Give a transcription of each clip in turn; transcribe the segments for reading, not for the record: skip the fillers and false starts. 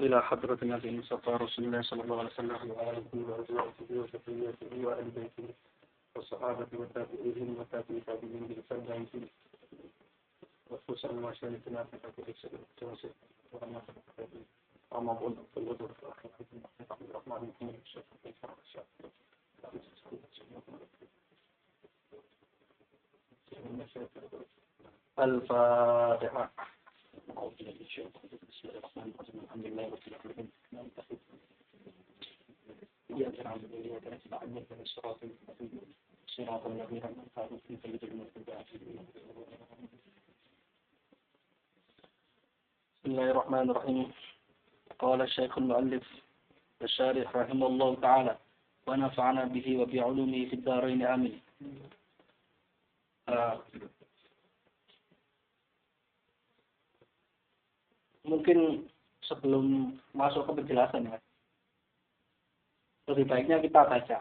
إلى حضرة النبي المصطفى رسول الله صلى الله عليه وسلم وعلى آله وأزواجه وذريته وأهل بيته والصحابة وتابعيهم وتابعي تابعين بإحسان إلى يوم الدين وخصوصا مشايخنا في هذه التوسع وأما أما قلنا في الوزر عبد الرحمن بن الشيخ الفاتحة. أعوذ بالله من الشيطان الرجيم. بسم الله الرحمن الرحيم. الحمد لله رب العالمين. إياك نعبد وإياك نستعين اهدنا الصراط المستقيم صراط الذين أنعمت عليهم غير المغضوب عليهم. بسم الله الرحمن الرحيم. قال الشيخ المؤلف الشارح رحمه الله تعالى ونفعنا به وبعلومه في الدارين آمين. Mungkin sebelum masuk ke penjelasan ya, lebih baiknya kita baca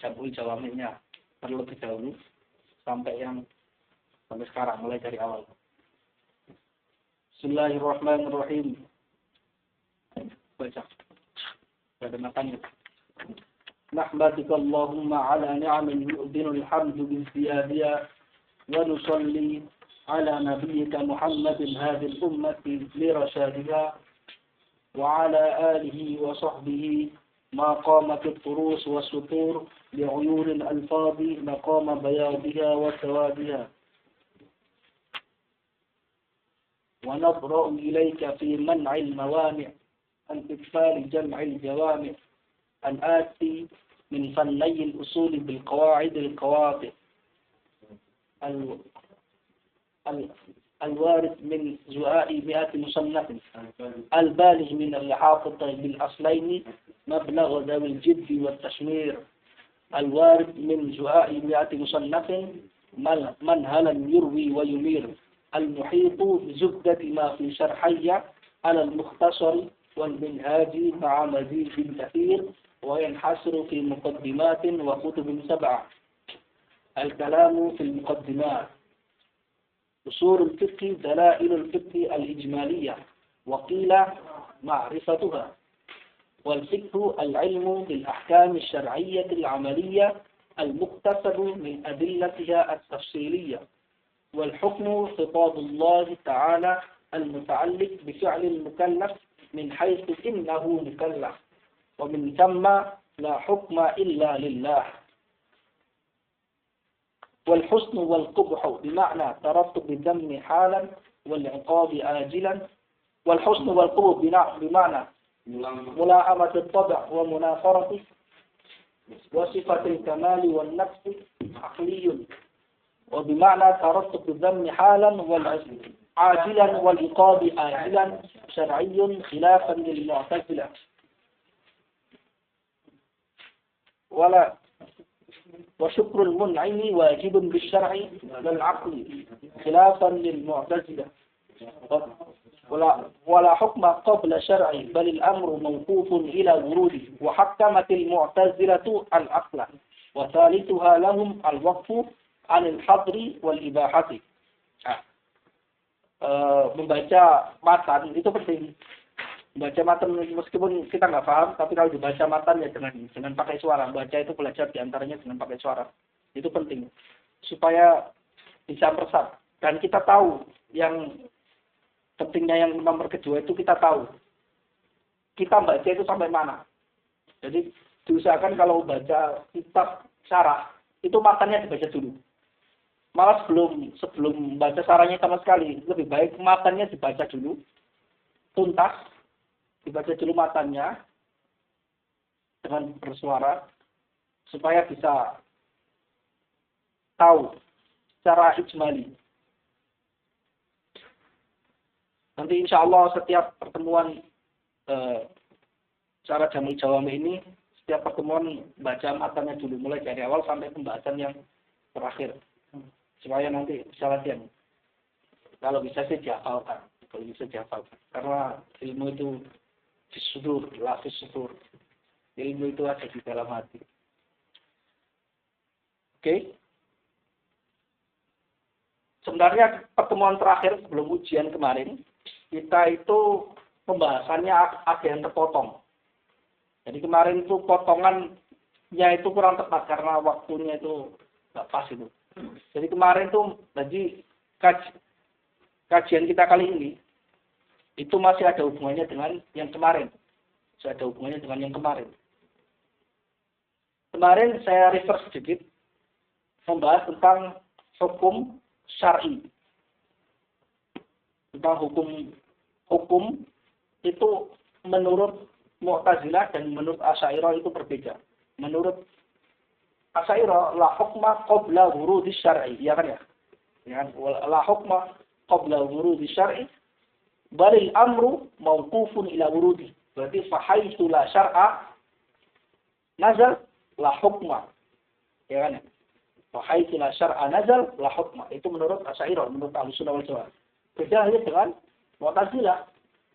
Jam'ul Jawami'nya terlebih dahulu sampai sekarang, mulai dari awal. Bismillahirrahmanirrahim. Baca. Ada matanya. Nahmaduka Allahumma ala ni'amin yu'dinul hamdu biziyadiyah wa nusalli على نبيك محمد هذه الأمة لرشادها وعلى آله وصحبه ما قامت الطروس والسطور لعيون الألفاظ مقام بياضها وسوادها ونبرأ إليك في منع الموانع عن إكفال جمع الجوامع الآتي من فني الأصول بالقواعد القواطع الوارد من زؤاء 100 مصنف البالغ من الإحاطة بالأصلين مبلغ ذوي الجد والتشمير الوارد من زؤاء 100 مصنف منهلا يروي ويمير المحيط بزبدة ما في شرحية على المختصر والمنهاج مع مزيد كثير وينحصر في مقدمات وكتب 7. الكلام في المقدمات. أصول الفقه دلائل الفقه الإجمالية وقيل معرفتها. والفقه العلم بالأحكام الشرعية العملية المكتسب من أدلتها التفصيلية. والحكم خطاب الله تعالى المتعلق بفعل المكلف من حيث إنه مكلف ومن ثم لا حكم إلا لله. والحسن والقبح بمعنى ترتب الذم حالا والعقاب آجلا. والحسن والقبح بمعنى ملائمة الطبع ومنافرته وصفة الكمال والنقص عقلي. وبمعنى ترتب الذم حالا عاجلا والعقاب آجلا شرعي خلافا للمعتزلة. وشكر المنعم واجب بالشرع للعقل خلافا للمعتزلة. ولا حكم قبل شرع بل الأمر موقوف إلى وروده. وحكمت المعتزلة العقل وثالثها لهم الوقف عن الحظر والإباحة. Membaca matan itu penting. Baca matan meskipun kita nggak paham, tapi kalau dibaca matan ya dengan pakai suara. Baca itu belajar diantaranya dengan pakai suara. Itu penting supaya bisa meresap. Dan kita tahu yang pentingnya yang nomor kedua itu kita tahu. Kita baca itu sampai mana. Jadi diusahakan kalau baca kitab syarah itu matannya dibaca dulu. Malah sebelum baca syarahnya sama sekali, lebih baik matannya dibaca dulu tuntas. Dibaca dulu matannya dengan bersuara supaya bisa tahu secara ijmali. Nanti insya Allah setiap pertemuan cara Jam'ul Jawami ini, setiap pertemuan baca matannya dulu mulai dari awal sampai pembahasan yang terakhir supaya nanti bisa latihan. Kalau bisa sih dihafalkan, karena ilmu itu disudur, lafis sudur. Ilmu itu ada di dalam hati. Oke. Sebenarnya pertemuan terakhir sebelum ujian kemarin, kita itu pembahasannya ada yang terpotong. Jadi kemarin itu potongannya itu kurang tepat karena waktunya itu nggak pas itu. Jadi kemarin tuh jadi kajian kita kali ini itu masih ada hubungannya dengan yang kemarin. Masih ada hubungannya dengan yang kemarin. Kemarin saya refer sedikit membahas tentang hukum syar'i. Tentang hukum itu menurut Mu'tazilah dan menurut Asy'ariyah itu berbeda. Menurut Asy'ariyah la hukma qabla wurudi syar'i, ya kan ya? Ya, la hukma qabla wurudi syar'i balil amru mauqufun ila wurudi. Berarti fa haitsu la syar'a nazal la hukma. Ya kan ya? Fa haitsu la syar'a nazal la hukma. Itu menurut Asy'ariyah, menurut Ahlussunnah wal Jamaah. Beda halnya dengan Mu'tazilah.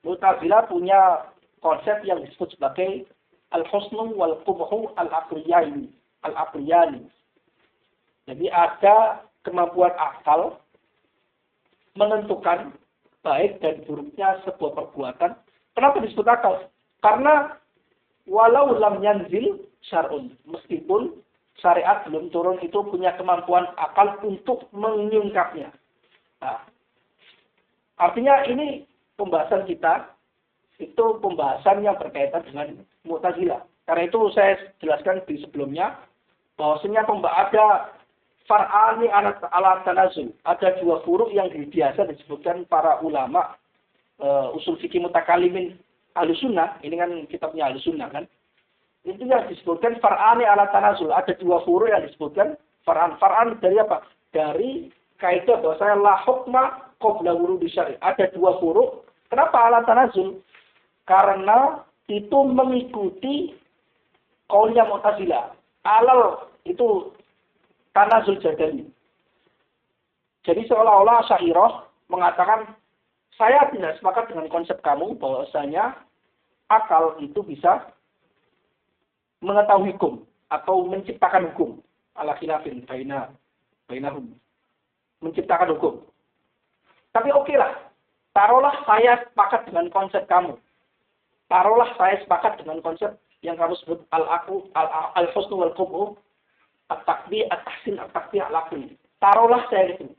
Mu'tazilah punya konsep yang disebut sebagai al-husnu wal qubhu al-aqliyani. Jadi ada kemampuan akal menentukan baik dan buruknya sebuah perbuatan. Kenapa disebut akal? Karena walau lam yanzil syar'un, meskipun syariat belum turun, itu punya kemampuan akal untuk menyingkapnya. Nah, artinya ini pembahasan kita itu pembahasan yang berkaitan dengan Mu'tazilah. Karena itu saya jelaskan di sebelumnya bahwasanya ada far'ani ala tanazul. Ada dua furu' yang biasa disebutkan para ulama usul fikih mutakalimin Ahlussunnah. Ini kan kitabnya Ahlussunnah kan. Itu yang disebutkan far'ani ala tanazul. Ada dua furu' yang disebutkan far'an. Far'an dari apa? Dari kaidah bahwasanya la hukma qabla wurudi syar'i. Ada dua furu'. Kenapa ala tanazul? Karena itu mengikuti qaulnya Mu'tazilah. Alal itu tanazul jadali. Jadi seolah-olah Asy'ariyah mengatakan, saya tidak sepakat dengan konsep kamu bahwasanya akal itu bisa mengetahui hukum atau menciptakan hukum. Ala khilafin bainahum. Menciptakan hukum. Tapi okelah. Taruhlah saya sepakat dengan konsep kamu. Taruhlah saya sepakat dengan konsep yang kamu sebut al-husnu wal qubhu, at-taqbi, at-tahsin, at-taqbi, al-aqli. Taruhlah saya itu.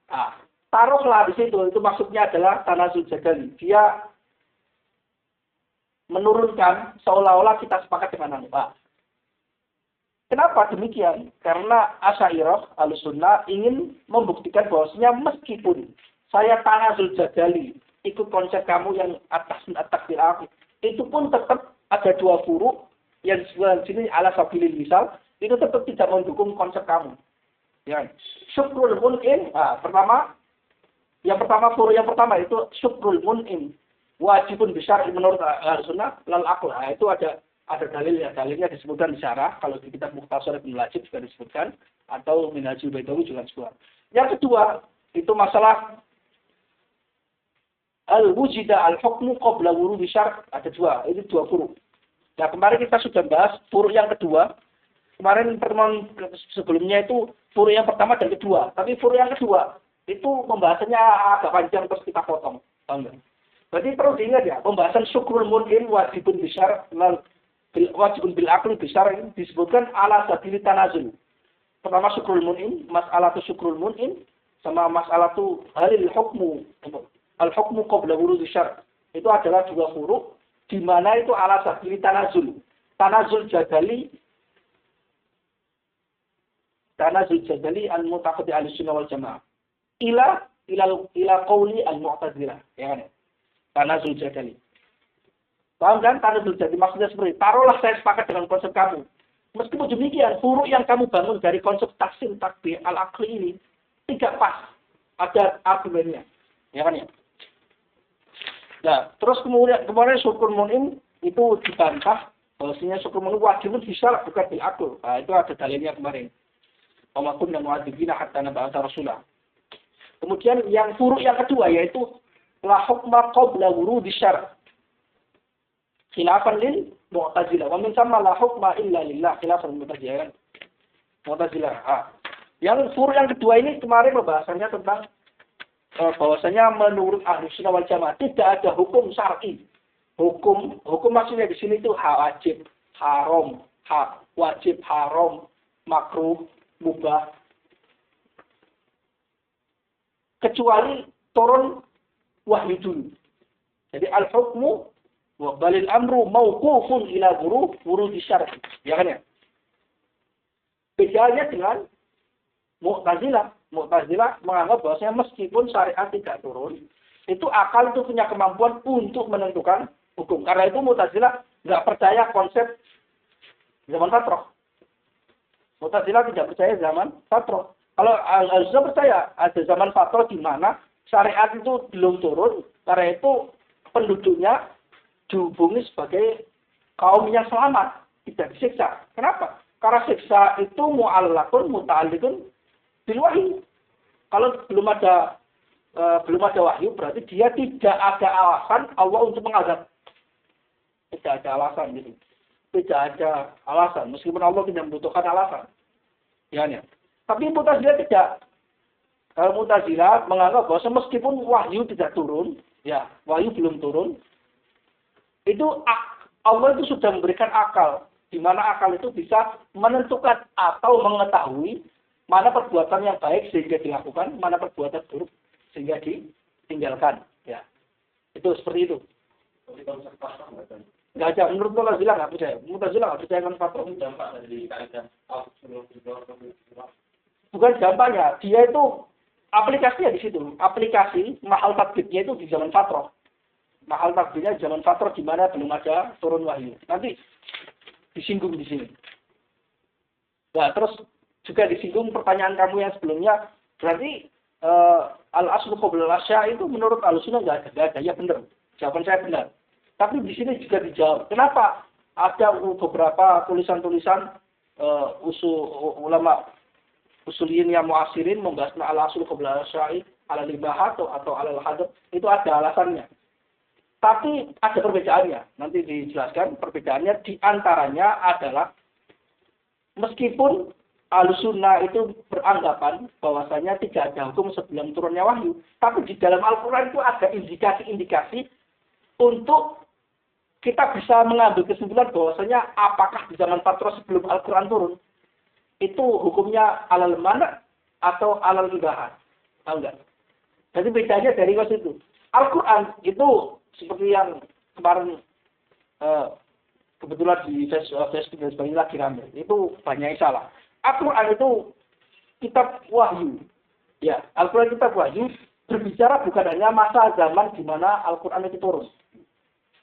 Nah, taruhlah di situ, itu maksudnya adalah tanazul jadali. Dia menurunkan seolah-olah kita sepakat dengan anda. Kenapa demikian? Karena Asy'ariyah Ahlussunnah ingin membuktikan bahwasanya meskipun saya tanazul jadali, ikut konsep kamu yang atas bil aqli, itu pun tetap ada dua furu yang di sini ala sabilil misal, itu tetap tidak mendukung konsep kamu. Ya. Syukrul mun'in, furu yang pertama itu syukrul mun'in wajibun bisyar'i menurut Ahlussunnah lal aql. Nah, itu ada dalilnya. Dalilnya disebutkan di syarah, kalau di kitab Mukhtasar Ibnu Lajib juga disebutkan, atau Minhajul Baidawi juga disebutkan. Yang kedua, itu masalah al-wujida al-hukmu qabla wurudi syar'. Ada dua, itu dua furu. Nah, kemarin kita sudah bahas furu yang kedua. Kemarin pertemuan sebelumnya itu furu yang pertama dan kedua. Tapi furu yang kedua itu pembahasannya agak panjang terus kita potong. Tahu nggak? Berarti perlu diingat ya, pembahasan syukrul mun'in wajibun bisyar' wajibun bil aqli bisyar' ini disebutkan ala sabili tanazul. Pertama syukrul mun'in, masalah tu syukrul mun'in, sama masalah tu halil hukmu. Al-hukmu qabla wurudi syar'. Itu adalah dua furu' di mana itu ala sabili tanazul. Tanazul jadali al-mu'taqidi Ahlussunnah wal Jamaah. Ila qauli al-Mu'tazilah, ya kan? Tanazul jadali. Paham kan? Tanazul jadali maksudnya seperti, taruhlah saya sepakat dengan konsep kamu. Meskipun demikian, furu' yang kamu bangun dari konsep taksim takbir al-aqli ini tidak pas. Ada argumennya. Ya kan ya? Nah, terus kemudian syukur mun'in itu dibantah bahwasanya syukur mun'in wajibun bisyar' bukan bil aql. Nah, itu ada dalilnya kemarin. Wa kunna mu'adzibina hatta nab'atsa rasulah. Kemudian yang furu' yang kedua yaitu la hukma qabla wurudi syar'. Khilafan lil Mu'tazilah. Wa min thamma la hukma illa lillah, khilafan Mu'tazilah. Mu'tazilah. Yang furu' yang kedua ini kemarin pembahasannya tentang bahwasanya menurut Ahlussunnah wal Jamaah tidak ada hukum syar'i. Hukum maksudnya di sini itu wajib, haram, wajib, haram, makruh, mubah. Kecuali turun wahyu dulu. Jadi al-hukmu wa balil amru mauqufun ila wurud syar'i. Ya kan ya? Bedanya dengan Mu'tazilah. Mu'tazilah menganggap bahwasanya meskipun syariat tidak turun, itu akal itu punya kemampuan untuk menentukan hukum. Karena itu Mu'tazilah nggak percaya konsep zaman fatrah. Mu'tazilah tidak percaya zaman fatrah. Kalau Al-Sunnah percaya ada zaman fatrah di mana syariat itu belum turun, karena itu penduduknya dihubungi sebagai kaum yang selamat, tidak disiksa. Kenapa? Karena siksa itu mu'allakun, muta'allikun bil wahyu. Kalau belum ada wahyu, berarti dia tidak ada alasan Allah untuk mengazab. Tidak ada alasan gitu. Tidak ada alasan, meskipun Allah tidak membutuhkan alasan. Ya, ya. Tapi Mu'tazilah tidak. Kalau Mu'tazilah menganggap bahwa meskipun wahyu tidak turun, ya, wahyu belum turun, itu Allah itu sudah memberikan akal, di mana akal itu bisa menentukan atau mengetahui mana perbuatan yang baik sehingga dilakukan, mana perbuatan buruk sehingga ditinggalkan. Ya, itu seperti itu. Nggak ada, menurut Mu'tazilah nggak percaya. Mu'tazilah nggak percaya dengan fatrah. Bukan dampaknya, dia itu aplikasinya di situ. Aplikasi mahal takdirnya itu di zaman fatrah. Mahal takdirnya di zaman fatrah di mana belum ada turun wahyu. Nanti disinggung di sini. Nah, terus juga disinggung pertanyaan kamu yang sebelumnya, berarti al-aslu qabla al-asya itu menurut Ahlussunnah nggak ada. Ya benar. Jawaban saya benar. Tapi di sini juga dijawab. Kenapa ada beberapa tulisan-tulisan ulama usuliyin yang muasirin membahas al-aslu qabla al-asya ala libahat atau ala al-hadr, itu ada alasannya. Tapi ada perbedaannya. Nanti dijelaskan perbedaannya, di antaranya adalah meskipun Ahlussunnah itu beranggapan bahwasanya tidak ada hukum sebelum turunnya wahyu, tapi di dalam Al-Quran itu ada indikasi-indikasi untuk kita bisa mengambil kesimpulan bahwasanya apakah di zaman fatrah sebelum Al-Quran turun, itu hukumnya alal mana atau alal ibahat. Tahu nggak? Jadi bedanya dari itu. Al-Quran itu seperti yang kemarin kebetulan di Facebook dan sebagainya lagi ramai. Itu banyak yang salah. Al-Quran itu kitab wahyu. Ya, Al-Quran kitab wahyu berbicara bukan hanya masa zaman di mana Al-Quran itu turun.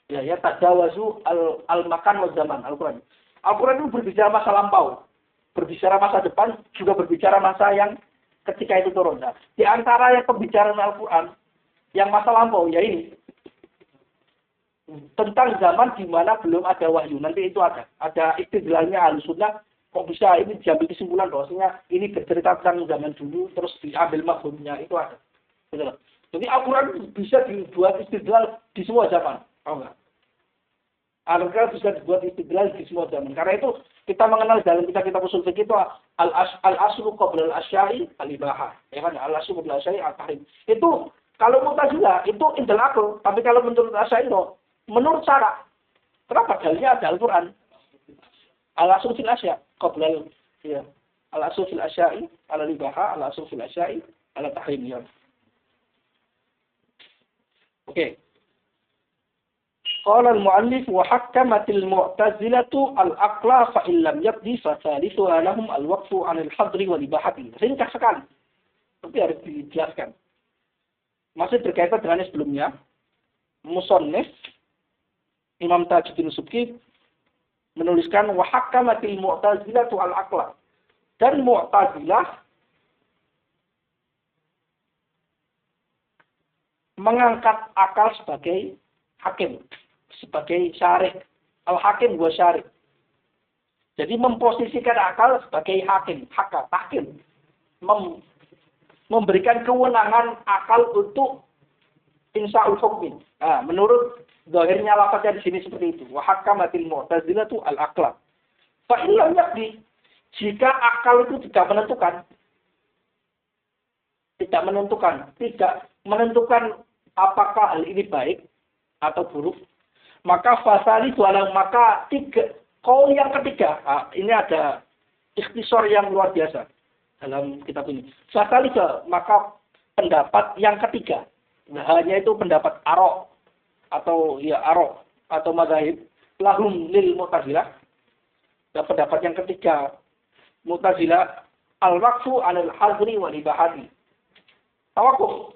Ya, tajawazu al-makan wa zaman Al-Quran. Al-Quran itu berbicara masa lampau, berbicara masa depan, juga berbicara masa yang ketika itu turun. Nah, di antara yang pembicaraan Al-Quran yang masa lampau ya ini tentang zaman di mana belum ada wahyu. Nanti itu ada istidlalnya Ahlussunnah. Kok bisa ini diambil kesimpulan bahwasanya ini bercerita tentang zaman dulu terus diambil mafhumnya, itu ada. Betul. Jadi Al-Quran bisa dibuat istidlal di semua zaman. Tahu nggak? Al-Quran bisa dibuat istidlal di semua zaman. Karena itu kita mengenal dalam kitab usul fikih itu al-aslu qabla al-asya'i al-ibahah. Ya kan? Al-aslu qabla al-asya'i al-tahrim. Itu kalau Mu'tazilah itu indal akal, tapi kalau menurut Asy'ariyah menurut syara. Kenapa? Dalilnya ada Al-Quran. Al-aslu fil asya' qabla ya. Al-aslu fil asya'i al-ibahah, al-aslu fil asya'i al-tahrim ya. Oke. Qala al-mu'allif wa hakkamatil mu'tazilatu al-aqla fa in lam yaqdi fa thalithuha lahum al-waqfu 'an al-hadri wal ibahati. Ringkas sekali. Tapi harus dijelaskan. Masih berkaitan dengan yang sebelumnya. Musannif Imam Tajuddin Subki menuliskan wa hakkamatil mu'tazilatu al-aqla. Dan Mu'tazilah mengangkat akal sebagai hakim, sebagai syarih. Al-hakim wa syarih. Jadi memposisikan akal sebagai hakim, hakim. Memberikan kewenangan akal untuk insa'ul hukmin. Nah, menurut zahirnya lafaznya di sini seperti itu. Wa hakkamatil mu'tazilatu al-aqla. Fa in lam yaqdi, jika akal itu tidak menentukan, tidak menentukan apakah hal ini baik atau buruk, maka fasali dua, maka kaul yang ketiga, ini ada ikhtisar yang luar biasa dalam kitab ini. Fasali maka pendapat yang ketiga, hanya itu pendapat arok atau mazhab lahum lil Mu'tazilah. Dan pendapat yang ketiga Mu'tazilah al-waqfu 'alal hazri wal ibahati. Tawakuf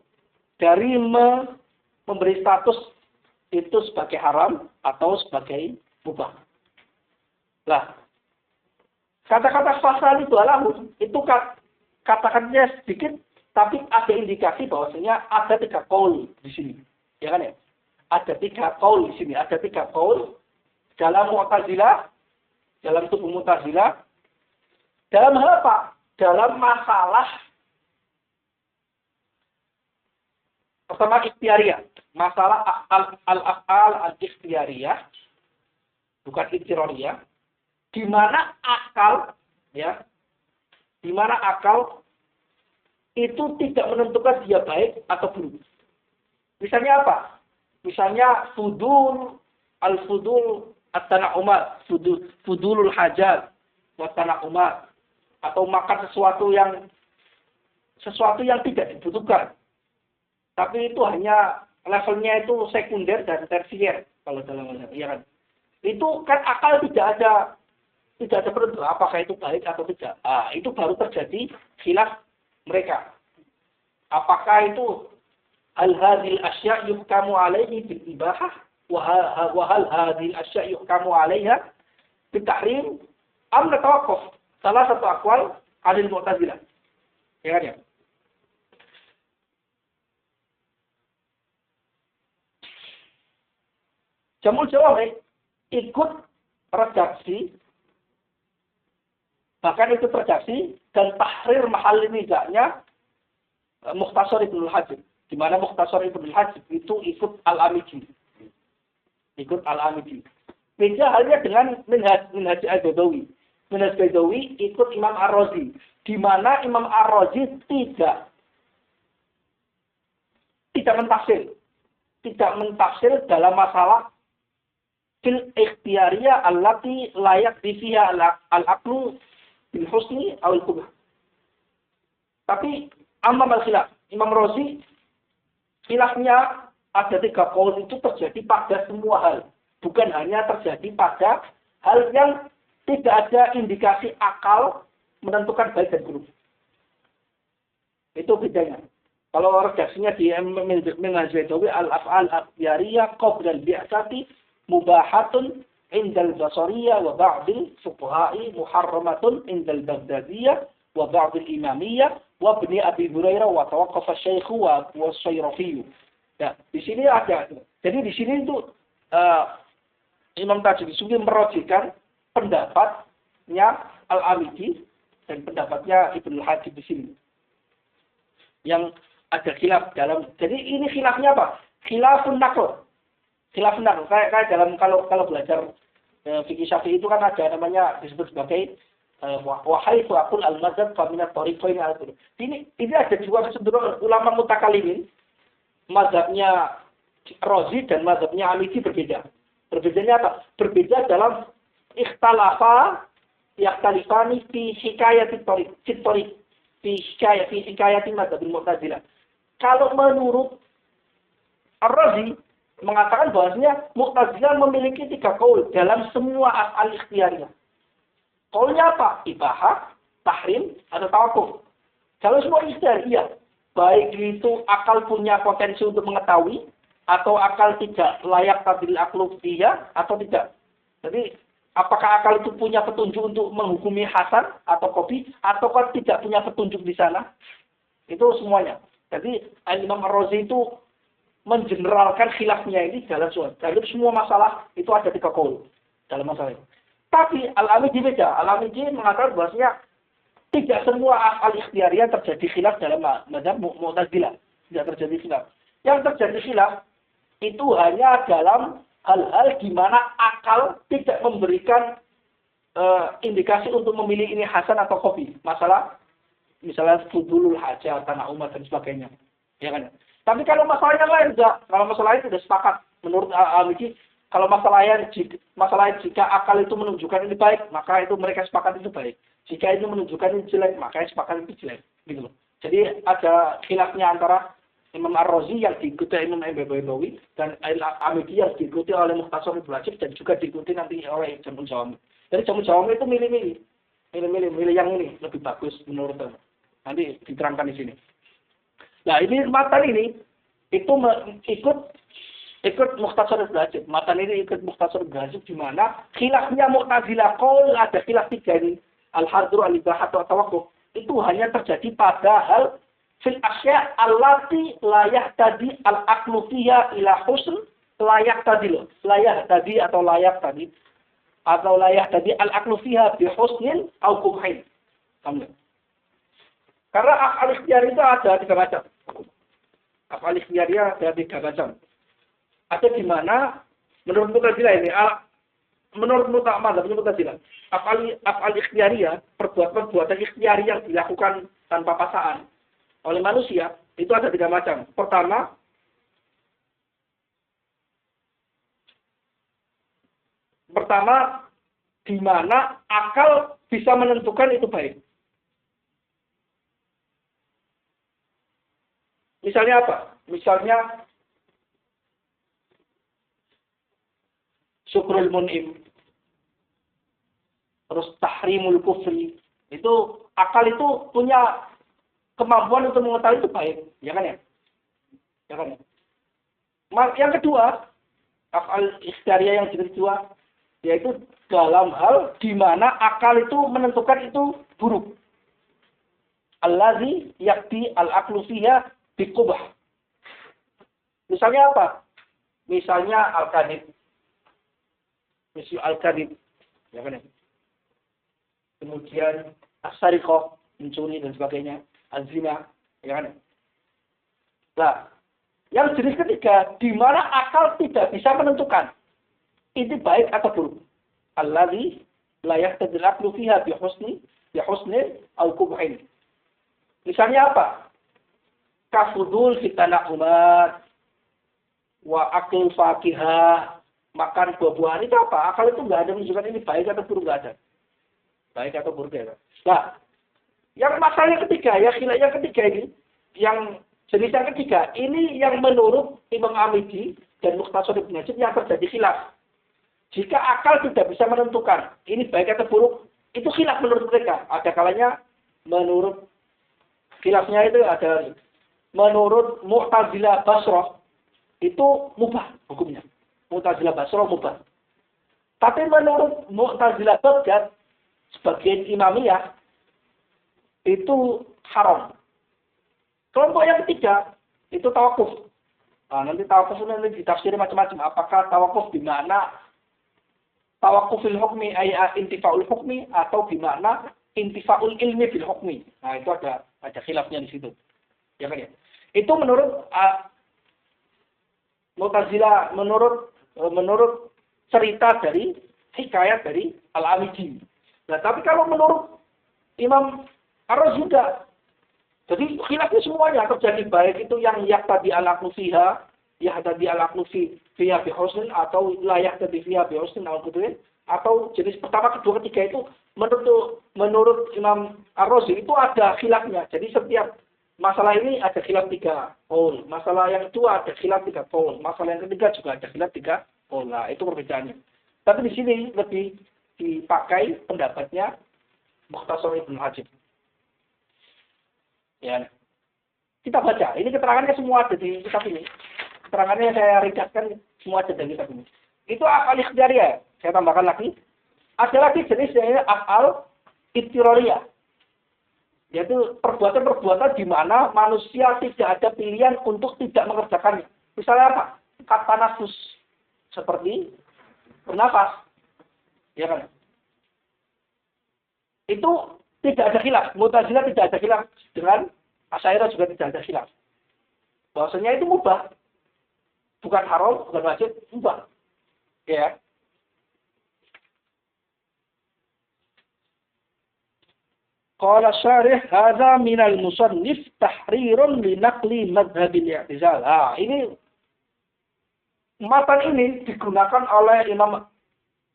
dari memberi status itu sebagai haram atau sebagai mubah. Lah, kata-kata fasal itu alahum itu kata-katanya sedikit, tapi ada indikasi bahwasanya ada 3 qaul di sini. Ya kan ya? Ada 3 qaul di sini, ada 3 qaul dalam Mu'tazilah, dalam tubuh Mu'tazilah. Dalam hal apa? Dalam masalah pertama ikhtiariyah, masalah al-af'al al-ikhtiariyah, bukan ikhtiroriyah, di mana akal itu tidak menentukan dia baik atau buruk. Misalnya apa? Misalnya al-fudul at-tana'umat, fudulul hajat wa tana'umat, atau makan sesuatu yang tidak dibutuhkan. Tapi itu hanya levelnya itu sekunder dan tersier kalau dalam mazhab, ya kan? Itu kan akal tidak ada penentu apakah itu baik atau tidak. Itu baru terjadi khilaf mereka. Apakah itu al-hadhil asya' yuhkamu alaihi bil ibahah wa hal hadhil asya' yuhkamu alaiha bil tahrim am natawaqqaf. Salah satu aqwal alil Mu'tazilah. Ya kan ya? Jamul Jawami ikut redaksi, bahkan ikut redaksi dan tahrir mahal nizaknya Mukhtasar Ibnul Hajib. Di mana Mukhtasar Ibnul Hajib itu ikut Al-Amidi. Beda halnya dengan Minhaj al-Baidawi. Minhaj al-Baidawi ikut Imam Ar-Razi. Di mana Imam Ar-Razi tidak mentafsir dalam masalah fil ikhtiyariyah allati layak fiha al-aqlu bil husni aw al-qubh. Tapi amma al-khilaf, Imam Razi khilafnya ada 3 qaul itu terjadi pada semua hal, bukan hanya terjadi pada hal yang tidak ada indikasi akal menentukan baik dan buruk. Itu bedanya. Kalau redaksinya di Minhaj al-Baidawi al-af'al al-ikhtiyariyah qabla al-bi'tsati mubahatun indal basariyah wa ba'dil fuqaha'i muharramatun indal baghdadiyah wa ba'dil imamiyah wa ibni Abi Hurairah wa tawaqqafa asy-syaikh wa asy-Syairafi. Ya, di sini ada. Jadi di sini itu Imam Tajudisuki merojikan pendapatnya Al-Amidi dan pendapatnya Ibnul Hajib di sini. Yang ada khilaf dalam. Jadi ini khilafnya apa? Khilafun naql. Kayak dalam kalau belajar fikih Syafi'i itu kan ada namanya disebut sebagai wahai fu'akul al-mazhab fa min at-tariqain al-qur'an. Ini ada 2 kecenderungan ulama mutakalimin. Mazhabnya Razi dan mazhabnya Amidi berbeda. Berbedanya apa? Berbeda dalam yakhtalifani fi hikayati tariq fi hikayati mazhabil Mu'tazilah. Kalau menurut Ar-Razi mengatakan bahwasanya Mu'tazilah memiliki 3 qaul dalam semua asal ikhtiyarnya. Qaulnya apa? Ibahah, tahrim, atau tawakkuf. Kalau semua ikhtiyar, iya. Baik itu akal punya potensi untuk mengetahui atau akal tidak layak tabil aqlu dia atau tidak. Jadi apakah akal itu punya petunjuk untuk menghukumi hasan atau qabih atau tidak punya petunjuk di sana? Itu semuanya. Jadi Imam Ar-Razi itu mengeneralkan khilafnya ini dalam semua masalah itu ada 3 qaul dalam masalah itu. Tapi Al-Amidi beda. Al-Amidi mengatakan bahwasanya tidak semua al-ikhtiyariyah terjadi khilaf dalam mazhab Mu'tazilah. Tidak terjadi khilaf. Yang terjadi khilaf itu hanya dalam hal-hal di mana akal tidak memberikan indikasi untuk memilih ini hasan atau qabih. Misalnya fudulul hajat, tanah umat dan sebagainya. Ya kan? Tapi kalau masalah yang lain enggak. Kalau masalah lain sudah sepakat. Menurut Al-Amidi, kalau masalah jika akal itu menunjukkan ini baik, maka itu mereka sepakat itu baik. Jika itu menunjukkan ini jelek, maka sepakat itu jelek. Gitu loh. Jadi ada khilafnya antara Imam Ar-Razi yang diikuti Imam Al-Baydawi dan Al-Amidi yang diikuti oleh Mukhtasar Ibnu Rajab dan juga diikuti nanti oleh Jamul Jawami. Jadi Jamul Jawami itu milih yang ini lebih bagus menurut saya. Nanti diterangkan di sini. Nah ini matan ini itu ikut Mukhtasar Ibnu Rajab. Matan ini ikut Mukhtasar Ibnu Rajab di mana khilafnya Mu'tazilah qaul ada khilaf tiga ini. Al-hadru al-ibahat wa tawakkuf. Itu hanya terjadi pada hal fil asya allati la yahtadi al-aqlu fiha ila husn layak tadi atau layak tadi al-aqlu fiha bi husnin au qubhin. Karena akal ikhtiyar itu ada tiga macam. Akal ikhtiyarnya ada tiga macam. Ada di mana menurut Mu'tazilah ini menurut Mu'tazilah afal ikhtiyariyah, perbuatan ikhtiyari yang dilakukan tanpa paksaan oleh manusia itu ada tiga macam. Pertama di mana akal bisa menentukan itu baik. Misalnya apa? Misalnya syukrul mun'im, terus tahrimul kufri. Itu akal itu punya kemampuan untuk mengetahui itu baik, ya kan ya? Ya kan ya? Yang kedua, akal ikhtiyariyah yang kedua, yaitu dalam hal di mana akal itu menentukan itu buruk. Allazi yakti al-aqlu fiha biqubah. Misalnya apa? Misalnya al-kadhib. Ya kan ya? Kemudian as-sariqah, mencuri dan sebagainya, az-zina, ya kan? Nah, yang jenis ketiga, di mana akal tidak bisa menentukan ini baik atau buruk. Allazi la yahtadil aqlu fiha bi husnin au qubhin. Misalnya apa? Kafudul fitana umat wa akil fakihah, makan buah-buahan itu apa? Akal itu nggak ada menunjukkan ini baik atau buruk, nggak ada. Baik atau buruk ya. Nah, yang masalah yang ketiga, yang ketiga ini, yang jenis yang ketiga, ini yang menurut Imam Amidi dan Mukhtasar Ibnu Rajab yang terjadi khilaf. Jika akal tidak bisa menentukan ini baik atau buruk, itu khilaf menurut mereka. Ada kalanya menurut khilafnya itu ada menurut Mu'tazilah Basrah itu mubah hukumnya. Mu'tazilah Basrah mubah. Tapi menurut Mu'tazilah Baghdad sebagian Imamiyah itu haram. Kelompok yang ketiga itu tawakuf. Nah, nanti tawakuf ini ditafsir macam-macam. Apakah tawakuf di mana tawakufil hukmi ayat intifaul hukmi atau di mana intifaul ilmi bil hukmi. Nah, itu ada khilafnya di situ. Ya kan ya? Itu menurut Mu'tazilah, menurut cerita dari hikayat dari Al-Amidi. Nah, tapi kalau menurut Imam Ar-Razi juga, jadi khilafnya semuanya terjadi, baik itu yang yahtadi al-aqlu fiha, yahtadi al-aqlu fiha bi husnin atau la yahtadi fiha bi husnin atau jenis pertama, kedua, ketiga itu menurut Imam Ar-Razi itu ada khilafnya. Jadi setiap masalah ini ada khilaf 3 qaul. Masalah yang kedua ada khilaf 3 qaul. Masalah yang ketiga juga ada khilaf 3 qaul. Nah, itu perbedaannya. Tapi di sini lebih dipakai pendapatnya Mukhtasar Ibnu Rajab. Ya. Kita baca. Ini keterangannya semua ada di kitab ini. Keterangannya saya ringkaskan semua ada di kitab ini. Itu akal ikhtiyariyah. Saya tambahkan lagi. Ada lagi jenisnya akal ittirariyah. Yaitu perbuatan-perbuatan di mana manusia tidak ada pilihan untuk tidak mengerjakannya. Misalnya apa? Kata nafus. Seperti bernafas. Ya kan? Itu tidak ada khilaf. Mu'tazilah tidak ada khilaf. Dengan Asy'ariyah juga tidak ada khilaf. Bahwasanya itu mubah. Bukan haram, bukan wajib, mubah. Ya. Qala syarih hadza minal musannif tahrirun li naqli madhhabil i'tizal. Ini matan ini digunakan oleh Imam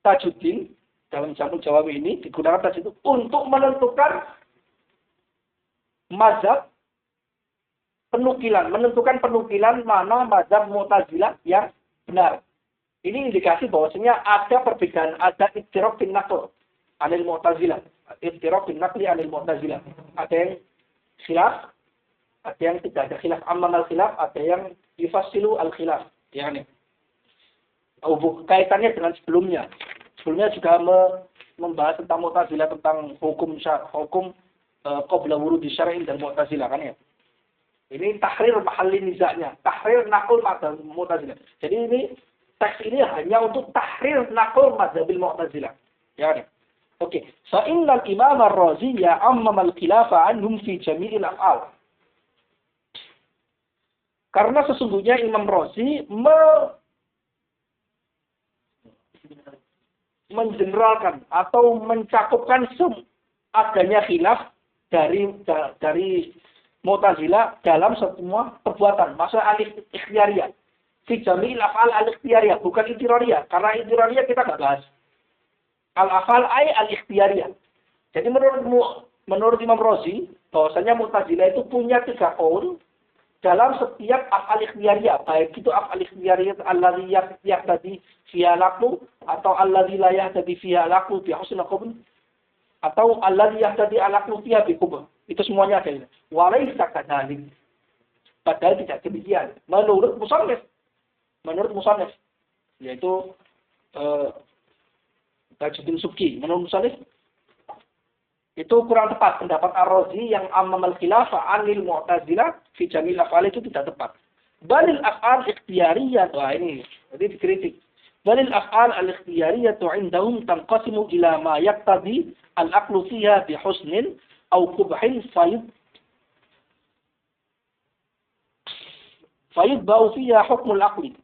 Tajuddin dalam Jamul Jawami ini digunakan Tajuddin untuk menentukan mazhab menentukan penukilan mana mazhab Mu'tazilah yang benar. Ini indikasi bahwasanya ada perbedaan, ada ittiraf bin naql anil Mu'tazilah. Ittiraf bin naqli anil Mu'tazilah. Ada yang khilaf, ada yang tidak ada khilaf, amman al-khilaf, ada yang yufassilu al-khilaf. Yani kaitannya dengan sebelumnya. Sebelumnya juga membahas tentang Mu'tazilah, tentang hukum qabla wurudi syar'in dan Mu'tazilah kan ya. Ini tahrir mahalli nizaknya, tahrir naql mazhab Mu'tazilah. Jadi ini teks ini hanya untuk tahrir naql mazhabil Mu'tazilah. Ya kan? Oke. Fa innal Imam Ar-Razi ya'ammama al-khilafa anhum fi jami'il af'al. Karena sesungguhnya Imam Razi mengeneralkan atau mencakupkan adanya khilaf dari Mu'tazilah dalam semua perbuatan. Maksudnya al-ikhtiyariyah. Fi jami'il af'al al-ikhtiyariyah, bukan intirariyah. Karena intirariyah kita nggak bahas. Al-af'al ay al-ikhtiyariyah. Jadi menurut Imam Razi, bahwasanya Mu'tazilah itu punya 3 qaul dalam setiap af'al ikhtiyariyah, baik itu af'al ikhtiyariyah alladzi yaqtadi fiha laqu atau alladzi la yaqtadi fiha laqu bi husnil qabul atau alladzi yaqtadi al-laqu fiha bi qubul. Itu semuanya ada ini. Walaisa kadzalik. Padahal tidak demikian. Menurut musannif yaitu Tajuddin Subki, menurut musannif itu kurang tepat pendapat Ar-Razi yang ammal khilafah anil Mu'tazilah fi jamil af'al itu tidak tepat. Balil af'al ikhtiyariyah, ini jadi dikritik. Balil af'al al-ikhtiyariyah indahum tanqasimu ila ma yaqtadi al-aqlu fiha bi husnin aw qubhin fayudba'u fiha hukmul aqli.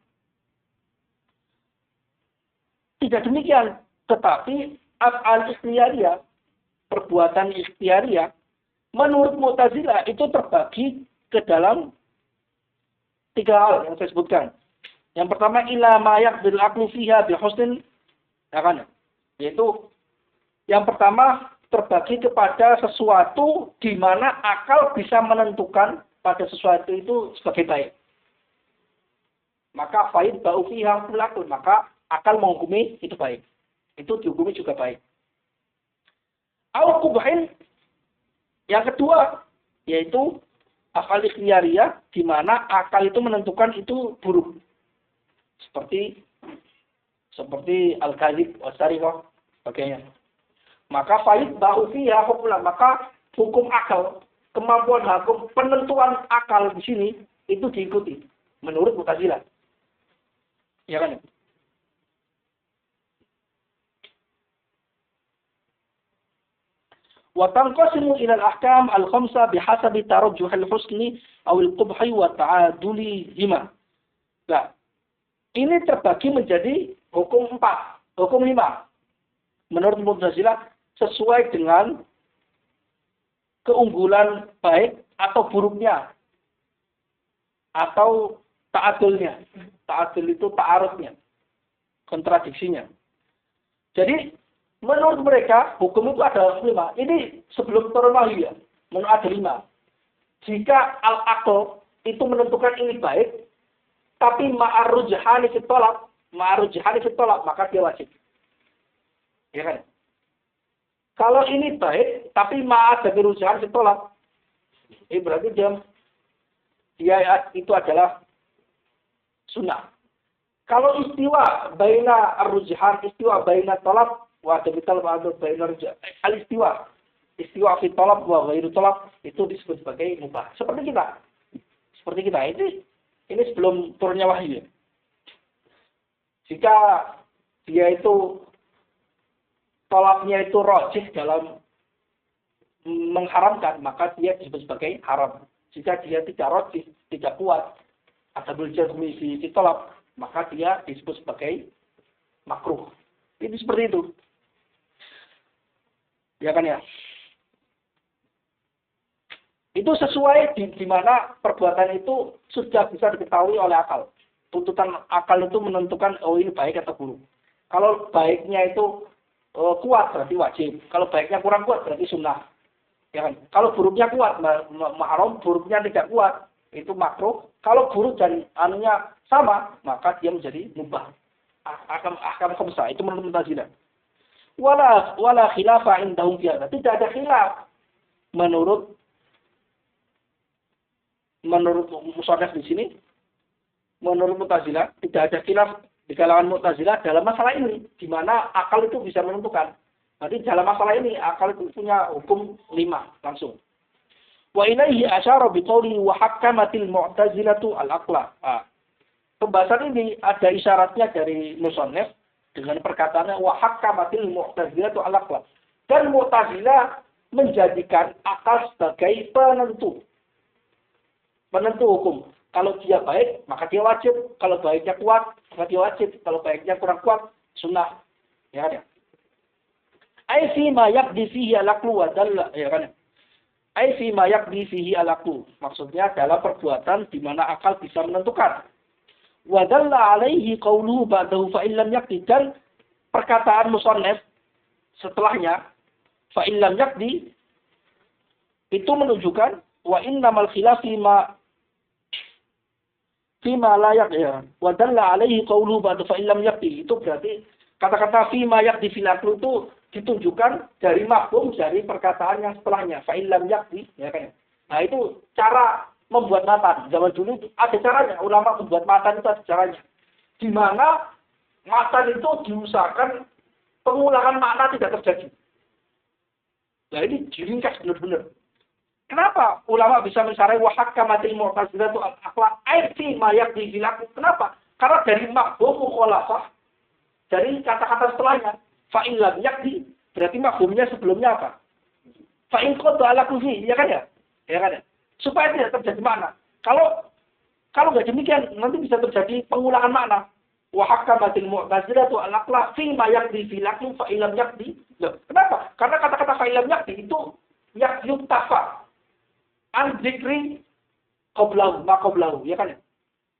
Tidak demikian, tetapi af'al ikhtiyariyah, perbuatan ikhtiyariyah, menurut Mu'tazilah itu terbagi ke dalam 3 hal yang saya sebutkan. Yang pertama, ila ma yaqdil aqlu fiha bi husnin, ya kan? Yaitu yang pertama terbagi kepada sesuatu di mana akal bisa menentukan pada sesuatu itu sebagai baik. Maka faid ba'u fiha kulakul, maka akal menghukumi itu baik. Itu dihukumi juga baik. Al-Qubhin, yang kedua, yaitu af'al ikhtiyariyah, di mana akal itu menentukan itu buruk. Seperti al-kadhib, wasariqah, sebagainya. Maka faid ba'u fiha hukmullah, maka hukum akal, kemampuan hukum, penentuan akal di sini, itu diikuti. Menurut Mu'tazilah. Ya kan? Wa tanqasimu ila al-ahkam al-khamsa bihasabi tarajjuh al-husni aw al-qubhi wa ta'adulihima. Nah, ini terbagi menjadi hukum 4, hukum 5. Menurut Mu'tazilah sesuai dengan keunggulan baik atau buruknya atau ta'adulnya. Ta'adul itu ta'arufnya, kontradiksinya. Jadi menurut mereka, hukum itu ada 5. Ini sebelum turun wahyu ya. Menurut ada 5. Jika al-aql itu menentukan ini baik, tapi ma'arujhani fitolak, maka dia wajib. Ya kan? Kalau ini baik, tapi ma'arujhani fitolak, ini berarti dia itu adalah sunnah. Kalau istiwa baina ar-rujhan, istiwa baina talab, wa tabital ba'd bainar al-istiwa. Istiwa fi talab wa ghairu talab itu disebut sebagai mubah. Seperti kita. Ini sebelum turunnya wahyu. Jika dia itu talabnya itu rajih dalam mengharamkan, maka dia disebut sebagai haram. Jika dia tidak rajih, tidak kuat, adabul jazmi fi talab, maka dia disebut sebagai makruh. Ini seperti itu. Ya kan ya? Itu sesuai di mana perbuatan itu sudah bisa diketahui oleh akal. Tuntutan akal itu menentukan oh ini baik atau buruk. Kalau baiknya itu kuat berarti wajib. Kalau baiknya kurang kuat berarti sunnah. Ya kan? Kalau buruknya kuat mahram, buruknya tidak kuat itu makruh. Kalau buruk dan anunya sama, maka dia menjadi mubah. Ahkam khamsah itu menurut Mu'tazilah. Wala khilafa indahum fi hadza. Tidak ada khilaf menurut musannaf di sini, menurut Mu'tazilah tidak ada khilaf di kalangan Mu'tazilah dalam masalah ini, di mana akal itu bisa menentukan. Berarti dalam masalah ini akal itu punya hukum 5 langsung. Wa ilaihi asyara biqauli wa hakkamatil Mu'tazilatu al-aqla. Pembahasan ini ada isyaratnya dari musannaf dengan perkataannya wa hakkamatil Mu'tazilatu al-aqla. Dan Mu'tazilah menjadikan akal sebagai penentu hukum. Kalau dia baik, maka dia wajib. Kalau baiknya kuat, maka dia wajib. Kalau baiknya kurang kuat, sunnah. Ya kan ya? Ai fi ma yaqdi fihi al-aqlu wa dalla, ya kan ya? Ai fi ma yaqdi fihi al-aqlu. Maksudnya dalam perbuatan di mana akal bisa menentukan. Wa dalla alaihi qawluhu ba'dahu fa illam yaqdi, dan perkataan musannaf setelahnya fa illam yaqdi itu menunjukkan wa innamal khilaf fima layak ya. Wa dalla alaihi qawluhu ba'da fa illam yaqdi. Itu berarti kata-kata fima yaqdi fil aql itu ditunjukkan dari mafhum dari perkataan yang setelahnya. Fa illam yaqdi, ya kan. Nah, itu cara membuat matan. Zaman dulu ada caranya, ulama membuat matan itu ada caranya. Di mana matan itu diusahakan pengulangan makna tidak terjadi. Nah, ini diringkas benar-benar. Kenapa ulama bisa mensarai wa hakkamatil Mu'tazilatu al-aqla fi ma yaqdi fil aql? Kenapa? Karena dari mafhum mukhalafah, dari kata-kata setelahnya, fa in lam yaqdi, berarti mafhumnya sebelumnya apa? Fa in qad ala kufi, ya kan ya? Ya kan ya? Supaya tidak terjadi makna. Kalau nggak demikian, nanti bisa terjadi pengulangan makna. Wa hakkamatil Mu'tazilatu al-aqla fi ma yaqdi fil aql fa in lam yaqdi. Loh, kenapa? Karena kata-kata fa in lam yaqdi itu yuktafa an dzikri qablahu ma qablahu, ya kan ya?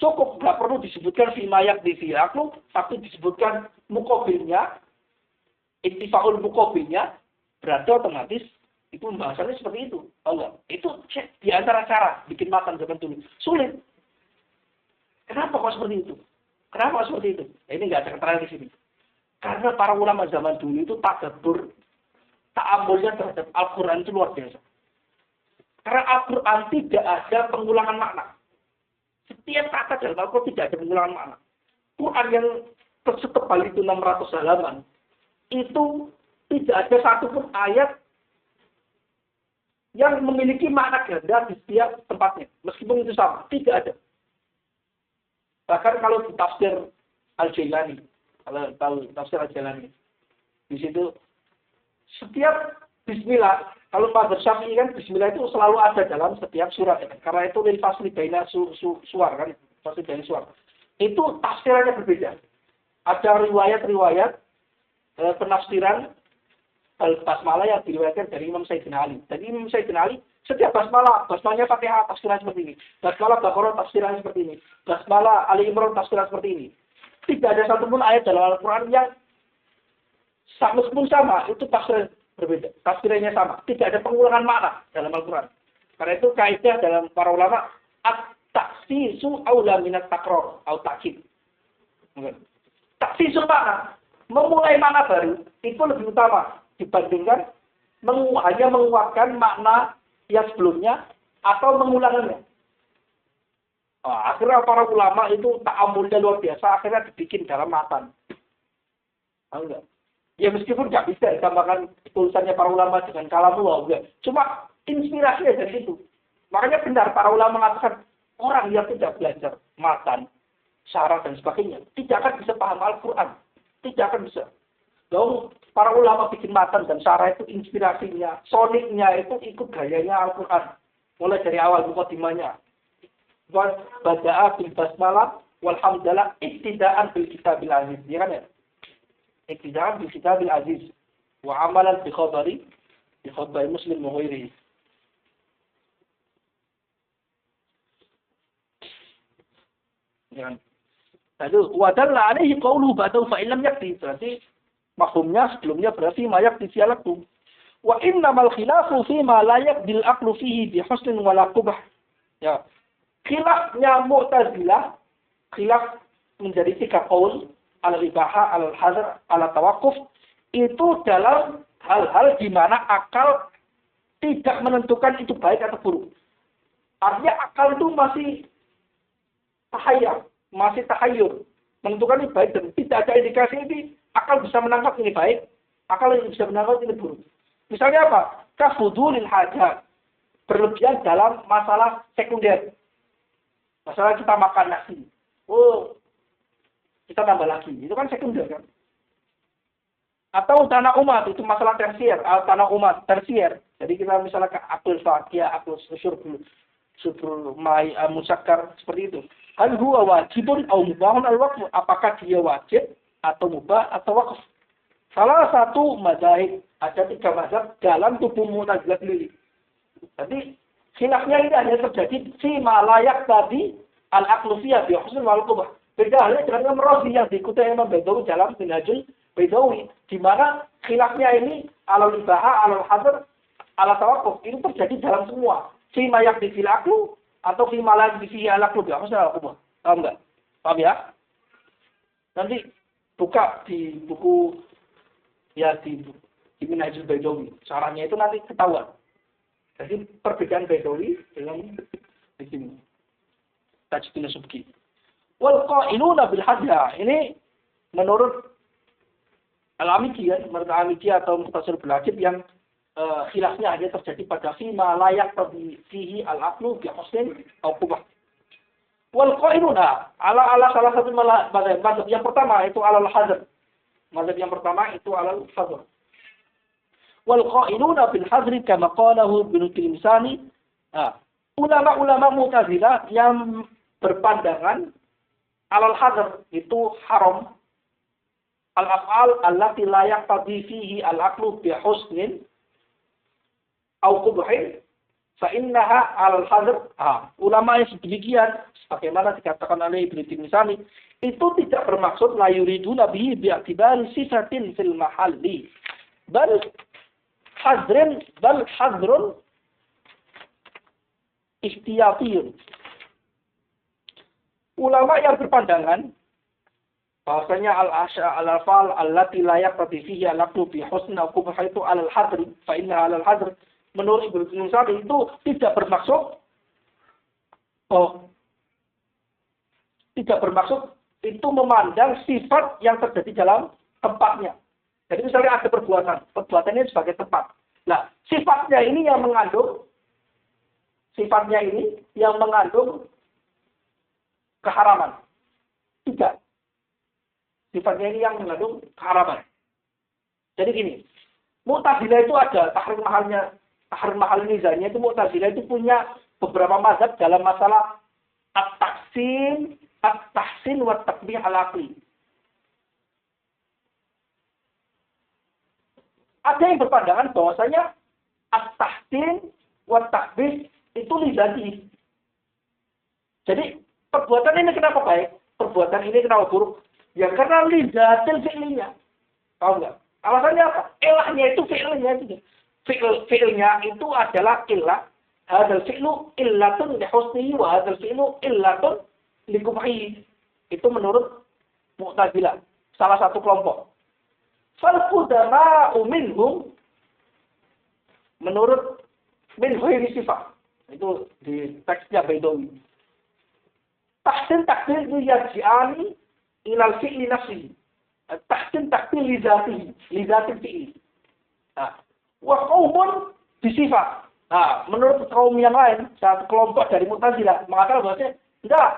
Cukup, nggak perlu disebutkan fima yaqdi fil aql, tapi disebutkan muqabilnya, ittifaqul muqabilnya, berarti otomatis itu pembahasannya seperti itu. Allah, itu di antara cara bikin matan zaman dulu. Sulit. Kenapa kok seperti itu? Kenapa seperti itu? Ini nggak ada keterangan di sini. Karena para ulama zaman dulu itu tadabbur, ta'ammulnya terhadap Al-Qur'an itu luar biasa. Karena Al-Quran tidak ada pengulangan makna. Setiap kata dalam Al-Quran tidak ada pengulangan makna. Quran yang setebal itu 600 halaman, itu tidak ada satupun ayat yang memiliki makna ganda di setiap tempatnya. Meskipun itu sama, tidak ada. Bahkan kalau di tafsir Al-Jailani, kalau tahu tafsir Al-Jailani, di situ setiap bismillah, kalau mazhab Syafi'i kan bismillah itu selalu ada dalam setiap surat ya. Karena itu lil fasli baina suwar kan, fasli baina suwar. Itu tafsirannya berbeda. Ada riwayat-riwayat penafsiran basmalah yang diriwayatkan dari Imam Sayyidina Ali. Dan Imam Sayyidina Ali setiap basmalahnya Fatihah tafsiran seperti ini. Basmalah Baqarah tafsiran seperti ini. Basmalah Ali Imran tafsiran seperti ini. Tidak ada satupun ayat dalam Al-Qur'an yang meskipun sama, itu tafsir berbeda. Tafsirnya sama. Tidak ada pengulangan makna dalam Al-Quran. Karena itu kaidah dalam para ulama, at-taksisu aula minat takror atau takkid. Taksisul makna, memulai makna baru, itu lebih utama dibandingkan hanya menguatkan makna yang sebelumnya atau mengulangannya. Akhirnya para ulama itu ta'amulnya luar biasa, akhirnya dibikin dalam matan. Enggak. Ya meskipun nggak bisa ditambahkan tulisannya para ulama dengan kalamullah, enggak. Cuma inspirasinya dari situ. Makanya benar para ulama mengatakan orang yang tidak belajar matan, syarah dan sebagainya tidak akan bisa paham Al-Quran. Tidak akan bisa. Lalu para ulama bikin matan dan syarah itu inspirasinya, soniknya itu ikut gayanya Al-Quran. Mulai dari awal mukadimahnya. Bada'a bil basmalah walhamdulillah iktidaan bil kitabil aziz. Ya kan ya? Iktidaan bil kitabil aziz. Wa amalan bi khabari Muslim wa ghairihi. Ya. Lalu wadalla alaihi qawluhu ba'dahu fa illam yakti. Berarti mafhumnya sebelumnya berarti ma yakti fi'alakum. Wa innamal khilafu fi ma la yaqdil aqlu fihi bi husnin wala qubah. Ya. Khilafnya Mu'tazilah, khilaf menjadi 3 qaul, al-ibaha, al-hadr, al-tawaqquf, itu dalam hal-hal di mana akal tidak menentukan itu baik atau buruk. Artinya akal itu masih tahayyur, menentukan ini baik dan tidak ada indikasi ini akal bisa menangkap ini baik, akal yang bisa menangkap ini buruk. Misalnya apa? Kafudulil hajat, berlebihan dalam masalah sekunder. Masalah kita makan nasi, kita tambah lagi, itu kan sekunder kan? Atau tanah umat, itu masalah tersier, tanah umat tersier. Jadi kita misalnya ke akul fakiyah, akul syukur mai musakkar seperti itu. Hal huwa wajibun au mubahun al-waqf. Apakah dia wajib atau mubah atau waqf? Salah satu mazhab, ada 3 mazhab dalam tubuh Mu'tazilah sendiri. Jadi khilafnya ini hanya terjadi fi ma layak tadi al-aqlu fiyah bi husn wal qubah. Beda halnya dengan Razi yang diikuti Imam Baidawi dalam Minhajul Baidawi, di mana khilafnya ini alal ibaha, alal hadr, ala tawakkuf, itu terjadi dalam semua. Fi ma yakdi fil aqlu atau fi ma la yakdi fihi al aqlu bi husn wal qubah. Paham enggak? Paham ya? Nanti buka di buku ya di Minhajul Baidawi. Caranya itu nanti ketahuan. Jadi perbedaan Baidawi dengan di sini. Tajdid Subki. Wal qailuna bil hadya. Ini menurut Al-Amidi ya, menurut Al-Amidi atau Mukhtasar Al-Hajib yang khilafnya hanya terjadi pada fima layak fihi al-aqlu bi husnin atau qubah. Wal qailuna ala salah satu mazhab yang pertama itu alal hadr. Mazhab yang pertama itu alal hadr. Wal qailuna bil hadri kama qalahu Ibnu Tilmisani. Ulama-ulama Mu'tazilah yang berpandangan alal hadr itu haram. Al-af'al allati la yaqtadi fihi al-aqlu bi husnin aw qubhin fa innaha alal hadr. Ulama yang sedemikian sebagaimana dikatakan oleh Ibnu Tilmisani itu tidak bermaksud la yuriduna bihi bi i'tibari sifatin fil mahalli bal hadrun ihtiyatiyun. Ulama yang berpandangan bahwasanya al-afal allati la yaqtadi fihi al-aqlu bi husn aw qubh itu al-hadr fa inna al-hadr menurut Ibnu Tilmisani itu tidak bermaksud itu memandang sifat yang terjadi dalam tempatnya. Jadi misalnya ada perbuatan ini sebagai tempat. Nah, sifatnya ini yang mengandung keharaman. Tidak. Sifatnya ini yang mengandung keharaman. Jadi gini, Mu'tazilah itu ada tahrim mahal mizannya itu Mu'tazilah itu punya beberapa mazhab dalam masalah at-tahsin wa taqbih al-aqli. Ada yang berpandangan bahwasanya at-tahsin wa taqbih itu lidati. Jadi perbuatan ini kenapa baik? Perbuatan ini kenapa buruk? Ya karena lidatil fi'linya. Tahu nggak? Alasannya apa? Ilahnya itu fi'ilnya itu. Fi'ilnya itu adalah ilah. Hadzal fi'lu illatun li husnihi wa hadzal fi'lu illatun li qubhihi. Itu menurut Mu'tazilah, salah satu kelompok. Fal qudama'u minhum menurut min ghairi sifat. Itu di teksnya Baidawi. Tahsin takdir itu yarji'ani ilal fi'li nafsihi. Tahsin takdir li zati fi'li. Wa qaumun bisifat. Menurut kaum yang lain, satu kelompok dari Mu'tazilah mengatakan bahwa enggak.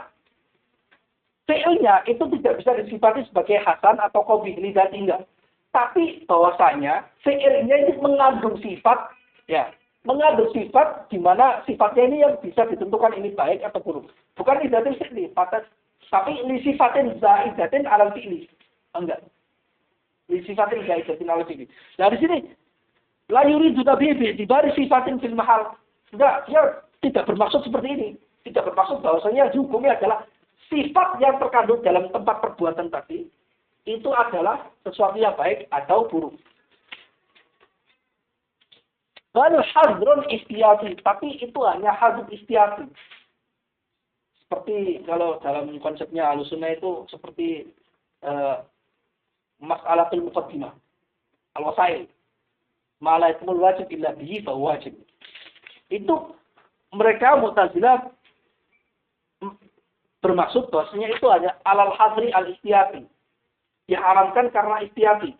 Fi'ilnya itu tidak bisa disifati sebagai hasan atau qabih li zati enggak. Tapi bahwasanya fi'ilnya ini mengandung sifat, ya, mengandung sifat di mana sifatnya ini yang bisa ditentukan ini baik atau buruk. Bukan li zati fi'li, tapi li sifatin zaidatin alal fi'li. Enggak. Li sifatin zaidatin alal fi'li. Nah di sini la yuridu nabi bi'tibari sifatin fil mahal. Enggak, dia tidak bermaksud seperti ini. Tidak bermaksud bahwasanya hukumnya adalah sifat yang terkandung dalam tempat perbuatan tadi itu adalah sesuatu yang baik atau buruk. Bal hadrun istiyati, tapi itu hanya hadrun istiyati. Seperti kalau dalam konsepnya Ahlussunnah itu seperti mas'alatul muqaddimah, al-wasail. Ma la yakmul wajib illa bihi fa wajib. Itu mereka Mu'tazilah bermaksud bahwasanya itu hanya alal hadri al-istiyati. Diharamkan karena istiyati.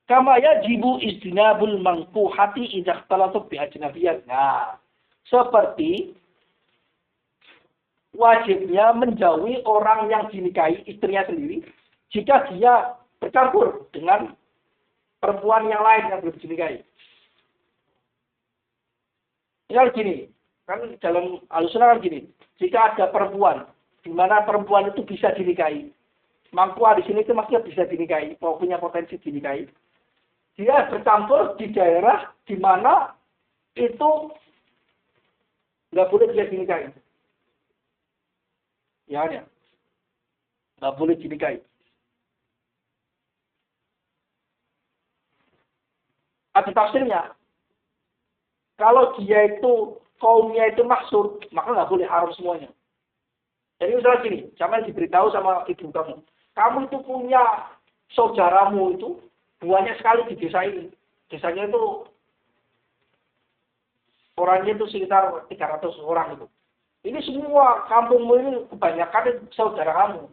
Kama yajibu istinabul mangkuhati idza ikhtalatu bi ajnabiyyah. Nah, seperti wajibnya menjauhi orang yang dinikahi istrinya sendiri jika dia bercampur dengan perempuan yang lain yang belum dinikahi. Misal gini, kan dalam Ahlussunnah kan gini, jika ada perempuan di mana perempuan itu bisa dinikahi, mangkuah di sini itu maksudnya bisa dinikahi, punya potensi dinikahi. Dia bercampur di daerah di mana itu nggak boleh dia dinikahi. Ya, nggak boleh dinikahi. Ada tafsirnya. Kalau dia itu kaumnya itu maksud, maka nggak boleh haram semuanya. Jadi misalnya gini, jangan diberitahu sama ibu kamu. Kamu itu punya saudaramu itu banyak sekali di desa ini. Desanya itu orangnya itu sekitar 300 orang itu. Ini semua kampungmu ini kebanyakan saudara kamu.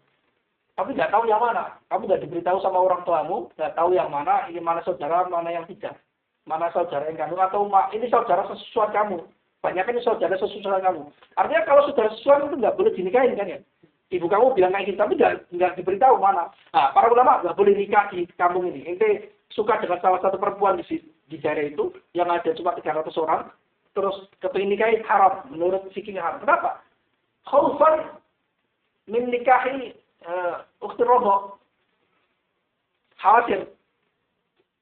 Tapi nggak tahu yang mana. Kamu nggak diberitahu sama orang tuamu, nggak tahu yang mana, ini mana saudara, mana yang tidak. Mana saudara yang kandung, atau ini saudara sesusuan kamu. Banyak ini saudara sesusuan kamu. Artinya kalau saudara sesusuan itu nggak boleh dinikahin kan ya. Ibu kamu bilang kayak gitu, tapi nggak diberitahu mana. Nah, para ulama nggak boleh nikah di kampung ini. Ente suka dengan salah satu perempuan di daerah itu, yang ada cuma 300 orang, terus kepingin nikahin haram, menurut fikih haram. Kenapa? Khaufan min nikahi ukhti robo. Khawatir.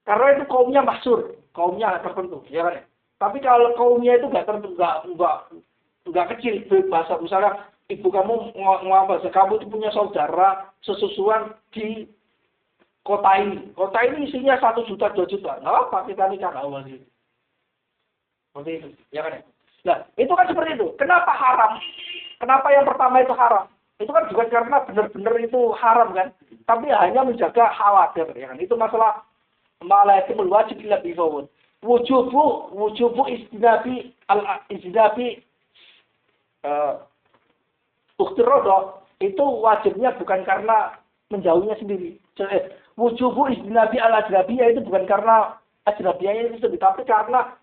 Karena itu kaumnya masyhur, kaumnya tertentu, ya kan? Tapi kalau kaumnya itu nggak tertentu, nggak kecil, bahasa misalnya ibu kamu ngomong, kamu itu punya saudara sesusuan di kota ini. Kota ini isinya 1 juta, 2 juta. Nggak apa kita nikah awal sih. Seperti itu, ya kan? Nah, itu kan seperti itu. Kenapa haram? Kenapa yang pertama itu haram? Itu kan bukan karena benar-benar itu haram kan? Tapi hanya menjaga khawatir, ya kan? Itu masalah malaikul wajib illa bifawud. Wujubu istinabi al-istinabi ukhti rodo itu wajibnya bukan karena menjauhnya sendiri. Wujubu istinabi al-ajnabiyah itu bukan karena ajnabiyahnya itu sendiri, tapi karena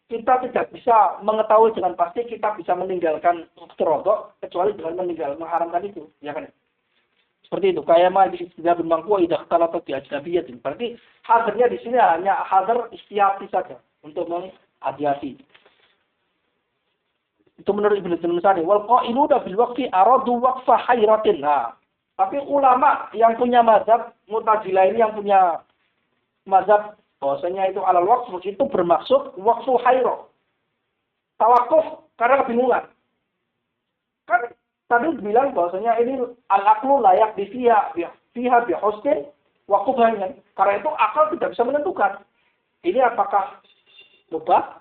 kita tidak bisa mengetahui dengan pasti kita bisa meninggalkan ukhti rodo kecuali dengan mengharamkan itu, ya kan? Seperti itu. Kayak mah di istilah bermangku idah talata bi ajnabiyatin. Berarti hadirnya di sini hanya hadir istiyati saja untuk menghati-hati. Itu menurut Ibnu Taimiyah. Wal qailuna bil waqfi aradu waqfa hairatin. Nah, tapi ulama yang punya mazhab Mu'tazilah ini yang punya mazhab bahwasanya itu alal waqf itu bermaksud waqfu haira. Tawakuf karena kebingungan. Kan tadi bilang bahwasanya ini al-aqlu layak fiha bi husnin wa qubhan. Karena itu akal tidak bisa menentukan. Ini apakah mubah,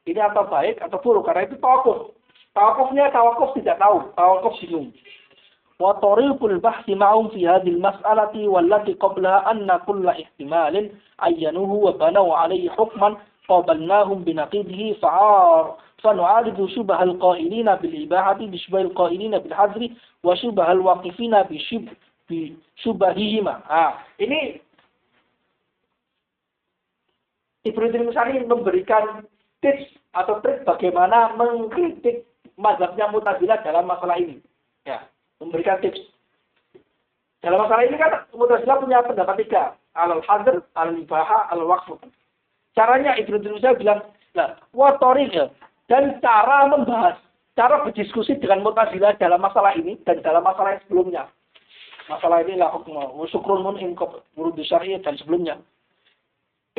ini atau baik atau buruk. Karena itu tawakuf. Tawakuf tidak tahu, tawakuf bingung. Wa tariqul bahthi ma'hum fi hadhihi al-mas'alati wallati qablaha anna kulla ihtimalin ayyanuhu wa banaw 'alayhi hukman qabalnahum binaqidihi فنعالج شبه القائلين بالإباحة بشبه القائلين بالحظر وشبه الواقفين بشبههما. Ini Ibnu Taimiyah memberikan tips atau trik bagaimana mengkritik mazhabnya Mu'tazilah dalam masalah ini. Ya, memberikan tips. Dalam masalah ini kan Mu'tazilah punya pendapat 3, al-hadr, al-ibaha, al-waqf. Caranya Ibnu Taimiyah bilang, "Lah, wa tariq." Dan cara membahas, cara berdiskusi dengan Mu'tazilah dalam masalah ini dan dalam masalah yang sebelumnya. Masalah ini lah hukum syukrun mun'in wurud syar'i dan sebelumnya.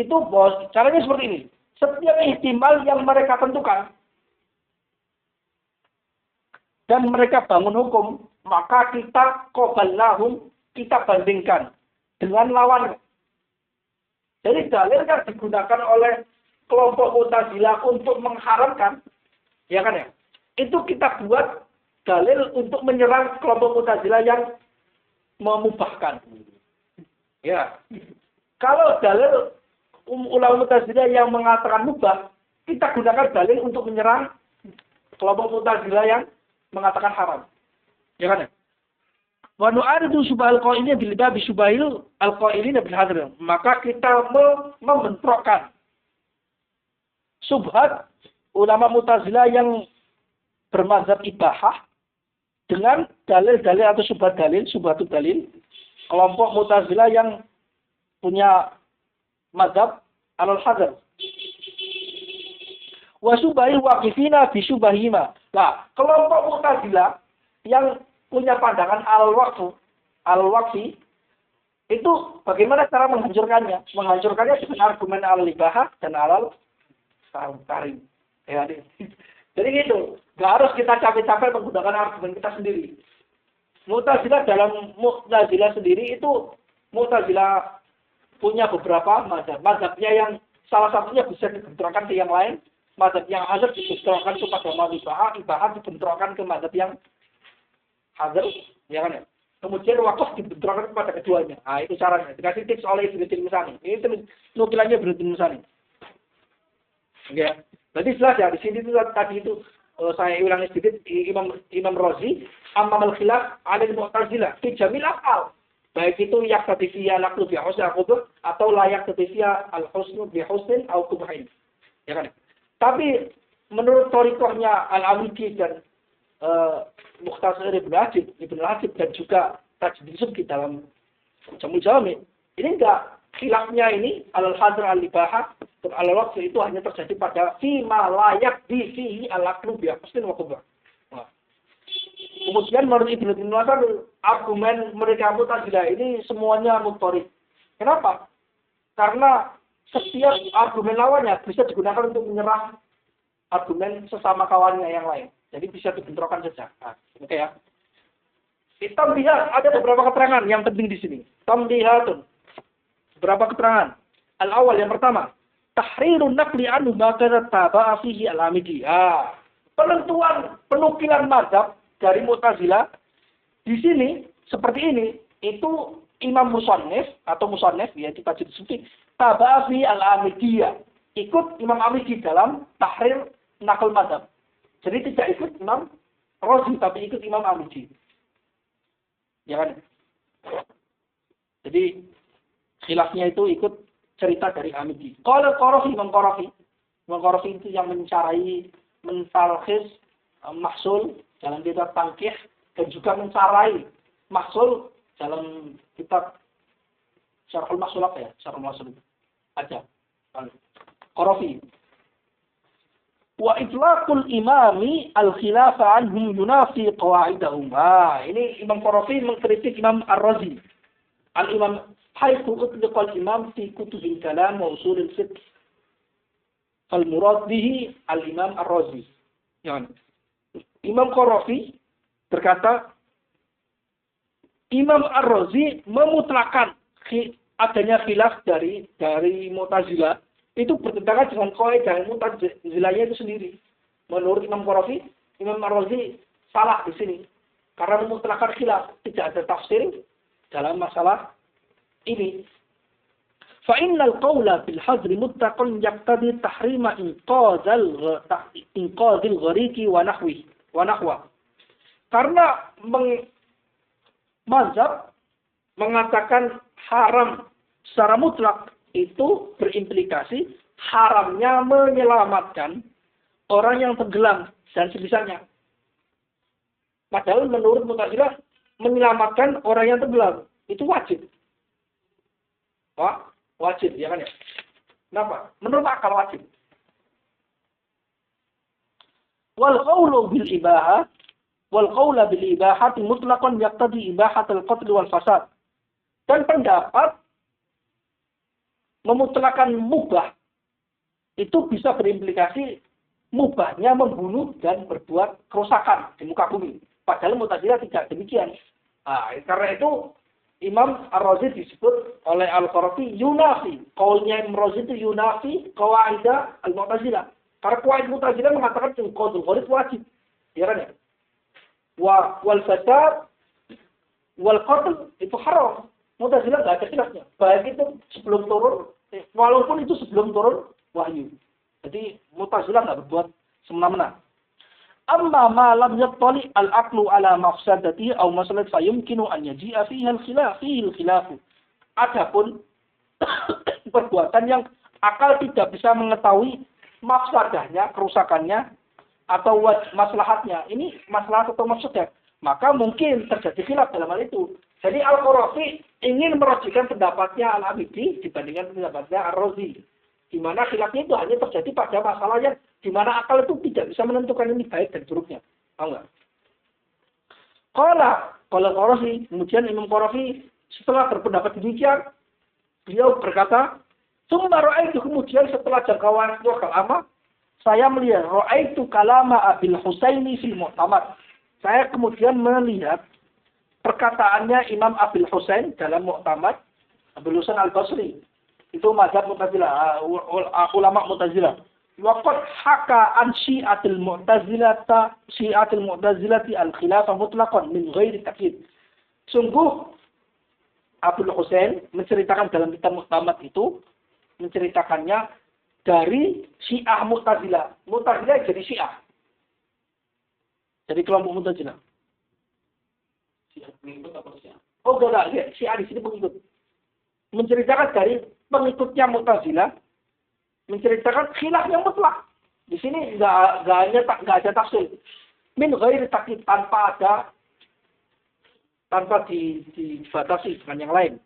Itu bos, caranya seperti ini. Setiap ihtimal yang mereka tentukan dan mereka bangun hukum, maka kita qabalnahum, kita bandingkan dengan lawannya. Jadi dalil yang digunakan oleh kelompok Mu'tazilah untuk mengharamkan, ya kan ya? Itu kita buat dalil untuk menyerang kelompok Mu'tazilah yang memubahkan. Ya. Kalau dalil ulama Mu'tazilah yang mengatakan mubah, kita gunakan dalil untuk menyerang kelompok Mu'tazilah yang mengatakan haram. Ya kan ya? Wa nu'aridu subhal qailina bil bab subahil al-qailina bil hadr. Maka kita membentrokkan subhat ulama Mu'tazilah yang bermazhab ibahah dengan dalil-dalil atau subhatul dalil kelompok Mu'tazilah yang punya mazhab al-hadr. Wa subahil waqifina bi subahima. Nah, kelompok Mu'tazilah yang punya pandangan al-waqfi itu bagaimana cara menghancurkannya? Menghancurkannya dengan argumen al-ibahah dan al-karim. Ya, jadi gitu. Gak harus kita capek-capek menggunakan argumen kita sendiri. Mu'tazilah dalam Mu'tazilah sendiri itu Mu'tazilah punya beberapa mazhab. Mazhabnya yang salah satunya bisa dibentrokan ke yang lain. Mazhab yang hazard dibentrokan kepada mazhab ibahah dibentrokan ke mazhab yang hazard, ya kan ya. Kemudian wakaf dibentrokan kepada keduanya. Nah, itu caranya. Dikasih tips oleh Ibnu Musani. Ini nukilannya Ibnu Musani. Ya. Berarti jelas ya, di sini itu tadi itu saya ulangi sedikit, Imam Razi amam al-khilaf 'ala al-Mu'tazilah fi jamil af'al. Baik itu yaqtadi fiya laqlu bi husn al-qubur atau la yaqtadi fiya al-husn bi husn au qubhin. Ya kan? Tapi menurut thariqahnya Al-Amidi dan Mukhtasar Ibnu Hajib dan juga Tajdid Subki dalam Jamul Jawami, ini enggak khilafnya ini al-hadr al-ibahah dan al-waqf itu hanya terjadi pada fima layak di fihi al-aqlu bi husn wa qubur. Kemudian menurut Ibnu Musani argumen mereka Mu'tazilah ini semuanya mutharid. Kenapa? Karena setiap argumen lawannya bisa digunakan untuk menyerang argumen sesama kawannya yang lain. Jadi bisa dibentrokan saja. Nah, oke ya. Kita lihat ada beberapa keterangan yang penting di sini. Tambihatun. Beberapa keterangan. Al-awwal yang pertama, tahrirun naqli anhu ma kana taba'a fihi al-Amidi. Penentuan penukilan mazhab dari Mu'tazilah di sini seperti ini, itu Imam Musannif atau Musannif yaitu Tajdid Subki taba'a fi al-Amidiyah. Ikut Imam Amidi dalam tahrir naql mazhab. Jadi tidak ikut Imam Razi, tapi ikut Imam Amidi. Ya kan? Jadi khilafnya itu ikut cerita dari Amidi. Kalau Imam Qarafi itu yang mencarai, mentalkhis mahsul dalam kitab Tangkih dan juga mencarai mahsul dalam kitab Syarhul Mahsul apa ya? Syarhul Mahsul ada. Qarafi. Wa itlaqul imami al-khilafa anhum yunafi qawaidahum. Ini Imam Qarafi mengkritik Imam Ar-Razi. Al-Imam haitsu utliqa al-imam fi kutubil kalam wa usul al-fiqh. Fal murad bihi al-Imam Ar-Razi. Yani, Imam Qarafi berkata Imam Ar-Razi memutlakan adanya khilaf dari Mu'tazilah itu bertentangan dengan kaidah Mu'tazilahnya itu sendiri. Menurut Imam Qarafi, Imam Ar-Razi salah di sini. Karena memutlakan khilaf, tidak ada tafsir dalam masalah ini. Fa innal qawla bil hadri mutlaqan yaqtadi tahrima inqadil ghariki wa nahwa. Karena mazhab mengatakan haram secara mutlak itu berimplikasi haramnya menyelamatkan orang yang tenggelam dan semisalnya. Padahal menurut Mu'tazilah menyelamatkan orang yang tenggelam itu wajib. Wajib ya kan ya? Kenapa? Menurut akal wajib. Wal qawlu bil ibahati mutlaqan yaqtadi ibahatul qatl wal fasad. Dan pendapat memutlakan mubah itu bisa berimplikasi mubahnya membunuh dan berbuat kerusakan di muka bumi. Padahal Mu'tazilah tidak demikian. Nah, karena itu Imam Ar-Razi disebut oleh Al-Qarafi yunafi. Qaulnya Imam Ar-Razi itu yunafi qawaidah al-Mu'tazilah. Karena qawaid Mu'tazilah mengatakan qadul gharib wajib. Ya kan ya? Wal fasad wal qatl itu haram. Mu'tazilah enggak ada khilafnya. Baik itu sebelum turun, walaupun itu sebelum turun wahyu. Jadi Mu'tazilah enggak berbuat semena-mena. Amma ma lam yattali al-aqlu ala mafsadati aw maslahat fayumkinu an yaji'a fiha al-khilaf. Adapun perbuatan yang akal tidak bisa mengetahui mafsadahnya, kerusakannya atau maslahatnya. Ini maslahat atau maksudnya. Maka mungkin terjadi khilaf dalam hal itu. Jadi Al-Qarafi ingin merujukkan pendapatnya Al-Abidi dibandingkan pendapatnya Ar-Razi. Di mana khilafnya itu hanya terjadi pada masalah yang di mana akal itu tidak bisa menentukan ini baik dan buruknya. Tahu nggak? Qala Qarafi, kemudian Imam Qarafi setelah berpendapat demikian, beliau berkata, "Tsumma ra'aitu," kemudian setelah jangka waktu lama, saya melihat ra'aitu kalama Abil Husaini fil Mu'tamad. Saya kemudian melihat perkataannya Imam Abil Husain dalam Mu'tamad, Abil Husain Al-Basri. Itu mazhab Mu'tazilah, ulama Mu'tazilah. Waqad haka an syi'atil mu'tazilati al-khilafah mutlaqan min ghairi takyid. Sungguh Abdul Husain menceritakan dalam kitab Mu'tamad itu, menceritakannya dari Syiah Mu'tazilah. Mu'tazilah jadi Syiah. Jadi kelompok Mu'tazilah. Syiah pengikut apa Syiah? Oh enggak, Syiah di sini pengikut. Menceritakan dari pengikutnya Mu'tazilah, menceritakan khilaf yang mutlak. Di sini enggak ada tafsir. Min ghairi takyid, tanpa dibatasi dengan yang lain.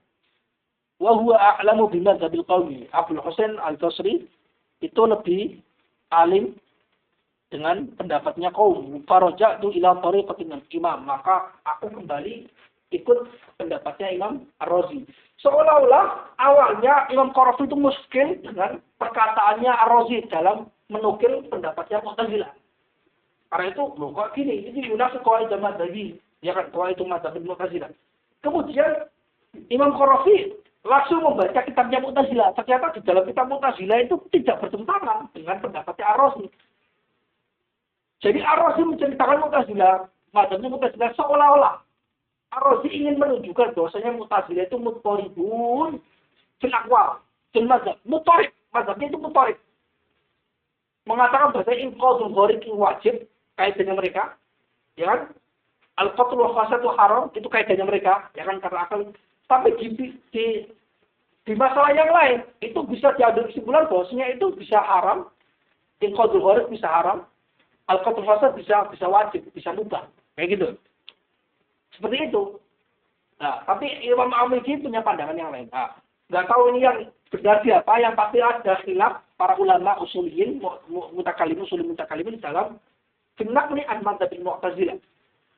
Wa huwa a'lamu bi madzhabil qaumi. Abdul Husain Al-Basri itu lebih alim dengan pendapatnya kaum. Faraja'tu ila tariqatin imam. Maka aku kembali ikut pendapatnya Imam Ar-Razi. Seolah-olah awalnya Imam Qarafi itu muskil dengan perkataannya Ar-Razi dalam menukil pendapatnya Mu'tazilah. Karena itu, loh kok gini, ini yunafi qawaidah madzhabi. Ya kan, qawaidah madzhabi Mu'tazilah. Kemudian Imam Qarafi langsung membaca kitabnya Mu'tazilah. Ternyata di dalam kitab Mu'tazilah itu tidak bertentangan dengan pendapatnya Ar-Razi. Jadi Ar-Razi menceritakan Mu'tazilah, madzhabnya Mu'tazilah seolah-olah Ar-Razi ingin menunjukkan bahwasanya Mu'tazilah itu mutoribun fil aqwal, fil mazhab. Mutorib, mazhabnya itu mutorib. Mengatakan bahwa inqadul gharib wajib, kaidahnya mereka, ya kan? Al-qatl wal fasad haram, itu kaidahnya mereka, ya kan, karena akal. Tapi di masalah yang lain itu bisa diambil kesimpulan bahwasanya itu bisa haram, inqadul gharib bisa haram, al-qatl wal fasad bisa wajib, bisa mubah, kayak gitu. Seperti itu. Nah, tapi Imam Al-Maliki punya pandangan yang lain. Nah, nggak tahu ini yang benar siapa, yang pasti ada khilaf para ulama usuliyin, mutakalimin di dalam finaqli an-madzhabil Mu'tazilah.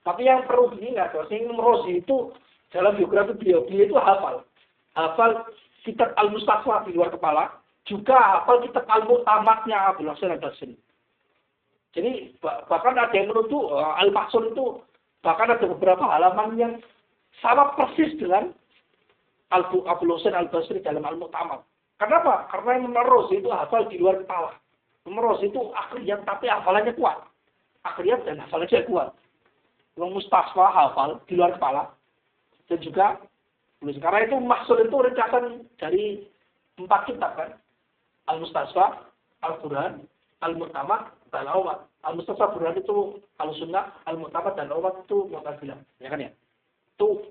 Tapi yang perlu diingat, Imam Ar-Razi itu dalam biografi beliau itu hafal kitab Al-Mustafa di luar kepala, juga hafal kitab Al-Mu'tamadnya Abdul Hasan Al-Basri. Jadi bahkan ada yang menuduh Al-Mahsun itu bahkan ada beberapa halaman yang sama persis dengan Abdul Hasan Al-Basri dalam Al-Mu'tamad. Kenapa? Karena Imam Ar-Razi itu hafal di luar kepala. Imam Ar-Razi itu akliyat tapi hafalannya kuat. Akliyat dan hafalannya kuat. Imam Mustafa hafal di luar kepala. Dan juga karena itu maksud itu ringkasan dari 4 kitab kan. Al-Mustafa, Al-Quran, Al-Mu'tamad, dan Al-Awad. Al-Mustafa Burhan itu Al-Sunnah, Al-Mu'tamad dan Al-Awad itu Mu'tazilah. Ya kan ya? Itu.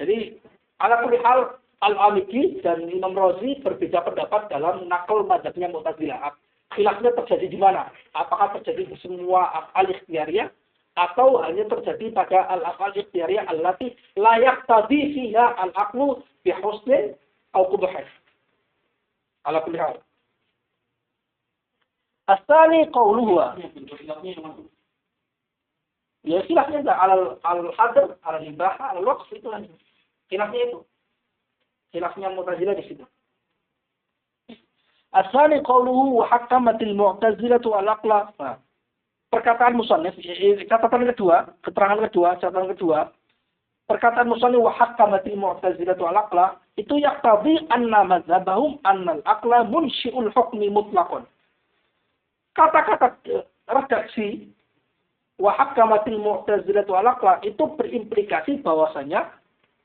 Jadi, ala kulli hal Al-Maliki dan Imam Razi berbeda pendapat dalam nakal mazhabnya Mu'tazilah. Khilafnya terjadi di mana? Apakah terjadi di semua af'al ikhtiyariyah atau hanya terjadi pada al-af'al ikhtiyariyah allati la yaqtadi fiha al-aqlu bi husnin aw qubhin. Ala kulli hal. Asani qawluhu. Ya khilafnya enggak al-hadr, al-ibah, al-waqf itu aja. Khilafnya itu. Khilafnya Mu'tazilah di situ. Asani qauluhu wa hakamatil mu'tazilatu al-aqla. Nah, perkataan musannif, catatan kedua, catatan kedua, perkataan musannif wa hakamatil mu'tazilatu al-aqla itu yaqtadi anna madzhabahum anna al-aqla munsyi'ul hukmi mutlaqan. Kata-kata redaksi wa hakamatil mu'tazilatu al-aqla itu berimplikasi bahwasanya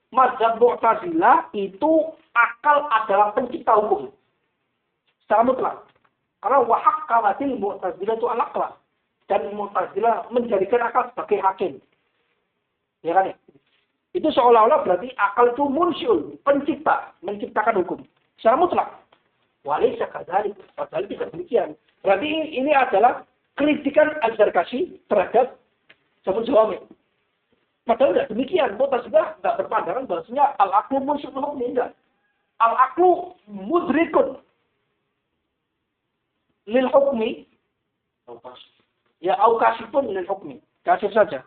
mazhab Mu'tazilah itu akal adalah pencipta hukum. Secara mutlak. Karena wa hakamatil mu'tazilatu al-aqla. Dan Mu'tazilah menjadikan akal sebagai hakim. Ya kan ya? Itu seolah-olah berarti akal itu munsyul, pencipta, menciptakan hukum. Secara mutlak. Walaysa kadzalik. Padahal tidak demikian. Berarti ini adalah kritikan Al-Zarkashi terhadap Jamu Jawami. Padahal tidak demikian. Mu'tazilah tidak berpandangan bahwasanya al-aqlu munsyul hukmi. Enggak. Al-aqlu mudrikun lil hukmi. Ya, aukasipun lil hukmi. Kasih saja.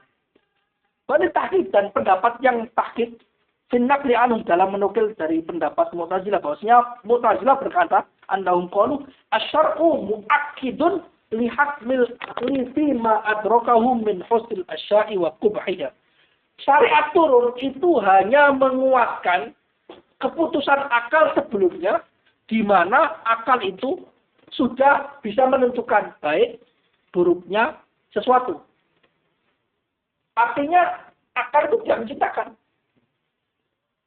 Ini tahdid dan pendapat yang tahdid finnaqli anhum dalam menukil dari pendapat Mu'tazilah bahwasanya Mu'tazilah berkata annahum qalu asy-syar'u mu'akkidun li hakmil li ma adrakahu min husnil asya'i wa qubhiyah. Syariat turun itu hanya menguatkan keputusan akal sebelumnya di mana akal itu sudah bisa menentukan baik buruknya sesuatu. Artinya akal itu tidak menciptakan.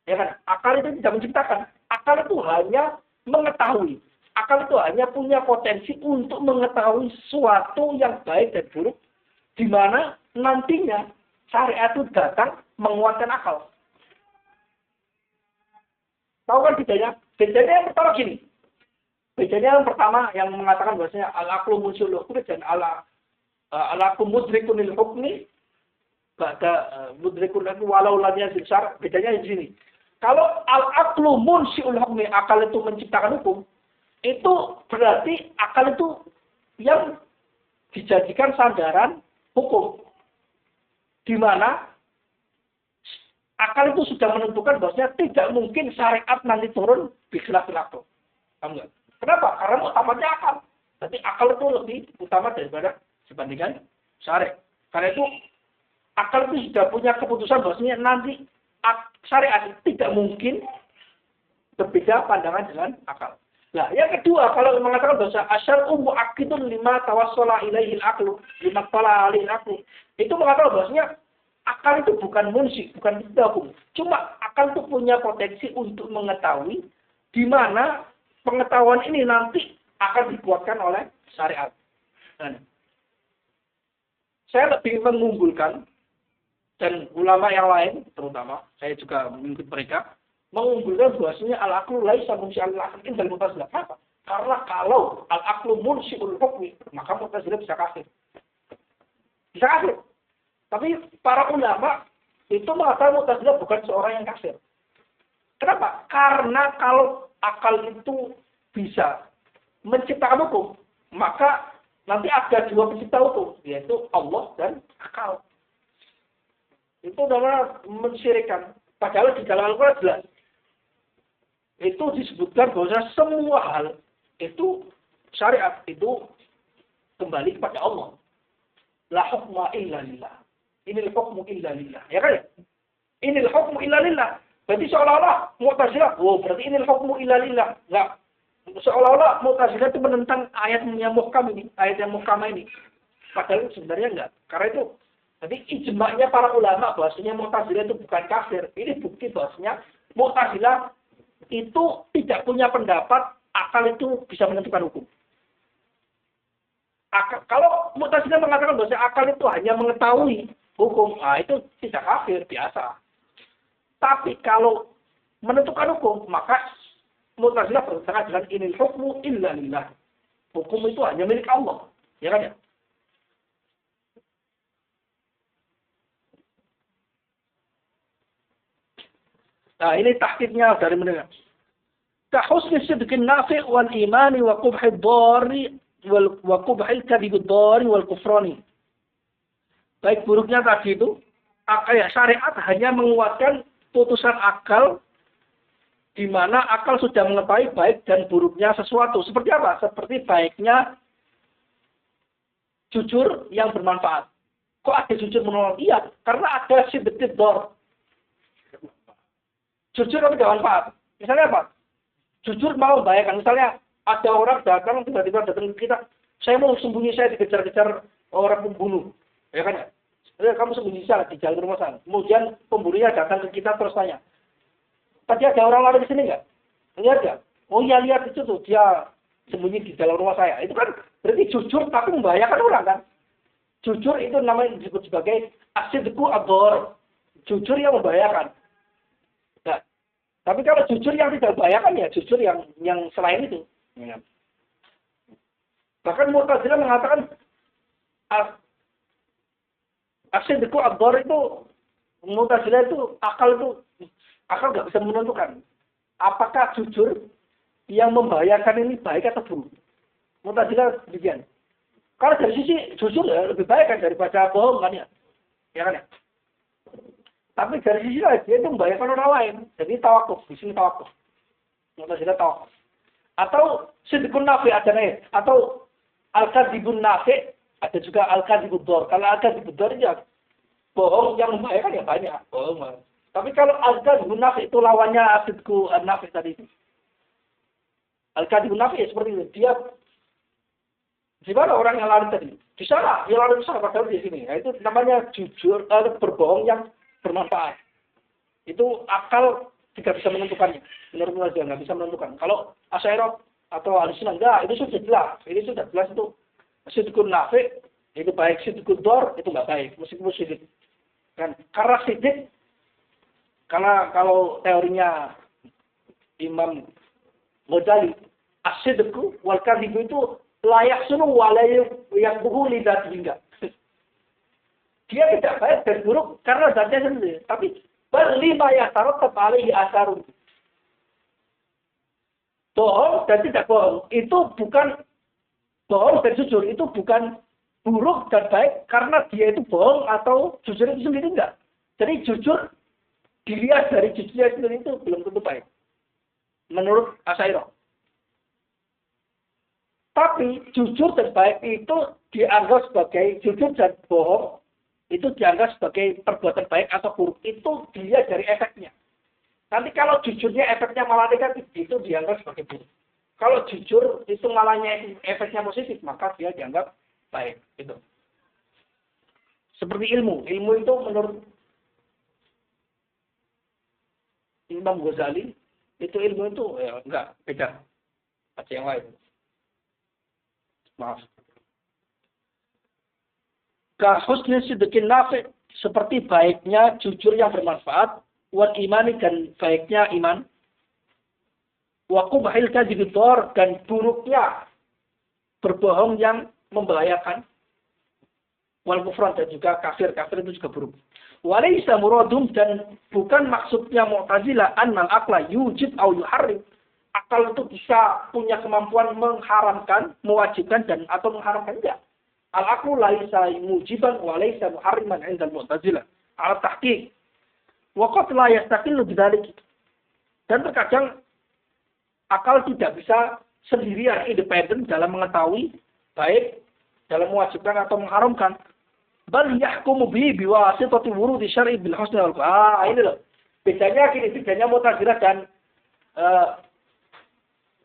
Ya kan? Akal itu tidak menciptakan. Akal itu hanya mengetahui. Akal itu hanya punya potensi untuk mengetahui sesuatu yang baik dan buruk, di mana nantinya syariat itu datang menguatkan akal. Tahu kan bedanya? Bedanya yang pertama gini. Bedanya yang pertama yang mengatakan bahwasanya al-aqlu munsyul hukmi dan al-aqlu mudrikun lil hukmi. Mudrikun walau lam yazil syar', bedanya di sini. Kalau al-aqlu munsyi'ul hukmi, akal itu menciptakan hukum, itu berarti akal itu yang dijadikan sandaran hukum. Di mana akal itu sudah menentukan bahwasanya tidak mungkin syariat nanti turun bi khilafil aql. Paham enggak? Kenapa? Karena utamanya akal. Tapi akal itu lebih utama daripada sebandingan syariat. Karena itu akal itu sudah punya keputusan bahwasanya nanti syariat tidak mungkin berbeda pandangan dengan akal. Nah, yang kedua, kalau mengatakan bahwa asyar'u mu'akkidun lima tawassala ilaihi al-aqlu, lima tala alaihi al-aqlu, itu mengatakan bahwasanya akal itu bukan munsyi, bukan hukum. Cuma akal itu punya potensi untuk mengetahui di mana pengetahuan ini nanti akan dikuatkan oleh syariat. Nah, saya lebih mengunggulkan dan ulama yang lain, terutama saya juga mengikut mereka, mengunggulkan bahwasanya al-aqlu laisa munsyi'al aqli dan Mu'tazilah. Kenapa? Karena kalau al-aqlu munsyi'ul hukmi, maka Mu'tazilah bisa kafir. Bisa kafir. Tapi para ulama itu mengatakan Mu'tazilah bukan seorang yang kafir. Kenapa? Karena kalau akal itu bisa menciptakan hukum, maka nanti ada dua pencipta hukum, yaitu Allah dan akal. Itu adalah mensyirikkan. Padahal di dalam Al-Quran jelas. Itu disebutkan bahwa semua hal itu syariat itu kembali kepada Allah. La hukma illa lillah. Inil hukmu illa lillah. Ya kan ya? Inil hukmu illa lillah. Berarti seolah-olah Mu'tazilah, berarti inil hukmu illa lillah. Enggak. Seolah-olah Mu'tazilah itu menentang ayat yang muhkam ini, ayat yang muhkamah ini. Padahal sebenarnya enggak. Karena itu jadi ijma'nya para ulama bahwasanya Mu'tazilah itu bukan kafir. Ini bukti bahwasanya Mu'tazilah itu tidak punya pendapat akal itu bisa menentukan hukum. Kalau Mu'tazilah mengatakan bahwasanya akal itu hanya mengetahui hukum, itu tidak kafir biasa. Tapi kalau menentukan hukum, maka Mu'tazilah bertentangan dengan inil hukmu illa lillah. Hukum itu hanya milik Allah. Ya kan ya? Nah, ini tahqiqnya dari mendengar. Kahusni sidqin nafi' wal imani wa qubhid dhari wa qubhil kadhib dhari wal kufrani. Baik buruknya tadi itu syariat hanya menguatkan putusan akal di mana akal sudah mengetahui baik dan buruknya sesuatu. Seperti apa? Seperti baiknya jujur yang bermanfaat. Kok ada jujur menolong? Iya, karena ada sibetit dor. Jujur tapi tidak manfaat. Misalnya apa? Jujur mau membahayakan. Misalnya ada orang datang, tiba-tiba datang ke kita, saya mau sembunyi, saya dikejar-kejar orang pembunuh. Ya kan? Ya, kamu sembunyi sana di jalan rumah sana. Kemudian pembunuhnya datang ke kita terus tanya, tadi ada orang lari di sini nggak? Lihat nggak? Oh iya lihat itu tuh, dia sembunyi di dalam rumah saya. Itu kan berarti jujur tapi membahayakan orang kan? Jujur itu namanya disebut sebagai asidku ador. Jujur yang membahayakan. Nah, tapi kalau jujur yang tidak membahayakan ya jujur yang selain itu. Ya. Bahkan Mu'tazilah mengatakan asidku ador itu Mu'tazilah itu akal nggak bisa menentukan apakah jujur yang membahayakan ini baik atau buruk. Mu'tazilah demikian. Kalau dari sisi jujur ya lebih baik kan daripada bohong kan ya. Ya kan ya. Tapi dari sisi lain dia itu membahayakan orang lain. Jadi tawakuf, di sini tawakuf. Mu'tazilah tawakuf. Atau sidqun nafi ada nih, atau al-kadzibun nafi, ada juga al-kadzibud dor. Kalau al-kadzibud dor ya bohong yang membahayakan ya banyak, bohong. Tapi kalau al-kadzibun nafi itu lawannya sidqu nafi tadi. Al-kadzibun nafi ya seperti itu. Dia di mana orang yang lari tadi? Di sana, yang lari di sana padahal di sini. Nah, itu namanya jujur, berbohong yang bermanfaat. Itu akal tidak bisa menentukannya. Menurut Mu'tazilah nggak bisa menentukan. Kalau Asy'ariyah atau Ahlussunnah enggak, itu sudah jelas. Ini sudah jelas itu sidqun nafi, itu baik, sidqud dor itu nggak baik. Meskipun sidik. Kan karena sidik, karena kalau teorinya Imam Ghazali, as-sidqu wal kadhibu itu layak sunuh walayu yang buhu lidah hingga. Dia tidak baik dan buruk karena zatnya sendiri. Tapi berlima yang tarot kembali asarun. Bohong dan tidak bohong itu bukan bohong dan jujur itu bukan buruk dan baik karena dia itu bohong atau jujur itu sendiri enggak. Jadi jujur dilihat dari jujurnya sendiri itu belum tentu baik. Menurut Asy'ariyah. Tapi jujur dan baik itu dianggap sebagai jujur dan bohong itu dianggap sebagai perbuatan baik atau buruk itu dilihat dari efeknya. Nanti kalau jujurnya efeknya malah negatif itu dianggap sebagai buruk. Kalau jujur itu malahnya efeknya positif maka dia dianggap baik. Itu. Seperti ilmu itu menurut Imam Ghazali itu ilmu itu ya enggak beda. Ada yang lain. Maaf. Kahusni sidqin nafi seperti baiknya jujur yang bermanfaat, wal imani dan baiknya iman, wa qubhil kadzib dor dan buruknya berbohong yang membahayakan, wal kufran dan juga kafir itu juga buruk. Walaysa muradum dan bukan maksudnya Mu'tazilah annal aqla yujib au yuharrim. Akal itu bisa punya kemampuan mengharamkan, mewajibkan dan atau mengharamkan enggak. Al-aqlu laisa mujiban wa laisa muharriman 'inda al-Mu'tazilah. Al-tahqiq. Wa qad la yastaqillu bidzalik. Dan terkadang akal tidak bisa sendirian independen dalam mengetahui baik dalam mewajibkan atau mengharamkan. Bal yahkumu bihi biwasitati wurudi syar'i bil husni wal ini loh. Bedanya Mu'tazilah dan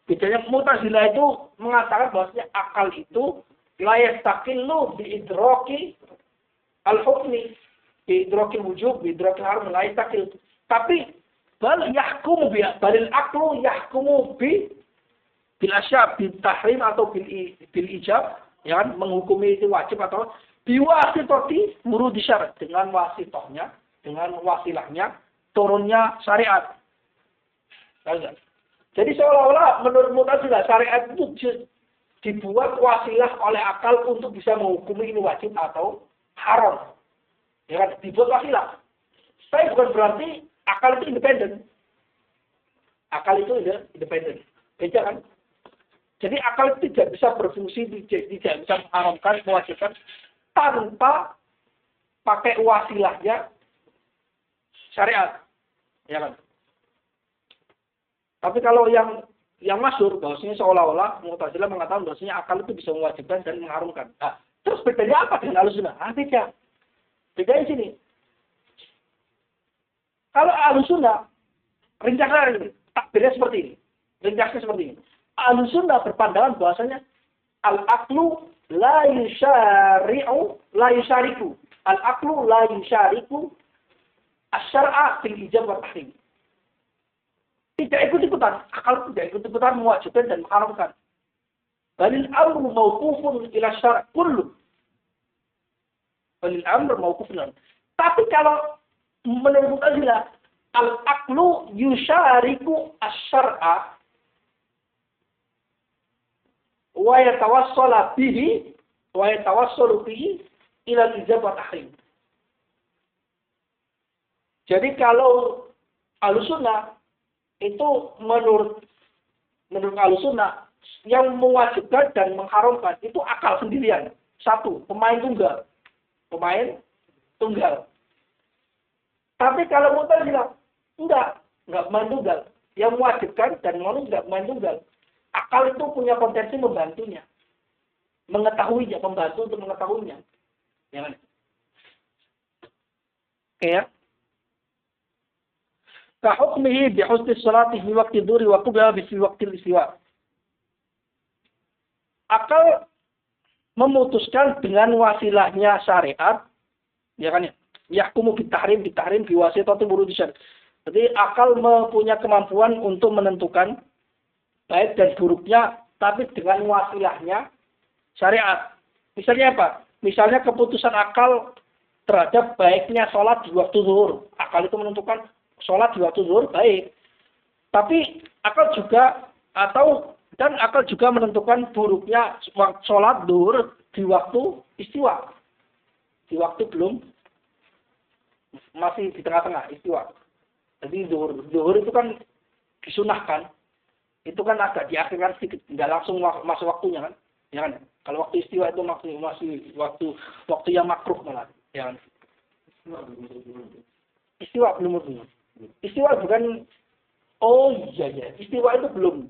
bedanya Mu'tazilah itu mengatakan bahwasanya akal itu la yastaqillu bi idraki al-hukmi, bi idraki wujub, bi idraki haram la yastaqil. Tapi bal yahkumu bi balil aqlu yahkumu bil asya' bil tahrim atau bil ijab, ya kan, menghukumi itu wajib atau biwasitati murudi syara, dengan wasitohnya, dengan wasilahnya turunnya syariat. Jadi seolah-olah menurut Mu'tazilah syariat itu dibuat wasilah oleh akal untuk bisa menghukumi ini wajib atau haram. Ya kan? Dibuat wasilah. Tapi bukan berarti akal itu independen. Akal itu independen. Beda kan? Jadi akal itu tidak bisa berfungsi, tidak bisa mengharamkan, mewajibkan tanpa pakai wasilahnya syariat. Ya kan? Tapi kalau yang masyhur bahwasanya seolah-olah Mu'tazilah mengatakan bahwasanya akal itu bisa mewajibkan dan mengharumkan. Nah, terus bedanya apa dengan Ahlussunnah? Beda. Bedanya sini. Kalau Ahlussunnah ringkasnya takbirnya seperti ini. Ringkasnya seperti ini. Ahlussunnah berpandangan bahwasanya al-aqlu la yusyariku. Al-aqlu la yusyariku asy-syar'a fil ijab wa tahrim. Tidak ikut-ikutan, akal tidak ikut-ikutan mewajibkan dan mengharamkan. Balil amru mauqufun ila syara' kullu. Balil amru mauqufun. Tapi kalau menurut Mu'tazilah, al-aqlu yusyariku asy-syar'a wa yatawassalu bihi ila al-ijab wa tahrim. Jadi kalau Ahlussunnah itu menurut Ahlussunnah yang mewajibkan dan mengharamkan itu akal sendirian. Satu, pemain tunggal. Tapi kalau Mu'tazilah enggak pemain tunggal. Yang mewajibkan dan enggak pemain tunggal. Akal itu punya potensi membantunya. Mengetahuinya, membantu untuk mengetahuinya. Ya kan? Oke ya. Kahukmihi bihusni salati fi waqti dzuri wa qubha fi waqti istiwa. Akal memutuskan dengan wasilahnya syariat, ya kan ya? Yahkumu bitahrim fi wasitati wurudi syari'. Jadi akal mempunyai kemampuan untuk menentukan baik dan buruknya, tapi dengan wasilahnya syariat. Misalnya apa? Misalnya keputusan akal terhadap baiknya sholat di waktu zuhur. Akal itu menentukan sholat di waktu zuhur baik. Tapi akal juga akal juga menentukan buruknya sholat zuhur di waktu istiwa. Di waktu belum masih di tengah-tengah istiwa. Jadi zuhur itu kan disunahkan. Itu kan agak diakhirkan sedikit, nggak langsung masuk waktunya kan. Ya kan? Kalau waktu istiwa itu masih waktu yang makruh malah. Ya kan? Istiwa belum. Istiwa bukan, iya, istiwa itu belum.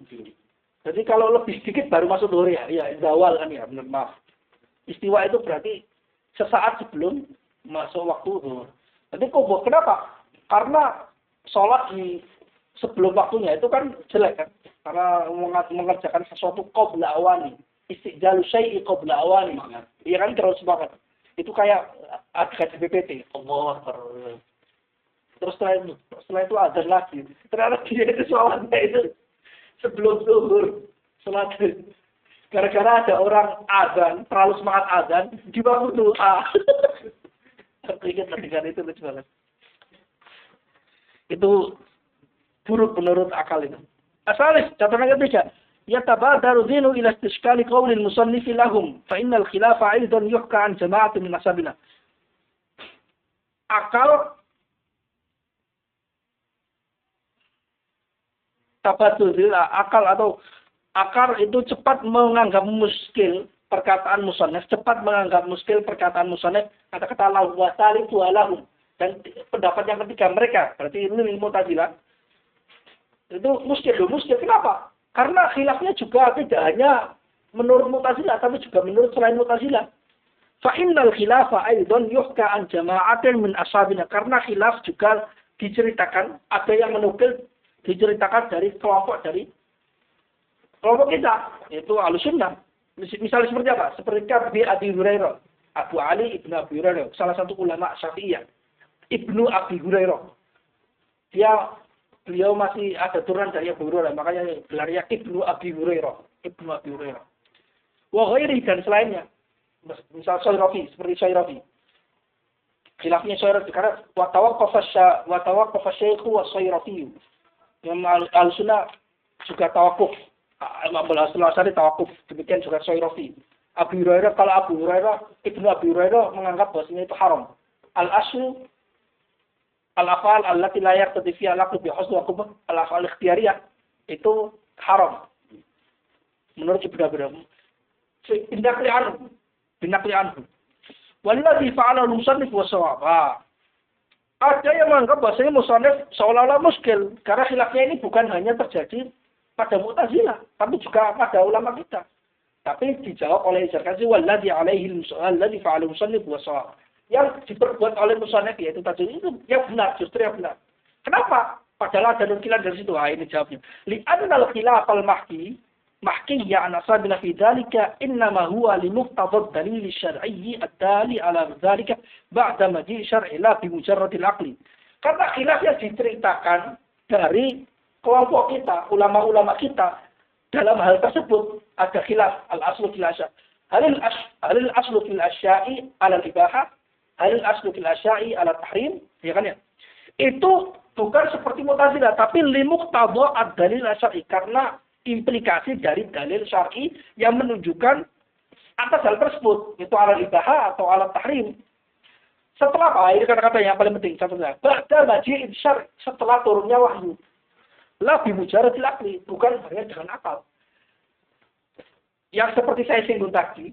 Jadi kalau lebih sedikit baru masuk zuhur ya, zawal kan ya, benar, maaf. Istiwa itu berarti sesaat sebelum masuk waktu zuhur. Jadi kenapa? Karena sholat di sebelum waktunya itu kan jelek kan, karena mengerjakan sesuatu qabla awani, istijalu syai'i qabla awani, iya kan terus banget. Itu kayak adgat BPT, Allah. Terus setelah itu azan lagi. Ternyata dia itu sholatnya itu sebelum zuhur. Sholat. Gara-gara ada orang azan, terlalu semangat azan, di waktu doa. Aku ingat dengan itu lucu banget. Itu buruk menurut akal itu. Asalis, catatan ketiga. Yatabadaru dinu ila istishkali qawlil musannifi lahum. Fa innal khilafa aidan yuhka an jama'atin min ashabina. Akal akal itu cepat menganggap muskil perkataan musannif, cepat menganggap muskil perkataan musannif, kata-kata lahu wa salisu lahum, dan pendapat yang ketiga mereka, berarti ini Mu'tazilah. Itu muskil kenapa? Karena khilafnya juga tidak hanya menurut Mu'tazilah, tapi juga menurut selain Mu'tazilah. Fa innal khilafa aidan yuhka an jama'atin min ashabina, karena khilaf juga diceritakan, ada yang menukil diceritakan dari kelompok kita, yaitu Ahlussunnah. Misalnya seperti apa? Seperti Abi Hurairah, Abu Ali ibnu Abi Hurairah, salah satu ulama Syafi'iyah, ibnu Abi Hurairah. Beliau masih ada turunan dari Abu Hurairah, makanya gelarnya ibnu Abi Hurairah, Wa ghairi, dan selainnya. Misal Syarafi, seperti Syarafi. Khilafnya Syarafi karena wa tawaqqafa syaikhu wa Syarafi. Yang Ahlussunnah juga tawakuf. Imam Al-Asari tawakuf. Demikian juga Syarafi. Abu Hurairah, kalau ibnu Abi Hurairah menganggap bahwasanya itu haram. Al-aslu al-afal allati la yaqtadi fiha al-aql bi husn wa qubh al-afal ikhtiyariyah itu haram. Menurut Ibnu Abi Hurairah. Binaqli anhu. Walladhi fa'ala al-musannif wa sawab. Ada yang menganggap bahasanya musonef seolah-olah muskil. Karena khilafnya ini bukan hanya terjadi pada Mu'tazilah, tapi juga pada ulama kita. Tapi dijawab oleh Zarkashi, walladzi alaihi alladzi fa'ala musannif wa shawab. Yang diperbuat oleh musannif yaitu tadi itu yang benar, justru yang benar. Kenapa? Padahal ada nukilan dari situ. Ini jawabnya. Li'anna al-khilaf al-mahki محكية عن أصحابنا في ذلك إنما هو لمقتضى الدليل الشرعي الدالي على ذلك بعد مجيء شرع لا بمجرد العقل. Karena khilaf yang diceritakan dari kelompok kita, ulama-ulama kita dalam hal tersebut ada khilaf al-aslu fil asya. Halil aslu fil asya'i ala al-ibahah, halil aslu fil asya'i ala tahrim, ya kan ya? Itu bukan seperti Mu'tazilah, tapi limuqtadha ad-dalil asy-syar'i, karena implikasi dari dalil syar'i yang menunjukkan atas hal tersebut, itu ala ibaha atau ala tahrim. Setelah apa? Ini kata-kata yang paling penting. Contohnya, ba'da maji'id syar', setelah turunnya wahyu. La bimujaradil aqli, bukan hanya dengan akal. Yang seperti saya singgung tadi,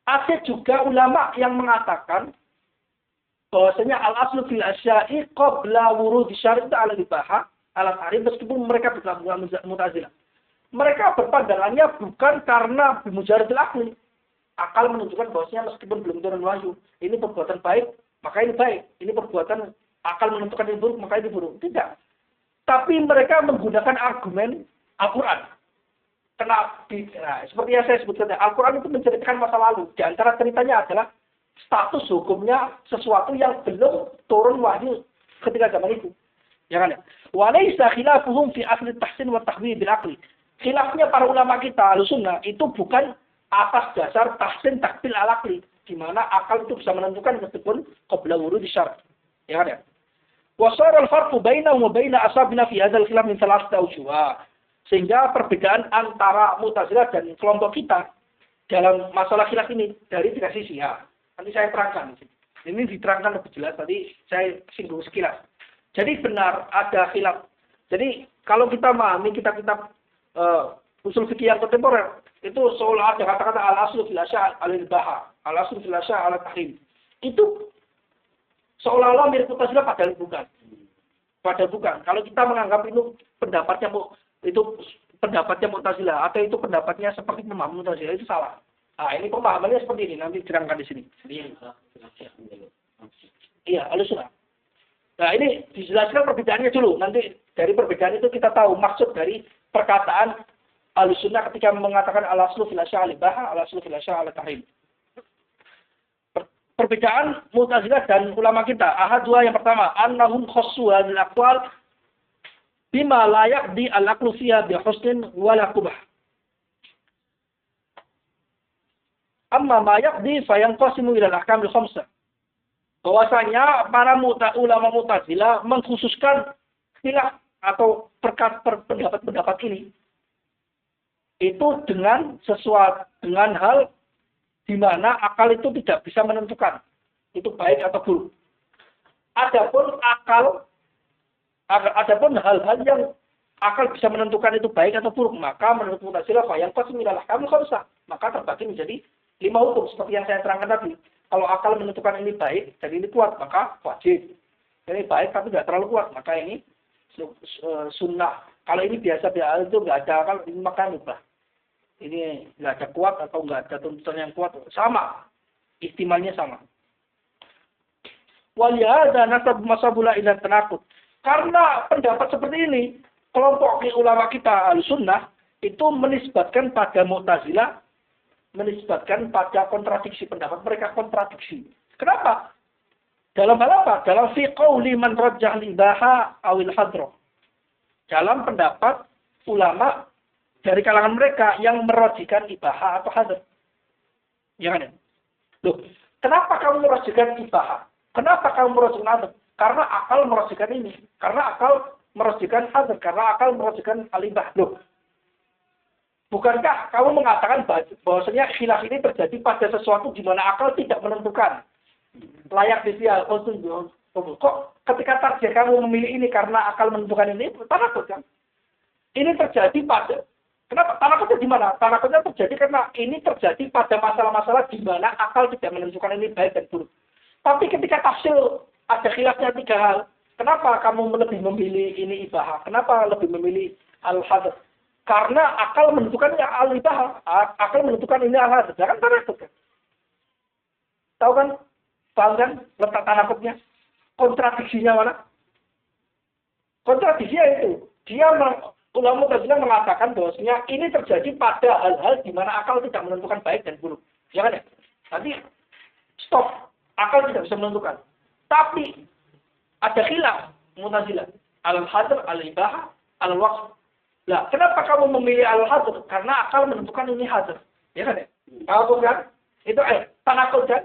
ada juga ulama yang mengatakan bahwasanya al-aslu fil asya'i qabla wurudi syar' itu ala ibaha, ala tahrim, meskipun mereka bergabung Mu'tazilah. Mereka berpandangannya bukan karena bimujaradil akli. Akal menunjukkan bahwasanya meskipun belum turun wahyu, ini perbuatan baik, maka ini baik. Ini perbuatan akal menentukan ini buruk, maka ini buruk. Tidak. Tapi mereka menggunakan argumen Al-Quran. Kenapa? Nah, seperti yang saya sebutkan, Al-Quran itu menceritakan masa lalu. Di antara ceritanya adalah status hukumnya sesuatu yang belum turun wahyu ketika zaman itu. Ya kan ya? Wa laysa khilafuhum fi asli tahsin wa tahwi bil aqli. Khilafnya para ulama kita, Ahlussunnah, itu bukan atas dasar tahsin takbil al-aqli, di mana akal itu bisa menentukan meskipun qabla wurudi syar'. Ya kan ya? Wa shara al-farqu bainahum wa baina ashabina fi hadzal khilaf min thalathati awjuh. Sehingga perbedaan antara Mu'tazilah dan kelompok kita dalam masalah khilaf ini dari tiga sisi. Ya. Nanti saya terangkan. Ini diterangkan lebih jelas, tadi saya singgung sekilas. Jadi benar ada khilaf. Jadi kalau kita memahami kitab-kitab usul fikih yang kontemporer, itu seolah ada kata-kata al-aslu fil asya' al-ibaha, al-aslu fil asya' al-tahrim. Itu seolah-olah mirip Mu'tazilah, padahal bukan. Padahal bukan. Kalau kita menganggap itu pendapatnya Mu'tazilah atau itu pendapatnya seperti pemahaman Mu'tazilah, itu salah. Nah, ini pemahamannya seperti ini, nanti diterangkan di sini. Iya, Ahlussunnah. Nah, ini dijelaskan perbedaannya dulu. Nanti dari perbedaan itu kita tahu maksud dari perkataan Ahlussunnah ketika mengatakan al-aslu fil asya' al-ibaha, al-aslu fil asya' al-tahrim. Perbedaan Mu'tazilah dan ulama kita. Ahad dua, yang pertama, annahum khassu hadhil aqwal bima la yaqdi al-aqlu fiha bi husnin wa la qubah. Amma ma yaqdi fa yanqasimu ila al-ahkam al-khamsah. Bahwasanya para ulama Mu'tazilah mengkhususkan khilaf atau pendapat-pendapat ini itu dengan hal di mana akal itu tidak bisa menentukan itu baik atau buruk. Adapun hal-hal yang akal bisa menentukan itu baik atau buruk, maka menurut Mu'tazilah yang qasmilah kami khamsah, maka terbagi menjadi 5 hukum seperti yang saya terangkan tadi. Kalau akal menentukan ini baik dan ini kuat, maka wajib. Ini baik tapi tidak terlalu kuat, maka ini sunnah. Kalau ini biasa-biasa itu nggak ada akal, ini maka mubah. Ini nggak ada kuat atau nggak ada tuntutan yang kuat, sama. Ihtimalnya sama. Walihada nasab masabula ila tanaqud. Karena pendapat seperti ini, kelompok ulama kita Ahlussunnah itu menisbatkan pada Mu'tazilah, menisbatkan pada kontradiksi, pendapat mereka kontradiksi. Kenapa? Dalam hal apa? Dalam fi qauli man rajjah al-ibaha awil hadra. Dalam pendapat ulama dari kalangan mereka yang merojikan ibaha atau hadr. Ya kan? Loh, kenapa kamu merojikan ibaha? Kenapa kamu merojikan hadr? Karena akal merojikan ini. Karena akal merojikan hadr. Karena akal merojikan al-ibah. Loh, bukankah kamu mengatakan bahwasanya khilaf ini terjadi pada sesuatu di mana akal tidak menentukan? Layak disial, kok ketika target kamu memilih ini karena akal menentukan ini, tanakut kan? Ini terjadi pada, kenapa? Tanakutnya di mana? Tanakutnya terjadi karena ini terjadi pada masalah-masalah di mana akal tidak menentukan ini baik dan buruk. Tapi ketika tafsir ada khilafnya 3 hal. Kenapa kamu lebih memilih ini ibahah? Kenapa lebih memilih al-hadr? Karena akal menentukan al-ibahah. Akal menentukan ini al-hadr. Jangan tanakut kan? Tahu kan? Paham kan? Letak tanakutnya. Kontradiksinya mana? Kontradiksinya itu. Ulama Mu'tazilah mengatakan bahwasanya ini terjadi pada hal-hal di mana akal tidak menentukan baik dan buruk. Ya kan ya? Nanti stop. Akal tidak bisa menentukan. Tapi ada khilaf Mu'tazilah. Al-hadr, al-ibahah, al-waqf. Lah, kenapa kamu memilih al-hadr? Karena akal menentukan ini hadr. Ya kan ya? Tahu kan? Itu tanakut kan?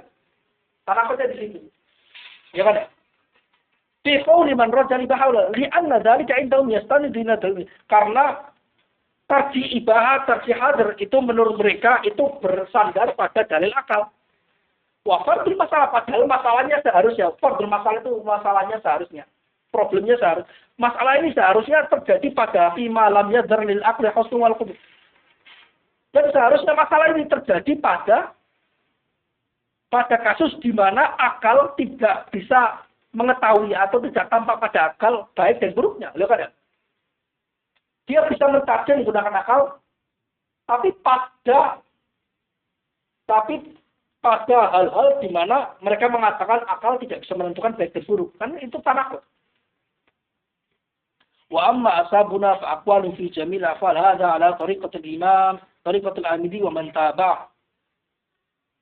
Tanakutnya di situ. Ya kan ya? Fi qawli man raja ibahah li'anna dzalika indahum yastaniduna dalil. Karena tarjih ibahah, tarjih hadr itu menurut mereka itu bersandar pada dalil akal. Wa fardul masalah, padahal masalahnya seharusnya, fardul masalah itu masalahnya seharusnya. Problemnya seharusnya. Masalah ini seharusnya terjadi pada fi malam yadzar lil aqli husnul wal qubul. Dan seharusnya masalah ini terjadi pada kasus di mana akal tidak bisa mengetahui atau tidak tampak pada akal baik dan buruknya. Lihat kan ya? Dia bisa mentarjih menggunakan akal, tapi pada hal-hal di mana mereka mengatakan akal tidak bisa menentukan baik dan buruk. Kan itu tanakut. Wa amma asabuna fa aqwalu fi jamil afal hadza ala tariqatil imam, tariqatil amidi wa man taba'.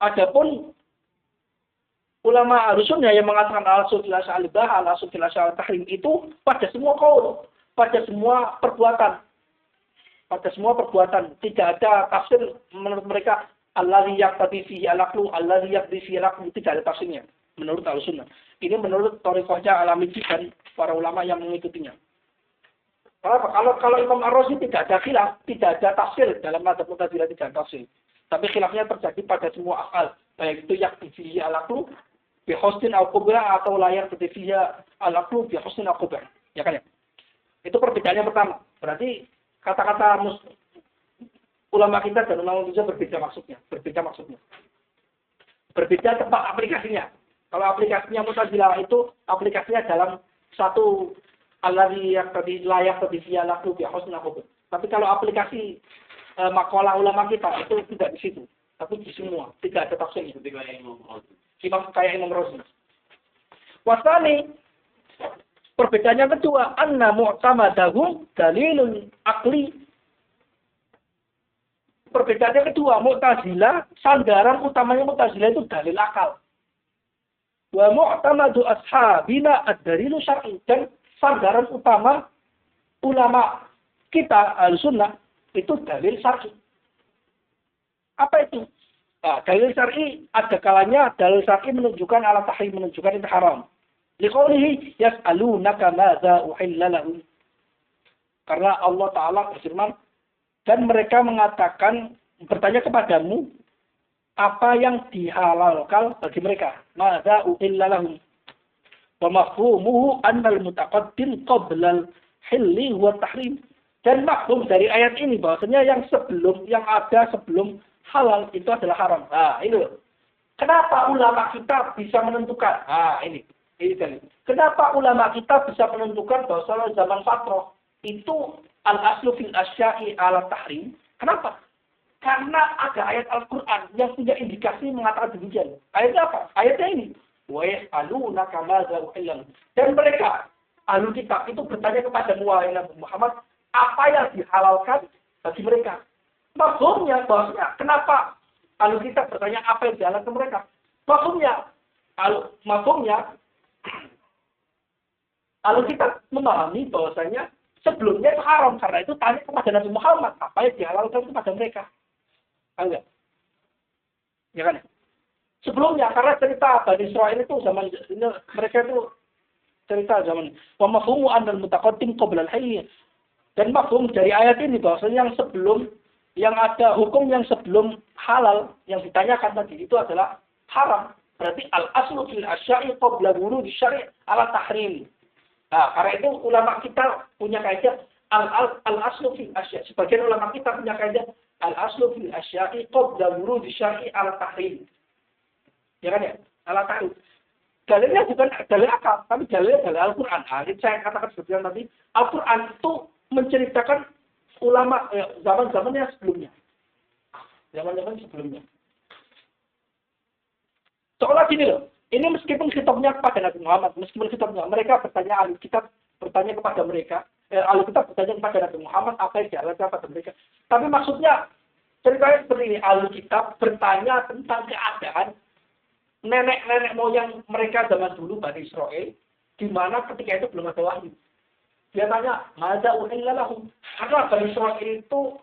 Adapun ulama Ahlussunnah yang mengatakan al-asl fil al-ibahah, al-asl fil tahrim itu pada semua qaul, pada semua perbuatan. Pada semua perbuatan tidak ada tafsir menurut mereka allazi yaqtadi fihi al-aqlu, allazi yaqdi fihi al-aqlu, tidak ada tafsirnya menurut Ahlussunnah. Ini menurut thariqahnya Al-Amidi dan para ulama yang mengikutinya. Kalau Imam Ar-Razi tidak ada khilaf, tidak ada tafsir dalam madzhab Mu'tazilah, tidak ada tafsir. Tapi khilafnya terjadi pada semua akal, baik itu yaqdi fihi al-aqlu bi husnin aw qubra atau layar ketifiyah al-aqlu bi husnin aw qubra. Ya kan ya? Itu perbedaannya pertama. Berarti kata-kata ulama kita dan ulama kita berbeda maksudnya. Berbeda tempat aplikasinya. Kalau aplikasinya Mu'tazilah itu aplikasinya dalam satu allazi yaqtadi layak ketifiyah al-aqlu bi husnin aw qubra. Tapi kalau aplikasi makalah ulama kita itu tidak di situ. Tapi di semua. Tidak ada tafsirnya. Kayak Imam Razi. Wasani, perbedaannya kedua, anna mu'tamadahum dalilun akli. Perbedaannya kedua, Mu'tazilah, sandaran utamanya Mu'tazilah itu dalil akal. Wa mu'tamadu ashabina ad-dalilu syar'i. Dan sandaran utama ulama kita Ahlussunnah itu dalil syar'i. Apa itu? Nah, dalil syar'i ada kalanya dalil syar'i menunjukkan ala tahrim, menunjukkan itu haram. Liqaulihi yas'alunaka madza uhilla lahum. Karena Allah Ta'ala berfirman, dan mereka mengatakan, bertanya kepadamu, apa yang dihalalkan bagi mereka. Madza uhilla lahum. Wa mafhumuhu annal mutaqaddim qabla al-hilli wa tahrim. Dan maksud dari ayat ini bahwasanya yang ada sebelum halal itu adalah haram. Nah, ini loh. Kenapa ulama kita bisa menentukan? Nah, ini tadi. Kenapa ulama kita bisa menentukan bahwa zaman fatrah itu al-aslu fil asya'i ala tahrim? Kenapa? Karena ada ayat Al-Qur'an yang punya indikasi mengatakan demikian. Ayatnya apa? Ayatnya ini. Wa yas'alunaka madza uhilla. Dan mereka ahli kitab itu bertanya kepada Muhammad, apa yang dihalalkan bagi mereka? Maksudnya, bahwasanya kenapa ahli kitab bertanya apa yang dihalalkan mereka? Maksudnya ahli kitab memahami bahwasanya sebelumnya itu haram, karena itu tanya kepada Nabi Muhammad apa yang dihalalkan kepada mereka. Enggak? Ya kan? Sebelumnya, karena cerita Bani Israil itu zaman ini, mereka itu cerita zaman wa mafhumu annal mutaqaddim qabla al-hayy. Dan mafhum dari ayat ini bahwasanya yang ada hukum yang sebelum halal yang ditanyakan tadi itu adalah haram. Berarti al-aslu fil asya'i qabla wurudi syari' ala tahrim. Nah, karena itu ulama kita punya kaidah al-aslu fil asya'. Sebagian ulama kita punya kaidah al-aslu fil asya'i qabla wurudi syari' ala tahrim. Ya kan ya? Ala tahrim. Dalilnya bukan dalil akal, tapi dalilnya dalil Al-Quran. Nah, ini saya katakan seperti yang tadi, Al-Quran itu menceritakan ulama zaman-zaman yang sebelumnya. Zaman-zaman sebelumnya. Seolah gini loh, ini meskipun kitabnya kepada Nabi Muhammad, meskipun kitabnya mereka bertanya ahli kitab bertanya kepada mereka, ahli kitab bertanya kepada Nabi Muhammad apa yang diajarkan kepada mereka. Tapi maksudnya ceritanya seperti ini, ahli kitab bertanya tentang keadaan nenek-nenek moyang mereka zaman dulu Bani Israel, di mana ketika itu belum ada wahyu. Dia tanya, "Madza uhilla lahum?" Karena Bani Israel itu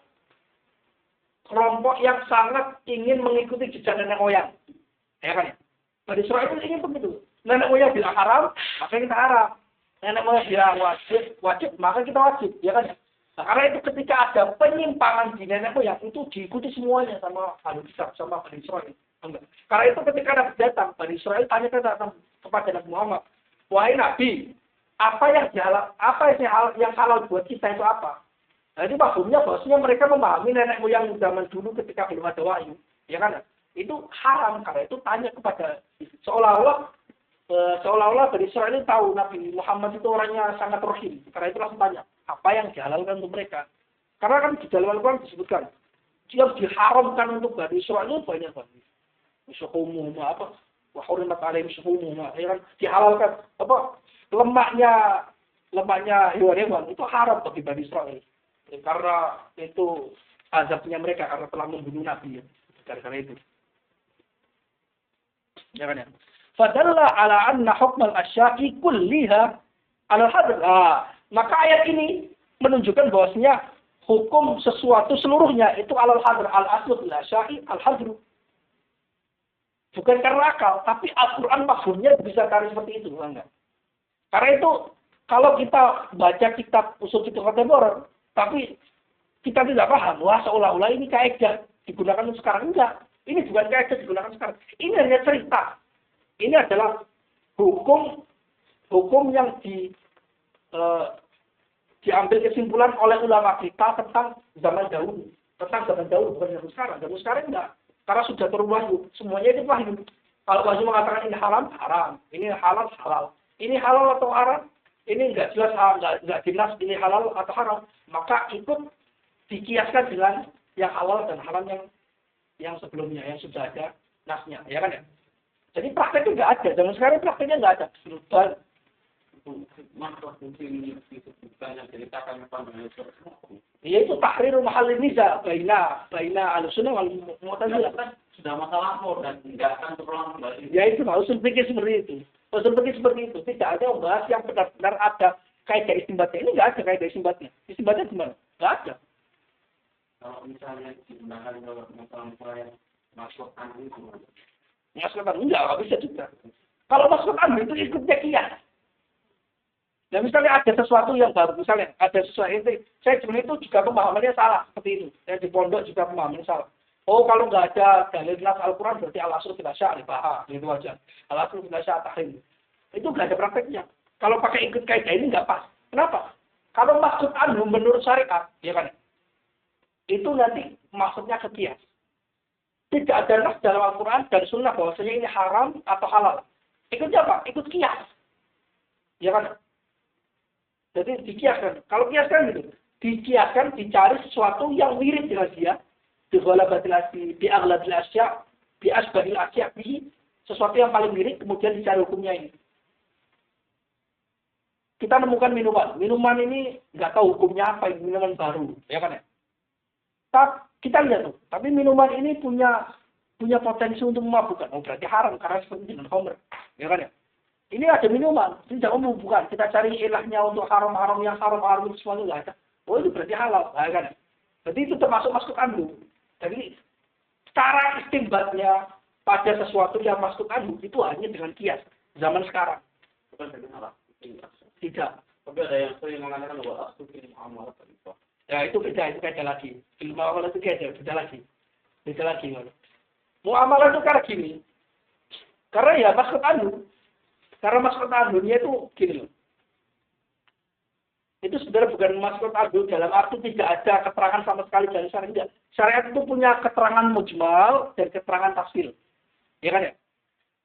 kelompok yang sangat ingin mengikuti jejak nenek moyang. Ya kan ya? Bani Israel itu ingin begitu. Nenek moyang bilang haram, maka kita haram. Nenek moyang bilang wajib, maka kita wajib. Ya kan ya? Nah, karena itu ketika ada penyimpangan di nenek moyang, itu diikuti semuanya sama ahli kitab, sama Bani Israel. Enggak. Karena itu ketika Nabi datang, Bani Israel tanya kepada Nabi Muhammad, "Wahai Nabi, apa yang halal buat kita itu apa?" Nah, itu maksudnya bahwasanya mereka memahami nenek moyang zaman dulu ketika belum ada wahyu, ya kan? Itu haram, karena itu tanya kepada seolah-olah Bani Israel ini tahu Nabi Muhammad itu orangnya sangat rohim, karena itu langsung tanya apa yang dihalalkan untuk mereka. Karena kan di dalam Al-Quran disebutkan yang diharamkan untuk Bani Israel itu banyak banget. Syuhumuhum apa? Wa hurimat alaihim syuhumuhum, ya kan? Dihalalkan apa? Lemaknya hewan-hewan itu haram bagi Bani Israel. Karena itu azabnya mereka karena telah membunuh Nabi ya. Karena itu. Ya kan ya. Fadalla ala anna hukmal asya'i kulliha ala hadr. Maka ayat ini menunjukkan bahwasanya hukum sesuatu seluruhnya itu alal hadr, al-aslu bil asya'i al-hadru. Bukan karena akal, tapi Al-Quran maksudnya bisa tarik seperti itu, enggak? Karena itu, kalau kita baca kitab usul fikih kontemporer, tapi kita tidak paham, wah seolah-olah ini kaidah digunakan sekarang, enggak. Ini bukan kaidah digunakan sekarang. Ini hanya cerita. Ini adalah hukum yang diambil kesimpulan oleh ulama kita tentang zaman dahulu. Tentang zaman dahulu, bukan zaman sekarang. Zaman sekarang enggak. Karena sudah turun wahyu, semuanya itu wahyu. Kalau wahyu mengatakan ini haram, haram. Ini halal, halal. Ini halal atau haram, ini enggak jelas, enggak jelas ini halal atau haram. Maka ikut dikiaskan dengan yang halal dan haram yang sebelumnya, yang sudah ada nasnya, ya kan ya? Jadi prakteknya enggak ada. Zaman sekarang prakteknya enggak ada. Dan Maka mungkin itu bukan yang ceritakan pandangan yaitu tahrir mahal niza baina al-sunnah wal mu'tazilah. Sudah masalah dan tidak akan terulang kembali. Ya itu usul fikih seperti itu. Usul fikih seperti itu. Tidak ada yang membahas yang benar-benar ada kaidah istinbatnya. Ini enggak ada kaidah istinbatnya. Istinbatnya gimana? Enggak ada. Kalau misalnya digunakan kalau masalah yang masukkan itu. Masukkan enggak bisa juga. Kalau masukkan itu ikutnya kias. Nah misalnya ada sesuatu yang baru, misalnya ada sesuatu itu, saya sebenarnya itu juga pemahamannya salah seperti itu. Saya di pondok juga pemahamannya salah. Oh kalau nggak ada dalil nas Al-Quran berarti al-asl fil asya' al-baha, gitu aja. Al-asl fil asya' tahrim. Itu nggak ada prakteknya. Kalau pakai ikut kaidah ini nggak pas. Kenapa? Kalau maksud anu menurut syariat, ya kan? Itu nanti maksudnya ke kias. Tidak ada nas dalam Al-Quran dan sunnah bahwasanya ini haram atau halal. Ikutnya apa? Ikut kias. Ya kan? Jadi dikiaskan. Kalau kiaskan gitu, dikiaskan, dicari sesuatu yang mirip dengan dia, dighalabatil asya, bi'aghlabil asya, bi'asbahil asya, sesuatu yang paling mirip, kemudian dicari hukumnya ini. Kita nemukan minuman ini nggak tahu hukumnya apa, minuman baru, ya kan ya? Kita lihat tuh, tapi minuman ini punya potensi untuk memabukkan. Oh berarti haram karena seperti dengan khamr, ya kan ya? Ini ada minuman, tidak umum bukan. Kita cari ilahnya untuk haram-haram yang haram-haram itu semuanya nggak ada. Oh itu berarti halal, nah, kan? Jadi itu termasuk kandung. Jadi cara istimbatnya pada sesuatu yang masuk kandung itu hanya dengan kias zaman sekarang. Bukan dengan alat. Tidak. Tapi ada yang sering mengatakan bahwa asal ini muamalah itu. Ya itu beda lagi. Film muamalah itu beda lagi. Muamalah itu karena gini. Karena ya masuk kandung. Karena masuk ta'adudnya itu gini loh. Itu sebenarnya bukan masuk ta'adud dalam arti tidak ada keterangan sama sekali dari syariat. Syariat itu punya keterangan mujmal dan keterangan tafsil. Ya kan ya?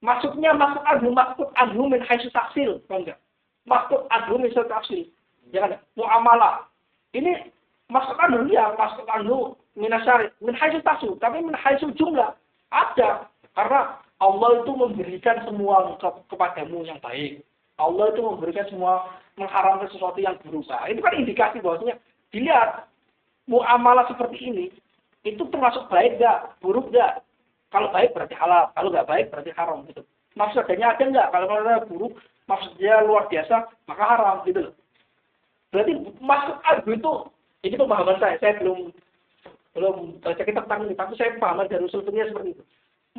Maksud anhu min haitsu taksil, enggak? Maksud anhu min haitsu taksil. Ya kan? Muamalah. Ini maksud anhu minasyari min haitsu taksil, tapi min haitsu jumlah ada. Karena Allah itu memberikan semua kepadamu yang baik. Allah itu memberikan semua, mengharamkan sesuatu yang buruk. Nah, itu kan indikasi bahwasanya dilihat muamalah seperti ini itu termasuk baik enggak, buruk enggak? Kalau baik berarti halal, kalau nggak baik berarti haram gitu. Maksudnya ada nggak? Kalau buruk, maksudnya luar biasa, maka haram gitu loh. Berarti maksud argu itu, ini pemahaman saya belum baca kitab tentang ini, tapi saya paham dari usul fikihnya seperti itu.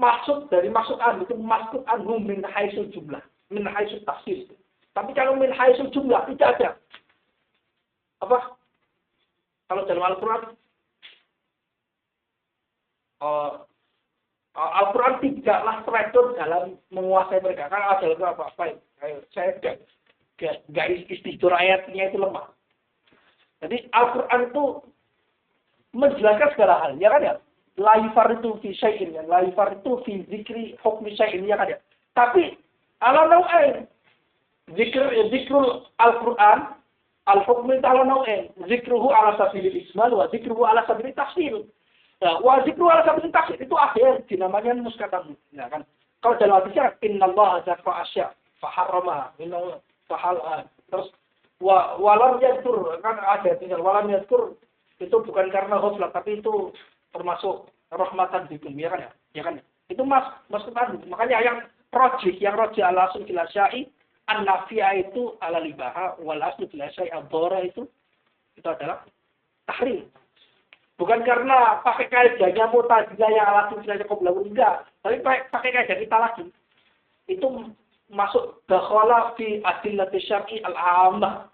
Maksud argu itu maksud argu min haitsu jumlah, min haitsu taksis. Tapi kalau min haitsu jumlah tidak ada. Apa? Kalau dalam Al-Quran, Al-Quran tidaklah teratur dalam menguasai mereka. Karena ada apa-apa. Saya nggak istidur ayatnya itu lemah. Jadi Al-Quran itu menjelaskan segala hal. Ya kan ya? La yufarritu fi syai'in. La yufarritu fi zikri hukmi syai'in. Ya kan ya? Tapi ala nau'ain. Zikrul Al-Quran. Al-hukmi ala nau'ain. Zikruhu ala sabilil ismal wa zikruhu ala sabilil tafsil. Nah, wazikru ala sabit taksir itu akhir dinamanya muskatan. Ya kan? Kalau dalam hadisnya innallaha zakara asya fa harrama minna fahal terus walam yadkur kan ada tinggal walam yadkur itu bukan karena ghaflah tapi itu termasuk rahmatan bikum ya kan ya? Ya kan? Itu maksudnya makanya yang rajih ala asul fil asya'i an-nafi'a itu ala libaha wal aslu fil asya'i ad-dharra itu adalah tahrim. Bukan karena pakai kaidahnya Mu'tazilah yang alasan silahnya qoblahun, enggak. Tapi pakai kaidah kita lagi. Itu masuk dakhala fi adillati syar'i al-'ammah.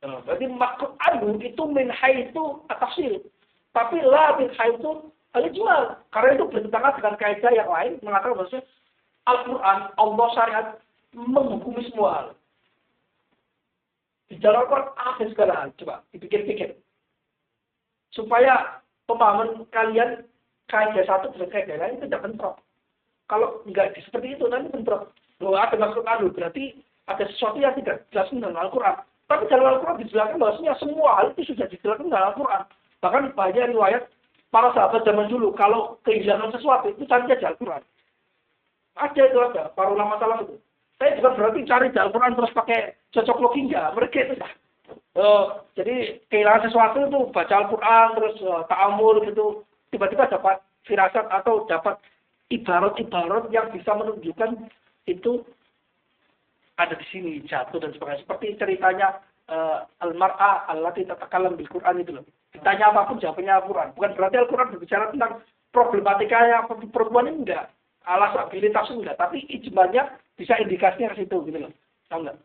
Berarti maksud anu itu min haitsu at-tafsil. Tapi la min haitsu al-ijmal. Karena itu bertentangan dengan kaidah yang lain mengatakan bahwa Al-Qur'an, Allah syariat menghukumi semua hal. Di dalam Al-Qur'an ada segala hal. Coba dipikir-pikir. Supaya pemahaman kalian kaidah satu dengan kaidah lain tidak bentrok. Kalau enggak seperti itu nanti bentrok. Loh, ada maksud anu berarti ada sesuatu yang tidak dijelaskan dalam Al-Quran. Tapi dalam Al-Quran dijelaskan bahwasanya semua hal itu sudah dijelaskan dalam Al-Quran. Bahkan banyak riwayat para sahabat zaman dulu kalau kehilangan sesuatu itu cari aja Al-Quran. Ada itu ada para ulama salaf itu. Saya juga berarti cari di Al-Quran terus pakai cocok logi enggak. Mereka itu jadi kehilangan sesuatu itu baca Al-Quran terus ta'amul gitu tiba-tiba dapat firasat atau dapat ibarat-ibarat yang bisa menunjukkan itu ada di sini jatuh dan sebagainya seperti ceritanya al-mar'a allati tatakalam bil Quran itu loh. Ditanya apapun jawabannya Al-Quran. Bukan berarti Al-Quran berbicara tentang problematikanya perempuan ini enggak. Alasabilitas enggak, tapi ijmalnya bisa indikasinya ke situ gitu loh. Tahu enggak?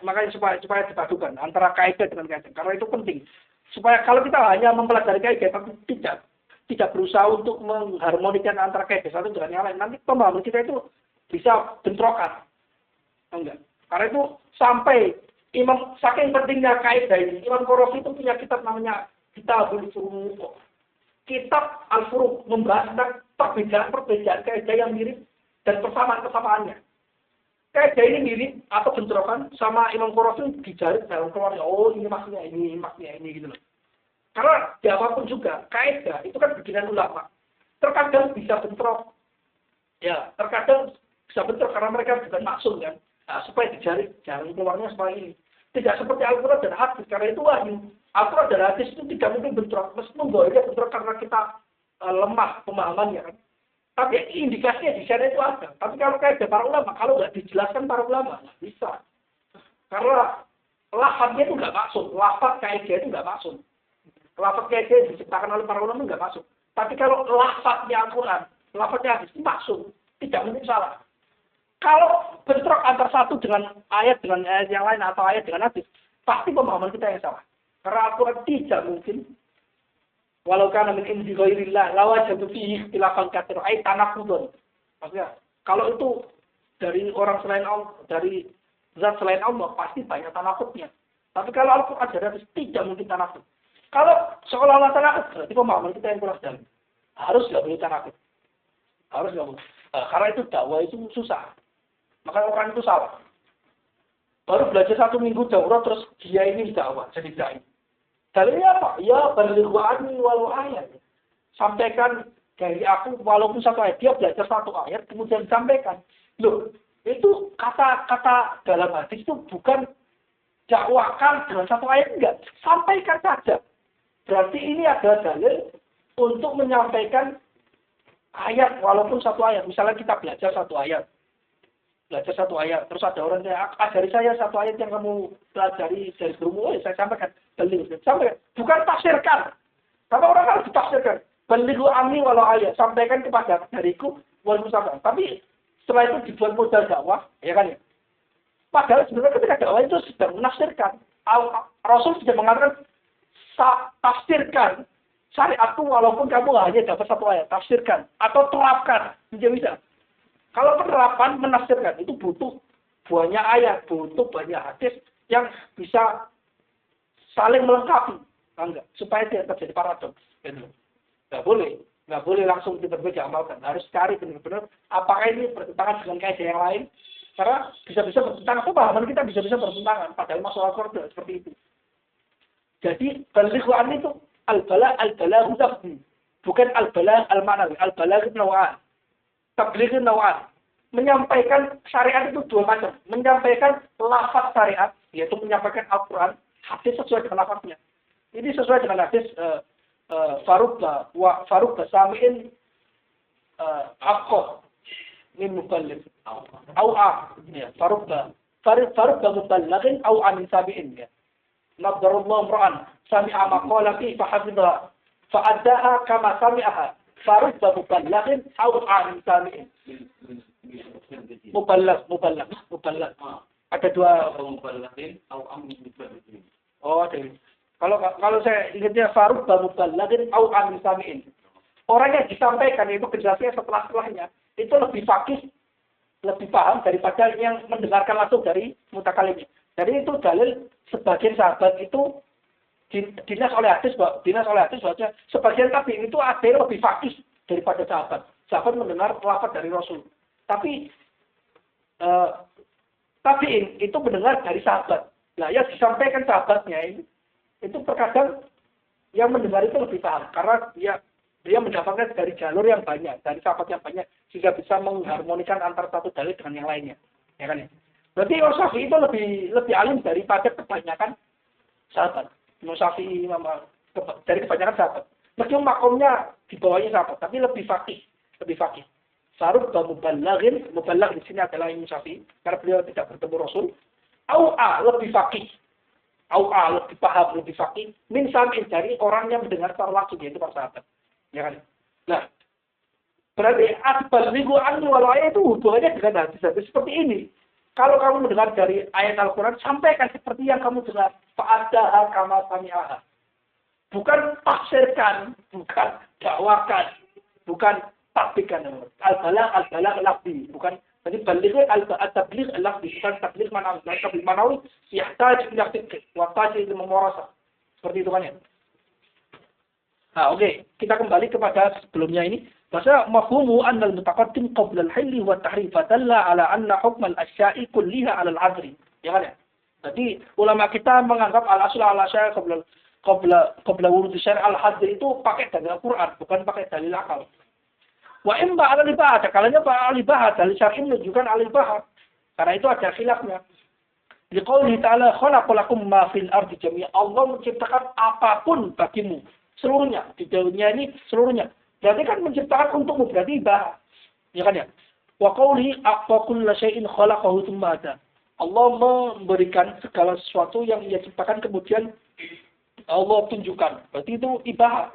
Makanya supaya dipadukan antara kaidah dengan kaidah. Karena itu penting. Supaya kalau kita hanya mempelajari kaidah tapi tidak berusaha untuk mengharmonikan antara kaidah satu dengan yang lain, nanti pemahaman kita itu bisa bentrokan. Enggak. Karena itu sampai saking pentingnya kaidah ini, Imam Qarafi itu punya kitab namanya Kitabul Furuq. Kitab Al-Furuq membahas tentang perbedaan kaidah yang mirip dan persamaannya. Kaidah ini mirip atau bentrokan sama Imam Qarafi dijarit dalam keluarnya. Oh ini maksudnya ini gitu loh. Karena di apapun juga kaidah itu kan bikinan ulama. Terkadang bisa bentrok. Ya, terkadang bisa bentrok karena mereka bukan maksum kan. Nah, supaya dijarit jalan keluarnya seperti ini. Tidak seperti Al-Quran dan hadis karena itu wahyu. Al-Quran dan hadis itu tidak mungkin bentrok. Meskipun boleh bentrok karena kita lemah pemahamannya kan. Tapi indikasinya di sana itu ada. Tapi kalau kaidah para ulama, kalau nggak dijelaskan para ulama, nggak bisa. Karena lafadznya itu nggak maksud. Lafadz kaidah itu nggak maksud. Lafadz kaidah yang diciptakan oleh para ulama nggak maksud. Tapi kalau lafadznya Al-Quran, lafadznya hadis itu maksud. Tidak mungkin salah. Kalau bentrok antara satu dengan ayat yang lain atau ayat dengan hadis, pasti pemahaman kita yang salah. Karena Al-Quran tidak mungkin walau kana min indi ghairillah lawajadu fihi ikhtilafan katsira ay tanaqudun. Maksudnya kalau itu dari orang selain Allah, dari zat selain Allah pasti banyak tanaqudnya. Tapi kalau Al-Qur'an dari tidak mungkin tanaqud. Kalau seolah-olah tanaqud berarti pemahaman kita yang kurang dalam. Harus enggak boleh tanaqud. Harus nggak boleh. Nah, karena itu dakwah itu susah. Makanya orang itu salah. Baru belajar 1 minggu dakwah terus dia ini dakwah jadi dai. Dalilnya apa? Ya balighu anni walau ayat. Sampaikan dari aku walaupun 1 ayat. Dia belajar 1 ayat kemudian disampaikan. Loh, itu kata-kata dalam hadis itu bukan dakwakan dengan 1 ayat, enggak. Sampaikan saja. Berarti ini adalah dalil untuk menyampaikan ayat walaupun 1 ayat. Misalnya kita belajar 1 ayat. Belajar 1 ayat. Terus ada orang yang ajari saya 1 ayat yang kamu pelajari dari gurumu. Saya sampaikan. Dalil. Sampaikan. Bukan tafsirkan. Karena orang harus ditafsirkan. Balighu anni walau ayat. Sampaikan kepada dariku walaupun 1 ayat. Tapi setelah itu dibuat modal dakwah. Ya kan ya. Padahal sebenarnya ketika dakwah itu sedang menafsirkan. Rasul sudah mengatakan tafsirkan syariatku walaupun kamu hanya dapat 1 ayat. Tafsirkan atau terapkan. Bisa. Kalau penerapan menafsirkan itu butuh banyak ayat, butuh banyak hadis yang bisa saling melengkapi. Enggak, supaya tidak terjadi paradoks. Nggak boleh langsung tiba-tiba diamalkan. Harus cari benar-benar apakah ini bertentangan dengan kaidah yang lain. Karena bisa-bisa bertentangan, pemahaman kita bisa-bisa bertentangan. Padahal masalah Al-Quran seperti itu. Jadi, balighu anni itu al-bala lafzi. Bukan al-bala al-ma'nawi. Al-bala naw'an. Tabligh naw'an. Menyampaikan syariat itu 2 macam. Menyampaikan lafaz syariat, yaitu menyampaikan Al-Quran, hadis sesuai dengan lafaznya. Ini sesuai dengan hadis Farubba Sami'in Aqqa min muballigh. Au'a, ya, farubba muballighin au'a min sabi'in, ya. Nadarullahu imra'an sami'a maqalati fahafidha fa'addaha kama sami'aha farubba muballighin au'a min sabi'in. Muballigh. Ada 2 muballighin au'a min muballighin. Oh, ada. Kalau saya ingatnya farubba muballighin au'a min sabi'in. Orang yang disampaikan itu penjelasannya setelahnya itu lebih fakih, lebih paham daripada yang mendengarkan langsung dari mutakalimnya. Jadi itu dalil sebagian sahabat itu dinas oleh hadis bahwa sebagian tabi'in itu ada yang lebih fakih daripada sahabat. Sahabat mendengar lafaz dari Rasul. Tapi tabi'in itu mendengar dari sahabat. Nah, yang disampaikan sahabatnya itu terkadang yang mendengar itu lebih paham karena dia mendapatkan dari jalur yang banyak, dari sahabat yang banyak, sehingga bisa mengharmonikan antara satu dalil dengan yang lainnya. Ya kan ya? Berarti Imam Syafi'i itu lebih alim daripada kebanyakan sahabat. Imam Syafi'i dari kebanyakan sahabat. Meskipun makomnya di bawahnya sahabat, tapi lebih fakih. Farubba muballighin, muballigh di sini adalah Imam Syafi'i, karena beliau tidak bertemu Rasul. Au'a lebih fakih. Au'a lebih paham, lebih fakih. Min sami'in dari orang yang mendengar secara langsung, yaitu para sahabat. Ya kan? Nah, berarti balighu anni walau ayat itu hubungannya dengan hadis-hadis seperti ini. Kalau kamu mendengar dari ayat Al-Quran, sampaikan seperti yang kamu dengar. Fa'adaha kama sami'aha. Bukan tafsirkan, bukan dakwakan, bukan takbikan. Al-balagh lafzi, bukan. Jadi baligh al-tabligh lafzi, bukan tabligh manawi. Tabligh manawi yahtaj ila fiqh wa yahtaj ila mumarasah. Seperti itu kan ya. Nah, oke. Kita kembali kepada sebelumnya ini. Bahasa mafhumu anna al-mutaqaddim qabla al-hilli wa at-tahrim fadalla ala anna hukm al-asya'i kulliha ala al-'adri. Ya kan ya? Jadi ulama kita menganggap al-asl ala syai' qabla wurud syai' al-hadr itu pakai dalil Al-Qur'an, bukan pakai dalil akal. Wa imma ala al-ibah, kalanya pak al-ibah dalil syar'i menunjukkan al-ibah. Karena itu ada khilafnya. Liqauli ta'ala khalaqalakum ma fil ardi jami'a. Allah menciptakan apapun bagimu. Seluruhnya. Di dunia ini seluruhnya. Berarti kan menciptakan untukmu. Berarti ibah. Ya kan ya? Wa qawli a'fa kulla syai'in khalaqahu tsumma hada. Allah memberikan segala sesuatu yang ia ciptakan kemudian Allah tunjukkan. Berarti itu ibah.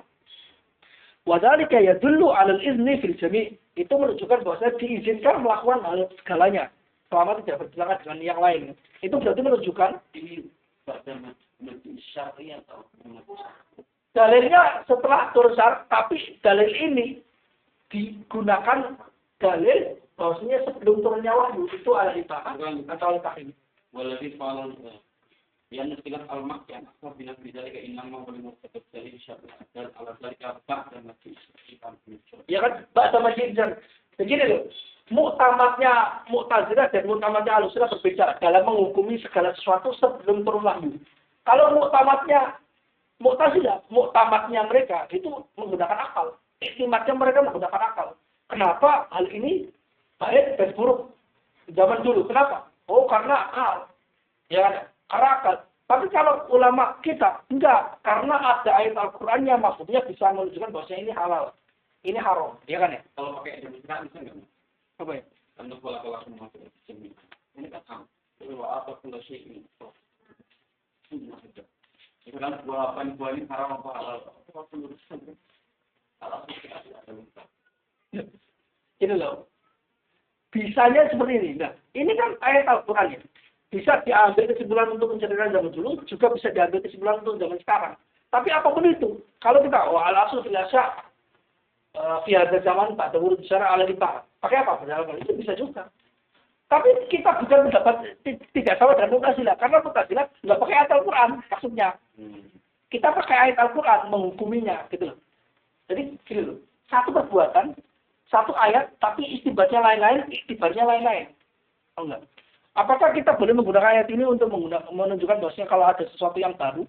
Wa dzalika yadullu 'ala al-izni fil jami'. Itu menunjukkan bahwa diizinkan melakukan hal segalanya. Selama tidak bertentangan dengan yang lain. Itu berarti menunjukkan Ini pada syariat atau dalilnya setelah turun syarat, tapi dalil ini digunakan dalil bahwasanya sebelum turunnya wahyu itu ada ibah atau al-tahrim. waladhi falun yang istilah al-makyan apabila bisa ke inam mau bermutat dari syariat dan ala dzalika ba'da masjid. Ya kan, ba'da masjid Begini loh, muktamadnya Mu'tazilah dan muktamadnya Ahlussunnah berbeda dalam menghukumi segala sesuatu sebelum turun wahyu. Kalau muktamadnya Mu'tazilah, muktamadnya mereka itu menggunakan akal. Iktimatnya mereka menggunakan akal. Kenapa hal ini baik dan buruk zaman dulu? Kenapa? Oh, karena akal. Ya kan? Karena akal. Tapi kalau ulama kita, enggak. Karena ada ayat Al-Quran yang maksudnya bisa menunjukkan bahwasanya ini halal. Ini haram. Ya kan ya? Kalau pakai Indonesia bisa nggak? Apa ya? Untuk pola-pola semua ini kan sama. Itu apa pula sih ini? Itu kan buah ini haram apa halal? Ini loh. Bisanya seperti ini. Nah, ini kan ayat Al-Quran ya. Bisa diambil kesimpulan untuk menceritakan zaman dulu, juga bisa diambil kesimpulan untuk zaman sekarang. Tapi apapun itu, kalau kita al-aslu fil asya' fi hadzal zaman ba'da wurud syara' ala libah. Pakai apa? Berdasarkan itu bisa juga. Tapi kita bukan mendapat tidak sama dengan Mu'tazilah, karena Mu'tazilah nggak pakai ayat Al-Quran maksudnya. Kita pakai ayat Al-Quran menghukuminya, gitu loh. Jadi gini loh, satu perbuatan, satu ayat, tapi istibatnya lain-lain, istibatnya lain-lain. Oh enggak. Apakah kita boleh menggunakan ayat ini untuk menunjukkan bahwasanya kalau ada sesuatu yang baru,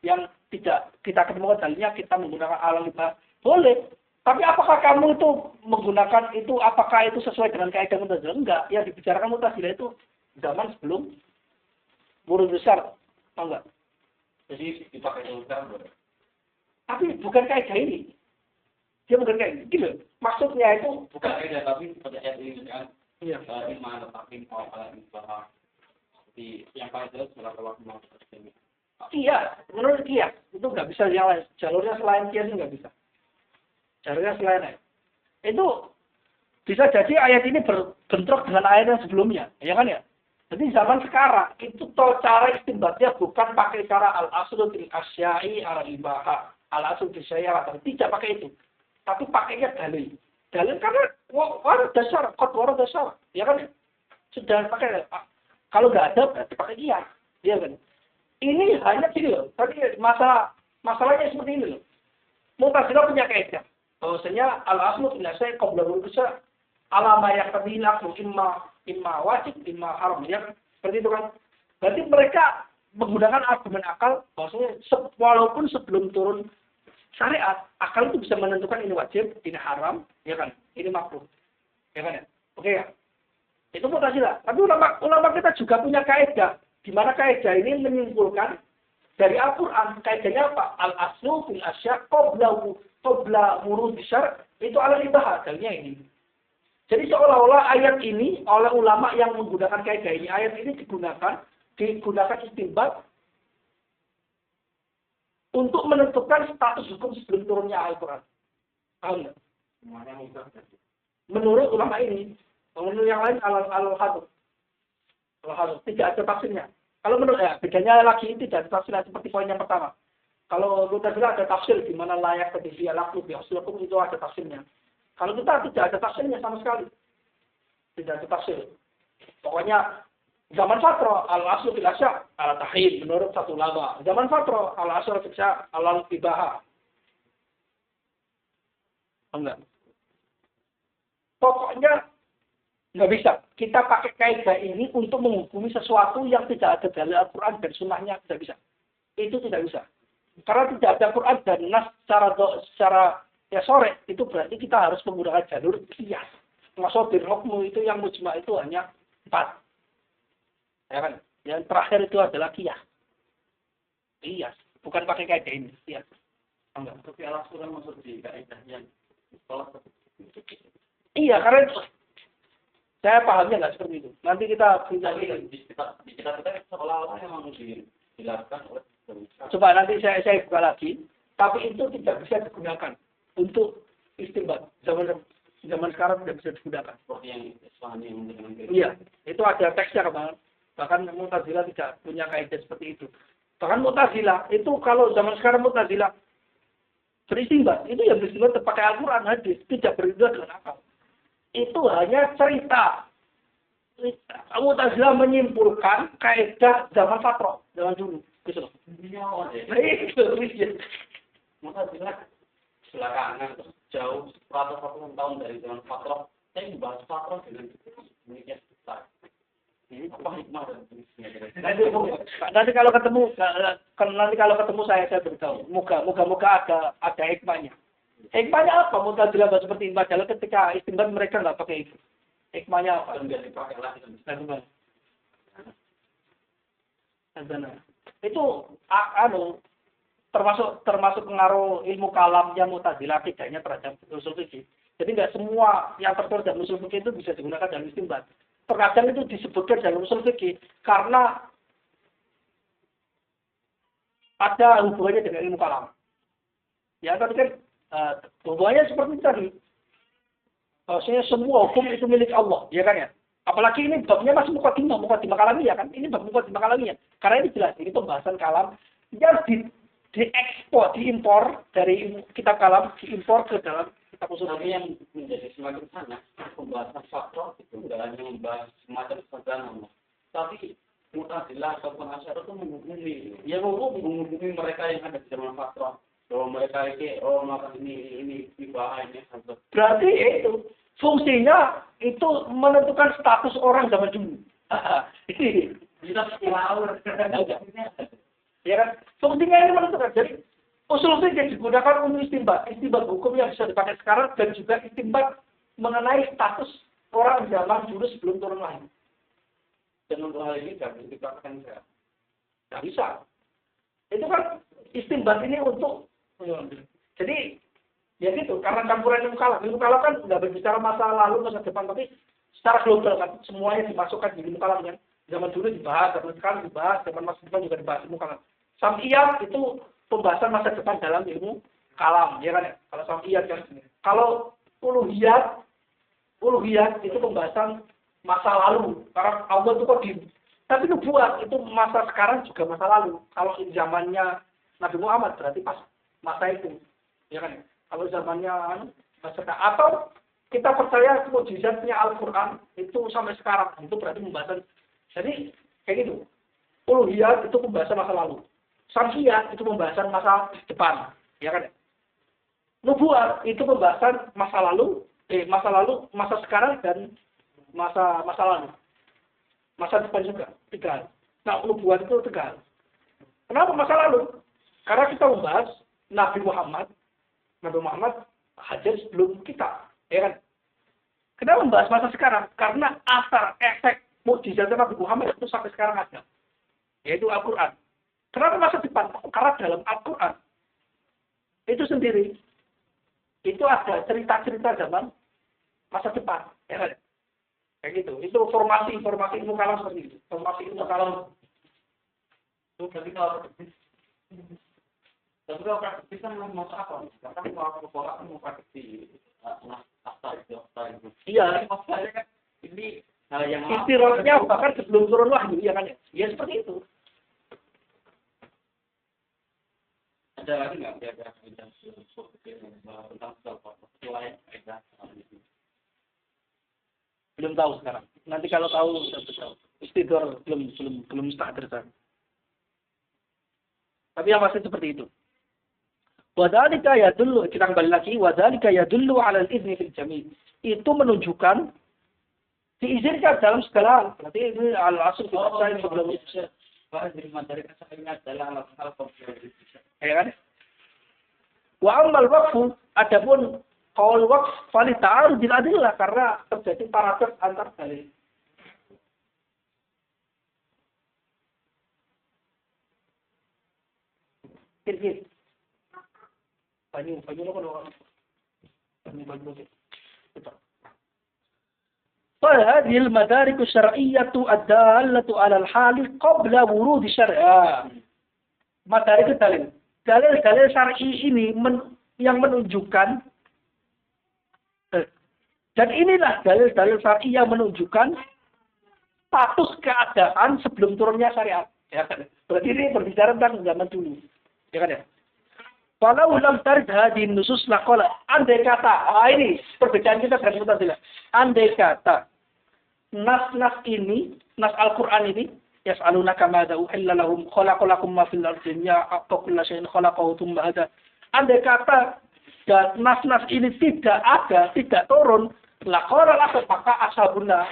yang tidak kita ketemukan dalilnya, kita menggunakan alam kita boleh. Tapi apakah kamu itu menggunakan itu, apakah itu sesuai dengan kaidah Mu'tazilah? Enggak. Yang dibicarakan Mu'tazilah itu zaman sebelum wurud besar. Oh enggak. Jadi dipakai sekarang boleh. Tapi bukan kaidah ini. Dia bukan kayak gitu. Maksudnya itu Bukan kaidah, tapi pada ayat ini kan. iya. Iman tetapi kalau kalian bahwa di yang paling jelas adalah kalau ini. Iya, menurut dia itu nggak bisa yang lain. Jalurnya selain dia sih nggak bisa. Jalurnya selain lain. Itu bisa jadi ayat ini berbentrok dengan ayat yang sebelumnya, ya kan ya? Jadi zaman sekarang itu cara istinbatnya bukan pakai cara al-aslu fil asya'i al-ibaha, al-aslu fil syai'a, tidak pakai itu. Tapi pakainya dalil. Dalil karena warna dasar, warna dasar, ya kan? Sudah pakai. Kalau nggak ada berarti pakai kias, ya kan? Ini hanya gini loh. Tadi masalahnya seperti ini loh. Mu'tazilah punya kaidah. Bahwasanya al-aslu fil asya'i qabla wurudnya alama yang terbilang imma wajib, imma haram, ya kan? Seperti itu kan? Berarti mereka menggunakan argumen akal bahwasanya walaupun sebelum turun syariat, akal itu bisa menentukan ini wajib, ini haram, ya kan? Ini makruh. Ya kan ya? Oke ya? Itu Mu'tazilah. Tapi ulama kita juga punya kaidah. Di mana kaidah ini menyimpulkan dari Al-Quran. Kaidahnya apa? Al-aslu fil asya' qabla wurud syar' itu ala ibahah. Dalilnya ini. Jadi seolah-olah ayat ini oleh ulama yang menggunakan kaidah ini, ayat ini digunakan istinbat untuk menentukan status hukum sebelum turunnya Al-Quran. Paham nggak? Menurut ulama ini, menurut yang lain al-hadud. Tidak ada tafsirnya. Kalau menurut bedanya lagi ini tidak ada tafsirnya seperti poin yang pertama. Kalau Mu'tazilah ada tafsir di mana layak kedisi al-aqlu bi hukum itu ada tafsirnya. Kalau kita tidak ada tafsirnya sama sekali. Tidak ada tafsir. Pokoknya zaman Fatro al-aslu fil asya' al-tahid menurut satu ulama. Zaman Fatro al-aslu fil asya' al-ibaha. Enggak. Pokoknya nggak bisa. Kita pakai kaidah ini untuk menghukumi sesuatu yang tidak ada dalil Al-Quran dan Sunnahnya, tidak bisa. Itu tidak bisa. Karena tidak ada Quran dan Nas secara ya sore, itu berarti kita harus menggunakan jalur qiyas. Maksud hukmu itu yang mujma' itu hanya 4. Ya kan? Yang terakhir itu adalah qiyas. Qiyas. Bukan pakai kaidah ini. Qiyas. Enggak. Tapi Al-Quran maksud di kaidahnya sekolah. Iya, karena itu saya pahamnya nggak seperti itu. Nanti kita di kita seolah-olah memang dilakukan oleh coba nanti saya buka lagi. Tapi itu tidak bisa digunakan untuk istinbat. Zaman sekarang tidak bisa digunakan. Seperti yang Islamnya dengan iya, itu ada teksnya kemarin. Bahkan Mu'tazilah tidak punya kaidah seperti itu. Bahkan Mu'tazilah itu kalau zaman sekarang Mu'tazilah beristinbat, itu yang beristinbat terpakai Al-Quran hadis, tidak beristinbat dengan akal. Itu hanya cerita. Mu'tazilah menyimpulkan kaidah zaman Fatro, zaman dulu. Gitu loh. Nah itu. Mu'tazilah belakangan jauh 140 tahun dari zaman Fatro Saya membahas patron dengan demikian besar. Ini apa hikmah dan fungsinya? Nanti kalau ketemu saya beritahu. Moga ada hikmahnya. Hikmahnya apa? Mu'tazilah seperti ini. Padahal ketika istinbat mereka nggak pakai itu. Hikmahnya apa? Enggak dipakai lagi. Itu termasuk pengaruh ilmu kalam yang Mu'tazilah tidaknya terhadap usul fikih. Jadi nggak semua yang tertulis dalam usul fikih itu bisa digunakan dalam istinbat. Terkadang itu disebutkan dalam usul fikih karena ada hubungannya dengan ilmu kalam. Ya tadi kan hubungannya seperti tadi. Bahwasanya semua hukum itu milik Allah, ya kan ya? Apalagi ini babnya masih mukadimah kalamiyah kan? Ini bab mukadimah kalamiyah. Karena ini jelas ini pembahasan kalam yang diimpor dari kitab kalam, diimpor ke dalam kitab usul. Tapi yang menjadi semakin sana, pembahasan faktor itu tidak hanya membahas semacam sarjana, tapi Mu'tazilah atau Asy'ariyah itu menghubungi mereka yang ada di zaman faktor. Bahwa mereka maka ini dibahas ini. Berarti itu fungsinya itu menentukan status orang zaman dulu. Ini Kita sekolah ya kan? Fungsinya ini menentukan. Jadi usul fikih digunakan untuk istinbat hukum yang bisa dipakai sekarang dan juga istinbat mengenai status orang zaman dulu sebelum turun wahyu. dan untuk hal ini tidak bisa dipaksakan saya. Nggak bisa. Itu kan istinbat ini untuk jadi ya gitu karena campuran ilmu kalam kan nggak berbicara masa lalu masa depan tapi secara global kan semuanya dimasukkan di ilmu kalam kan zaman dulu dibahas zaman sekarang dibahas zaman masa depan juga dibahas ilmu kalam. Sam'iyah itu pembahasan masa depan dalam ilmu kalam ya kan kalau sam'iyah kan kalau uluhiyat itu pembahasan masa lalu karena Allah itu kok tapi nubuat itu masa sekarang juga masa lalu kalau zamannya Nabi Muhammad berarti pas masa itu ya kan kalau zamannya masa atau kita percaya mukjizatnya Al-Qur'an itu sampai sekarang itu berarti pembahasan jadi kayak gitu uluhiyat itu pembahasan masa lalu sam'iyat itu pembahasan masa depan ya kan nubuat itu pembahasan masa lalu masa sekarang dan masa lalu masa depan juga tiga nah nubuat itu tiga kenapa masa lalu karena kita membahas Nabi Muhammad hadir sebelum kita, ya kan? Kenapa membahas masa sekarang? Karena asar efek mukjizat Nabi Muhammad itu sampai sekarang ada, yaitu Al-Quran. Kenapa masa depan? Karena dalam Al-Quran itu sendiri itu ada cerita-cerita zaman masa depan, ya kan? Kayak gitu. Itu formasi ilmu kalam seperti itu. Formasi ilmu kalam. Itu berarti kalau tapi kalau praktis kan mau apa? Karena kalau pola kan mau praktis di asal itu. Iya. Maksudnya kan ini hal yang istirahnya bahkan sebelum turun wahyu, ya kan? Ya seperti itu. Ada lagi nggak kira-kira tentang selain belum tahu sekarang. Nanti kalau tahu sudah tahu. Istidor belum stadir kan. Tapi yang pasti seperti itu. Wadzalika yadullu kita kembali lagi wadzalika yadullu 'ala al-idzni fil jami'. Itu menunjukkan diizinkan dalam segala hal. Berarti ini al-asl kita sebelum bahas dari materi kasarnya adalah hal konkret. Ya kan? Wa ammal waqfu adapun qaul waqf fali ta'arudil adillah karena terjadi paradoks antar dalil. Kir. Banyu kan banyu. فهذه المدارك الشرعية الدالة على الحال قبل ورود الشرع. Madarik dalil syar'i ini yang menunjukkan dan inilah dalil syar'i yang menunjukkan status keadaan sebelum turunnya syariat. Ya kan? Berarti ini berbicara tentang zaman dulu. Ya kan ya? Walau lam tarid hadhihi nusus laqala andai kata ini perbedaan kita dengan Mu'tazilah. Andai kata nas ini, nas Al-Qur'an ini yas'alunaka madza uhilla lahum khalaqalakum ma fil ardi ya kullu shay'in khalaqahu thumma hada. Andai kata dan nas-nas ini tidak turun Laqala al-akhir, maka ashabuna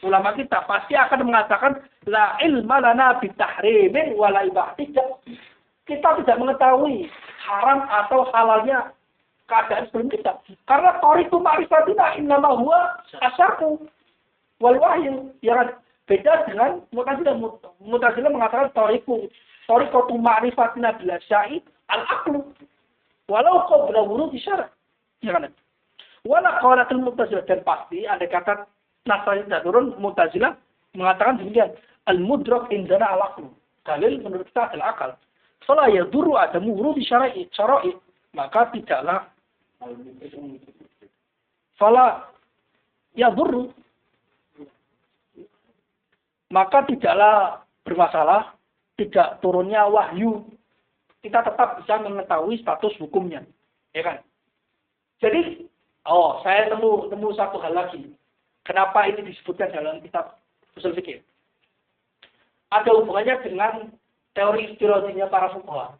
ulama kita pasti akan mengatakan la ilma lana bitahrimin wala ibah. Kita tidak mengetahui haram atau halalnya keadaan sebelum kita. Karena tariqu ma'rifatina innama huwa asyarku wal wahyu. Yang beda dengan Mu'tazilah. Mu'tazilah mengatakan tariqatu ma'rifatina bila syai' al-aqlu. Walau qabla wurudi syara'. Ya kan? Wala qalatul Mu'tazilah, dan pasti ada kata nasanya tidak turun, Mu'tazilah mengatakan demikian. Al-mudrak indana al-aqlu. Dalil menurut kita adalah akal. Fala yadurru adamu wurudi syara'i, maka tidaklah fala yadurru, maka tidaklah bermasalah tidak turunnya wahyu. Kita tetap bisa mengetahui status hukumnya. Ya kan? Jadi, saya nemu satu hal lagi. Kenapa ini disebutkan dalam kitab usul fikih? Ada hubungannya dengan teori istirodinya para fuqaha.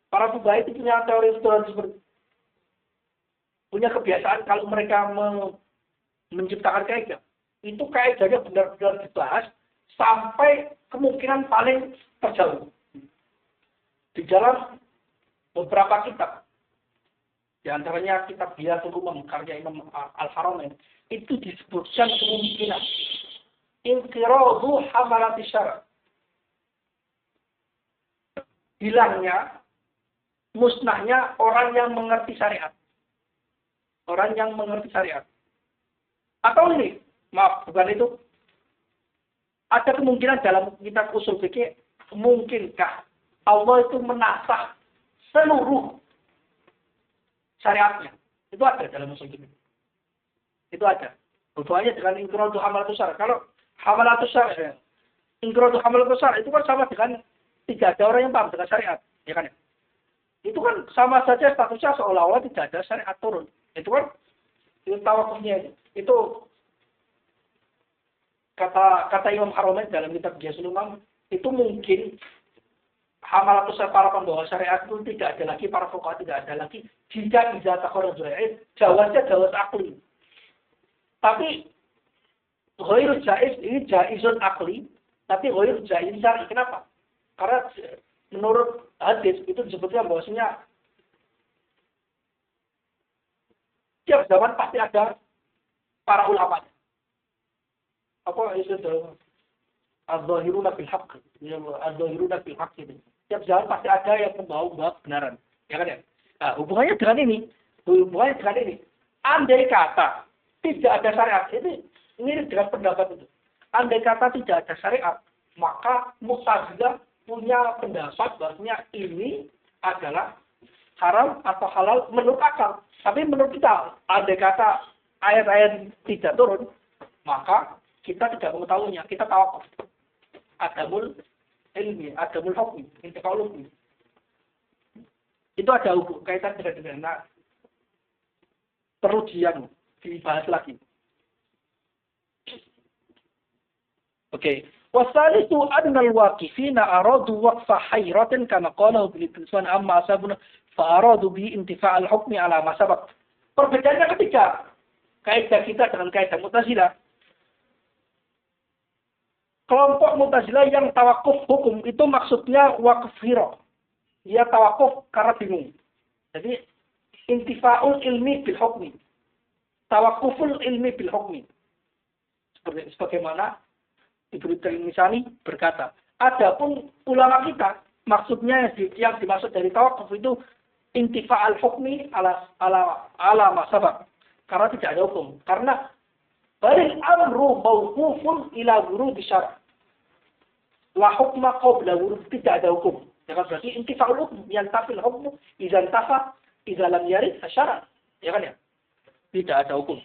Para fuqaha itu punya teori istirodi seperti punya kebiasaan kalau mereka menciptakan kaidah, itu kaidahnya benar-benar dibahas sampai kemungkinan paling terjauh. Di dalam beberapa kitab, di antaranya kitab Biyatul Umam karya Imam Al-Haramain, itu disebutkan kemungkinan inqiradu hamalati syara', hilangnya, musnahnya orang yang mengerti syariat. Orang yang mengerti syariat. Atau ini, maaf, bukan itu. Ada kemungkinan dalam kitab usul fikih, mungkinkah Allah itu menasakh seluruh syariatnya? Itu ada dalam usul fikih. Itu ada. Hubungannya dengan inqiradu hamalatus syara'. Kalau hamalatus syara', inqiradu hamalatus syara' itu kan sama dengan tidak ada orang yang paham dengan syariat, ya kan? Itu kan sama saja statusnya seolah-olah tidak ada syariat turun. Itu kan itu tawakufnya itu kata Imam Haramain dalam kitab Biyatul Umam, itu mungkin hamalatus syara', para pembawa syariat itu tidak ada lagi, para fuqaha tidak ada lagi jika bisa takharrujul ilm, jawaznya jawaz akli. Tapi ghairu jaiz ini jaizun akli, tapi ghairu jaiz syar'i. Kenapa? Karena menurut hadis itu disebutkan bahwasanya tiap zaman pasti ada para ulama. Apa itu az-zahiruna bil haqq, az-zahiruna bil haqq itu. Tiap zaman pasti ada yang membawa kebenaran, ya kan ya? Nah, hubungannya dengan ini, andai kata tidak ada syariat, ini dengan pendapat itu. Andai kata tidak ada syariat, maka Mu'tazilah punya pendapat bahwasanya ini adalah haram atau halal menurut akal. Tapi menurut kita, andai kata ayat-ayat tidak turun, maka kita tidak mengetahuinya. Kita tawakuf. Adamul ilmi, adamul hukmi, intiqal hukmi. Itu ada kaitan dengan perlu dibahas lagi. Oke. Wasalisu annal waqifina aradu waqfa hayratan kama qala Ibnu Sulaiman amma asabuna fa aradu bi intifa' al-hukmi ala ma sabaq. Perbedaannya ketiga, kaidah kita dengan kaidah Mu'tazilah. Kelompok Mu'tazilah yang tawakuf hukum itu maksudnya waqf hira. Dia tawakuf karena bingung. Jadi intifa'ul ilmi bil hukmi. Tawakuful ilmi bil hukmi. Sebagaimana Ibnu Taimiyah berkata, adapun ulama kita, maksudnya yang dimaksud dari tawakuf itu intifa'al hukmi ala masabak. Karena tidak ada hukum. Karena baril amru mawqufun ila wurudi syara'. La hukma qabla wurud, tidak ada hukum. Ya kan, berarti intifa'ul hukm yang tafil hukmu idzan tafa idza lam yarid syara'. Ya kan ya? Tidak ada hukum.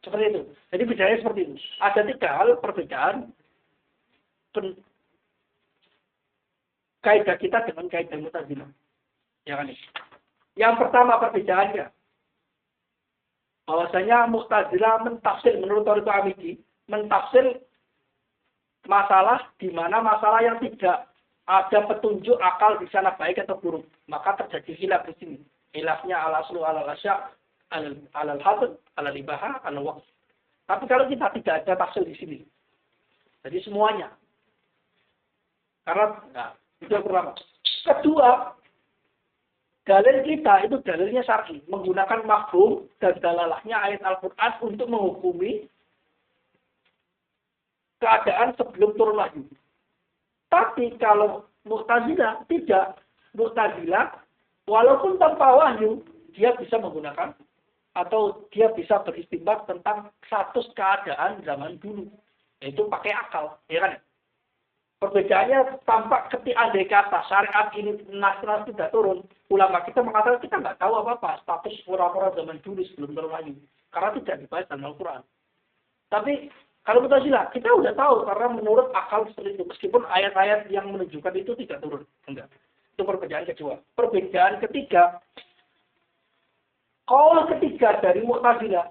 Seperti itu. Jadi bedanya seperti itu. Ada 3 hal perbedaan kaidah kita dengan kaidah Mu'tazilah. Ya kan? Yang pertama perbedaannya, bahwasanya Mu'tazilah mentafsir menurut Thariqah Hamidi, mentafsir masalah di mana masalah yang tidak ada petunjuk akal di sana baik atau buruk, maka terjadi khilaf di sini. Khilafnya al-aslu ala al-asya' alal hadr, alal ibahah, alal waqf. Tapi kalau kita tidak ada tafsir di sini. Jadi semuanya. Karena itu yang pertama. Kedua, dalil kita itu dalilnya syar'i, menggunakan mafhum dan dalalahnya ayat Al-Qur'an untuk menghukumi keadaan sebelum turun wahyu. Tapi kalau Mu'tazilah tidak, Mu'tazilah walaupun tanpa wahyu dia bisa menggunakan atau dia bisa beristimbat tentang status keadaan zaman dulu, yaitu pakai akal, ya kan? Perbedaannya tampak ketika andai kata syariat ini nas tidak turun, ulama kita mengatakan kita nggak tahu apa-apa status orang-orang zaman dulu sebelum turun wahyu, karena tidak dibahas dalam Al-Quran. Tapi kalau Mu'tazilah kita udah tahu karena menurut akal seperti itu, meskipun ayat-ayat yang menunjukkan itu tidak turun, enggak. Itu perbedaan kedua. Perbedaan ketiga, qaul ketiga dari Mu'tazilah,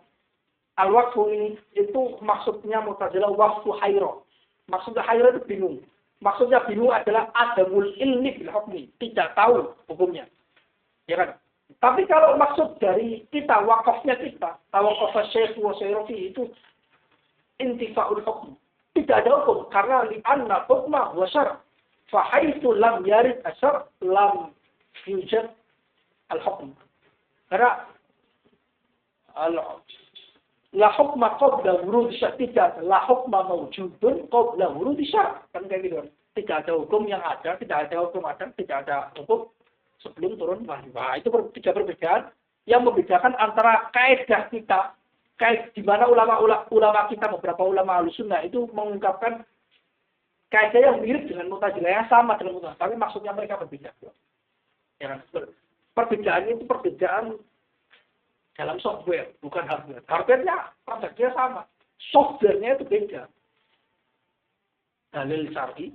al-waqfu ini itu maksudnya Mu'tazilah waqfu hayro. Maksudnya hayro itu bingung. Maksudnya bingung adalah adamul ilmi bil hukmi, tidak tahu hukumnya. Ya kan? Tapi kalau maksud dari kita, wakafnya kita, tawaqaf syekh wa sayrofi itu intifa'ul hukm. Tidak ada hukum karena li'anna hukma wa syar'. Fa haitsu lam yarid asyar' lam yujad al-hukm. Karena la hukma qabla wurud syar', tidak la hukma mawjudun qabla wurud syar'. Kan kayak gitu. Tidak ada hukum yang ada, tidak ada hukum ada, tidak ada hukum sebelum turun wahyu. Nah, itu tiga perbedaan yang membedakan antara kaidah kita, di mana ulama kita, beberapa ulama Ahlussunnah itu mengungkapkan kaidah yang mirip dengan Mu'tazilah, yang sama dengan Mu'tazilah, tapi maksudnya mereka berbeda. Ya, perbedaannya itu perbedaan dalam software, bukan hardware. Hardware-nya produknya sama, software-nya itu beda. Dalil syar'i,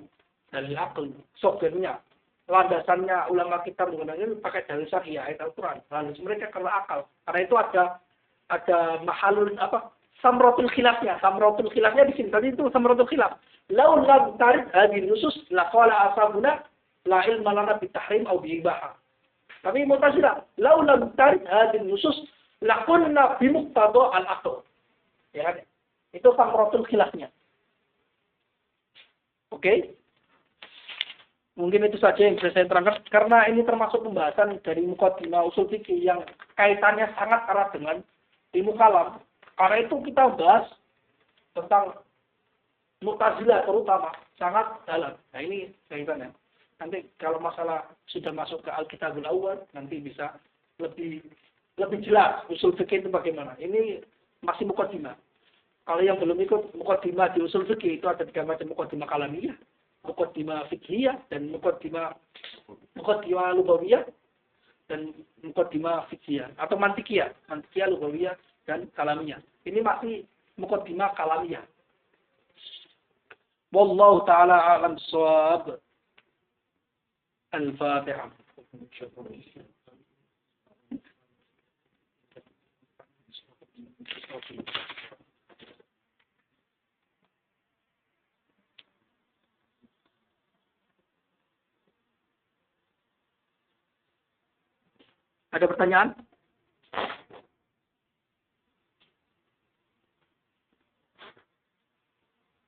dalil akal, software-nya, landasannya ulama kita menggunakan pakai dalil syar'i, ayat Al-Quran. Lalu mereka karena akal, karena itu ada mahalul samratul khilafnya. Samratul khilafnya di sini. Tadi itu samratul khilaf. Laul lam tarid hadhihi nusus la qala ashabuna la ilma lana bitahrim aw biibahah. Tapi Mu'tazilah, laul lam tarid hadhihi nusus la qulna bimuqtada al-aql. Ya kan? Itu samratul khilafnya. Oke? Mungkin itu saja yang bisa saya terangkan karena ini termasuk pembahasan dari muqaddimah usul fikih yang kaitannya sangat erat dengan ilmu kalam. Karena itu kita bahas tentang Mu'tazilah terutama sangat dalam. Nah ini kaitannya. Nanti kalau masalah sudah masuk ke Al-Kitabul Awwal nanti bisa lebih jelas usul fikih itu bagaimana. Ini masih muqaddimah. Kalau yang belum ikut muqaddimah di usul fikih itu ada 3 macam muqaddimah kalamiyah, muqaddimah fiqhiyah dan muqaddimah lughawiyah dan muqaddimah fiqhiyah atau mantikiyah, lughawiyah dan kalamiyah. Ini masih muqaddimah kalamiyah. Wallahu taala a'lam bissawab. Al-Fatihah. Ada pertanyaan?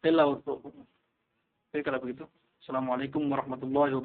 Oke, kalau begitu. Assalamualaikum warahmatullahi wabarakatuh.